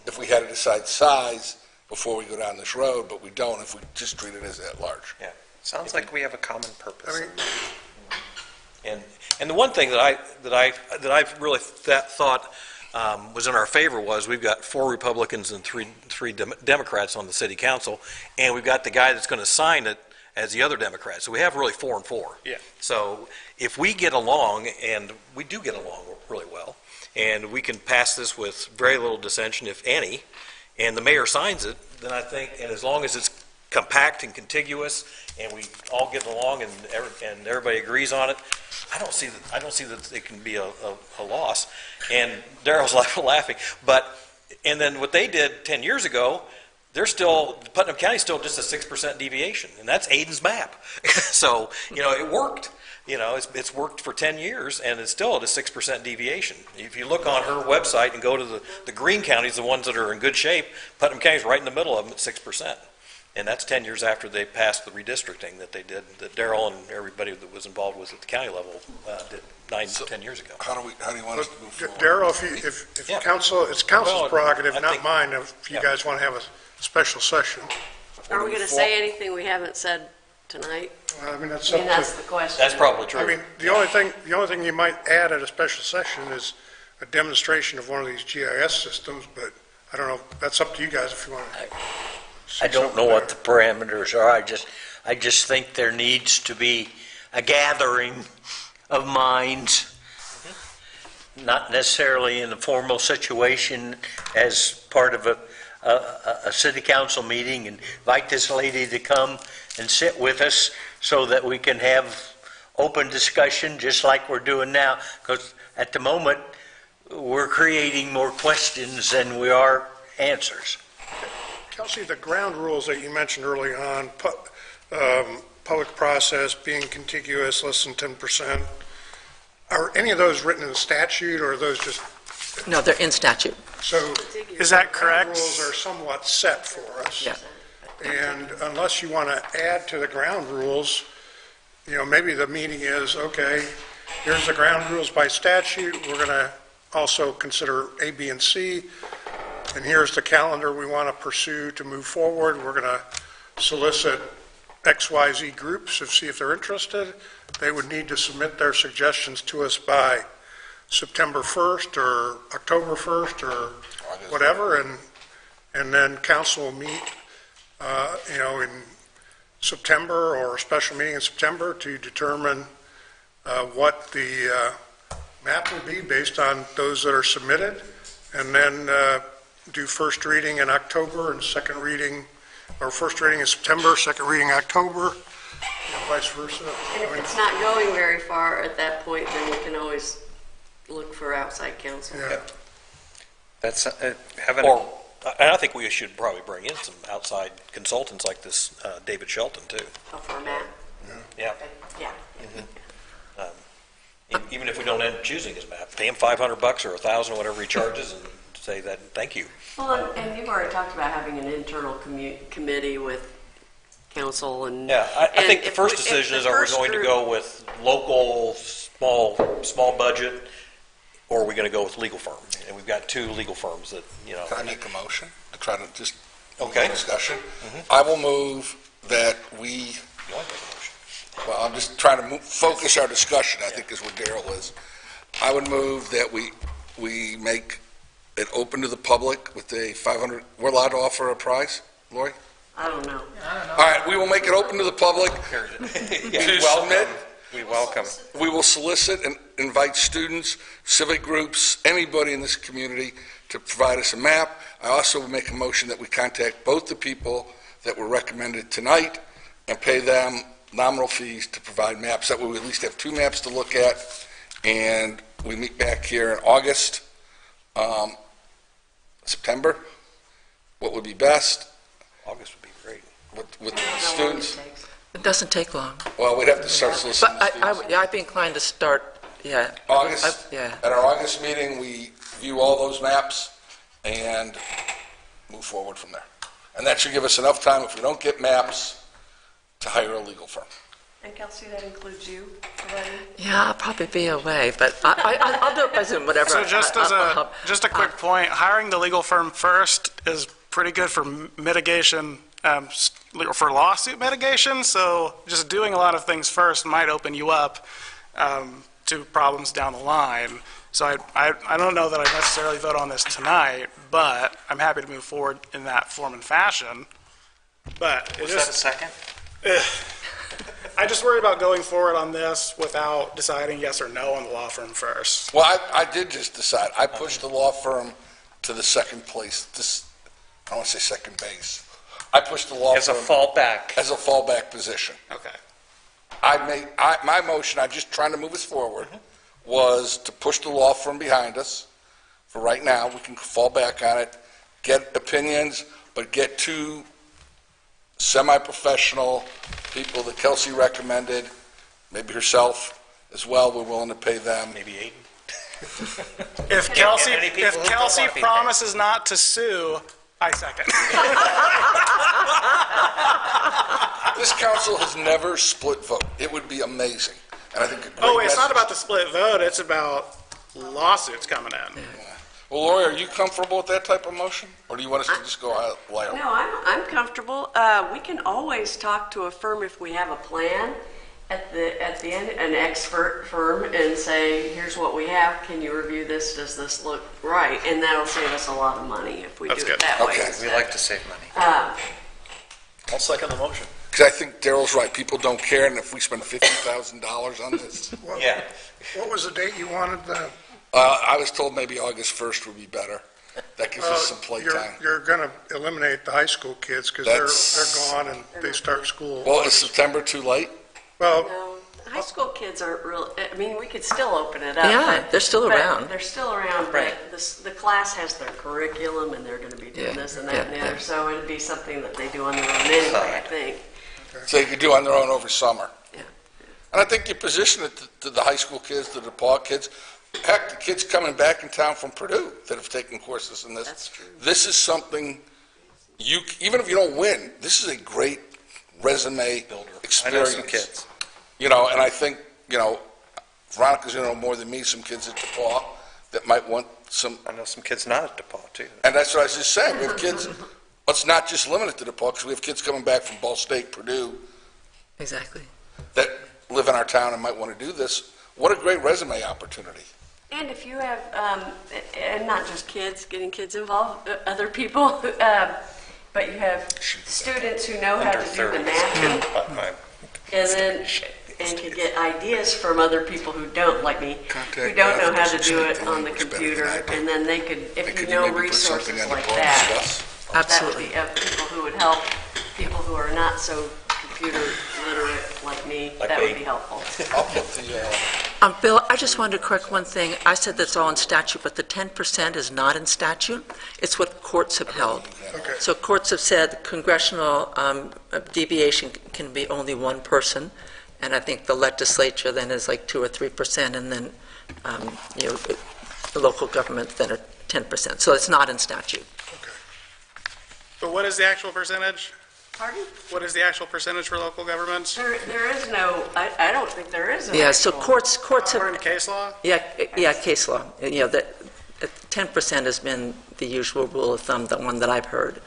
if we had to decide size before we go down this road, but we don't if we just treat it as at large. Yeah. Sounds like we have a common purpose. I mean, And the one thing that I've really thought was in our favor was we've got 4 Republicans and 3 Democrats on the city council, and we've got the guy that's going to sign it as the other Democrat. So we have really 4 and 4. Yeah. So if we get along, and we do get along really well, and we can pass this with very little dissension, if any, and the mayor signs it, then I think, and as long as it's compact and contiguous, and we all get along and everybody agrees on it, I don't see that it can be a loss. And Darrell's laughing, and then what they did 10 years ago, Putnam County's still just a 6% deviation, and that's Aiden's map. So, it worked. It's worked for 10 years, and it's still at a 6% deviation. If you look on her website and go to the green counties, the ones that are in good shape, Putnam County's right in the middle of them at 6%. And that's 10 years after they passed the redistricting that they did, that Darrell and everybody that was involved with at the county level did 10 years ago. How do you want us to move forward? Darrell, if council, it's council's Well, prerogative, I not think- mine, if you guys want to have a special session. Are we going to say anything we haven't said tonight? I mean, that's I mean, up that's to... the question. That's probably true. I mean, the only thing you might add at a special session is a demonstration of one of these GIS systems, but I don't know, that's up to you guys if you want to... I don't know what the parameters are. I just think there needs to be a gathering of minds, not necessarily in a formal situation as part of a city council meeting, and invite this lady to come and sit with us so that we can have open discussion just like we're doing now. Because at the moment, we're creating more questions than we are answers. Kelsey, the ground rules that you mentioned early on, public process, being contiguous, less than 10%, are any of those written in the statute, or are those just... No, they're in statute. So... Is that ground correct? rules are somewhat set for us. Yeah. And unless you want to add to the ground rules, maybe the meaning is, okay, here's the ground rules by statute, we're going to also consider A, B, and C, and here's the calendar we want to pursue to move forward. We're going to solicit XYZ groups to see if they're interested. They would need to submit their suggestions to us by September 1st or October 1st or whatever, and then council will meet, in September or a special meeting in September to determine what the map will be based on those that are submitted, and then do first reading in October and second reading, or first reading in September, second reading October, vice versa. And if it's not going very far at that point, then we can always look for outside counsel. Yeah. That's, And I think we should probably bring in some outside consultants like this David Shelton, too. Oh, for a map? Yeah. Yeah. Even if we don't end up choosing his map, pay him $500 or $1,000, whatever he charges, and say that, thank you. Well, and you've already talked about having an internal committee with council and... Yeah, I think the if first we- if decision the is, are we first going to group- go with local, small budget, or are we going to go with legal firm? And we've got 2 legal firms that, Can I make a motion to try to just move Okay. the discussion? I will move that we, well, I'm just trying to focus our discussion, I think is where Darrell is. I would move that we make it open to the public with a 500, we're allowed to offer a price, Lori? I don't know. All right, we will make it open to the public to submit. we welcome. We will solicit and invite students, civic groups, anybody in this community to provide us a map. I also will make a motion that we contact both the people that were recommended tonight and pay them nominal fees to provide maps. That way we at least have 2 maps to look at, and we meet back here in August, September. What would be best? August would be great. With the students? It doesn't take long. Well, we'd have to start soliciting But students. I'd be inclined to start, yeah. August, Yeah. at our August meeting, we view all those maps and move forward from there. And that should give us enough time, if we don't get maps, to hire a legal firm. And Kelsey, that includes you providing? Yeah, I'll probably be away, but I'll do it by Zoom, whatever. So just a quick point, hiring the legal firm first is pretty good for mitigation, for lawsuit mitigation. So just doing a lot of things first might open you up to problems down the line. So I don't know that I necessarily vote on this tonight, but I'm happy to move forward in that form and fashion. But Was that a second? I just worry about going forward on this without deciding yes or no on the law firm first. Well, I did just decide. I pushed the law firm to the second place. I don't want to say second base. I pushed the law As a firm fallback. as a fallback position. Okay. My motion, I'm just trying to move us forward, was to push the law firm behind us. For right now, we can fall back on it, get opinions, but get 2 semi-professional people that Kelsey recommended, maybe herself as well. We're willing to pay them. Maybe Aiden. If Kelsey, Any people if who Kelsey don't want to be promises not to sue, I second. This council has never split vote. It would be amazing. And I think a great Oh, it's not message- about the split vote, it's about lawsuits coming in. Well, Lori, are you comfortable with that type of motion? Or do you want us to just go wild? No, I'm comfortable. We can always talk to a firm if we have a plan at the end, an expert firm, and say, here's what we have, can you review this, does this look right? And that'll save us a lot of money if we do it that way. Okay. We like to save money. I'll second the motion. Because I think Daryl's right. People don't care, and if we spend $50,000 on this. Yeah. What was the date you wanted the? I was told maybe August 1st would be better. That gives us some playtime. You're going to eliminate the high school kids because they're gone and they start school. Well, is September too late? Well, No, high school kids aren't real, I mean, we could still open it up. Yeah, but- they're still but around. They're still around, Right. but the class has their curriculum, and they're going to be doing Yeah, this and that and the yeah, other, yeah. so it'd be something that they do on their own anyway, I think. So they could do on their own over summer. Yeah. And I think you position it to the high school kids, to the DePaul kids. Heck, the kids coming back in town from Purdue that have taken courses in this. That's true. This is something even if you don't win, this is a great resume Builder. I experience. know some kids. And I think, Veronica's going to know more than me, some kids at DePaul that might want some, I know some kids not at DePaul, too. and that's what I was just saying. We have kids, let's not just limit it to DePaul, because we have kids coming back from Ball State, Purdue, Exactly. that live in our town and might want to do this. What a great resume opportunity. And if you have, and not just kids, getting kids involved, other people, but you have students who know how Under to do the 30s. mapping, and can get ideas from other people who don't, like me, who don't know how to do it on the computer, and then they could, if you know resources like that, that would be people who would help people who are not so computer literate like me, Like that would me. be helpful. I'll put the, Bill, I just wanted to correct one thing. I said that's all in statute, but the 10% is not in statute. It's what courts have held. okay. So courts have said congressional deviation can be only one person, and I think the legislature then is like 2 or 3%, and then, the local government then are 10%. So it's not in statute. But what is the actual percentage? Pardon? What is the actual percentage for local governments? There is no, I don't think there is an Yeah, so actual- courts Or have, in case law? yeah, case law. That 10% has been the usual rule of thumb, the one that I've heard.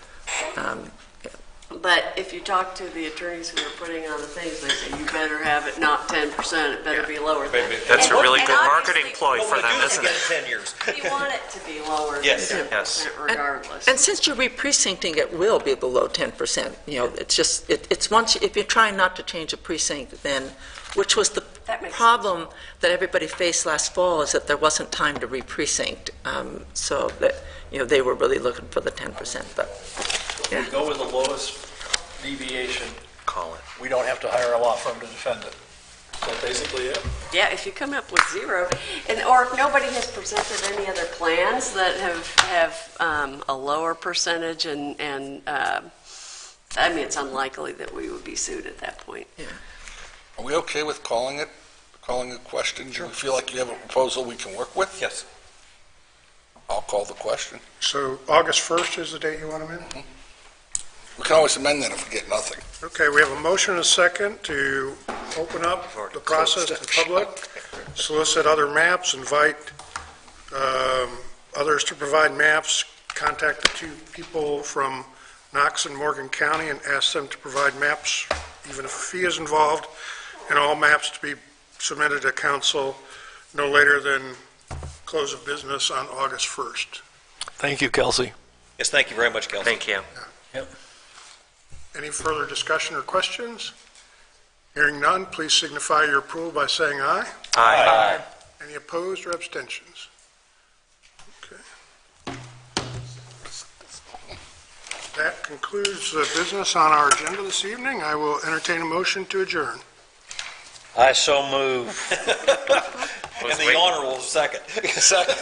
But if you talk to the attorneys who are putting on the things, they say, you better have it not 10%, it better be lower than. That's a really And good obviously, marketing ploy for them, isn't it? 10 years. You want it to be lower than Yes. 10% regardless. And since you're re-precincting, it will be below 10%. It's just, it's once, if you're trying not to change a precinct, then, which was the That makes problem that everybody faced last fall, is that there wasn't time to re-precinct. So that, they were really looking for the 10%, but, yeah. Go with the lowest deviation, call it. We don't have to hire a law firm to defend it. Is that basically it? Yeah, if you come up with zero, or if nobody has presented any other plans that have a lower percentage, and I mean, it's unlikely that we would be sued at that point. Are we okay with calling a question? Do you feel like you have a proposal we can work with? Yes. I'll call the question. So August 1st is the date you want them in? We can always amend that if we get nothing. Okay, we have a motion and a second to open up the process to the public, solicit other maps, invite others to provide maps, contact the two people from Knox and Morgan County and ask them to provide maps, even if a fee is involved, and all maps to be submitted to council no later than close of business on August 1st. Thank you, Kelsey. Yes, thank you very much, Kelsey. Thank you. Any further discussion or questions? Hearing none, please signify your approval by saying aye. Aye. Any opposed or abstentions? Okay. That concludes the business on our agenda this evening. I will entertain a motion to adjourn. I so move. And the honorable second. Second.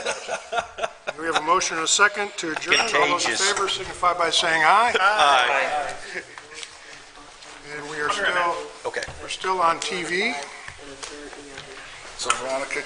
We have a motion and a second to adjourn. All those in Contagious. favor signify by saying aye. Aye. And we are still, Okay. we're still on TV. So Veronica,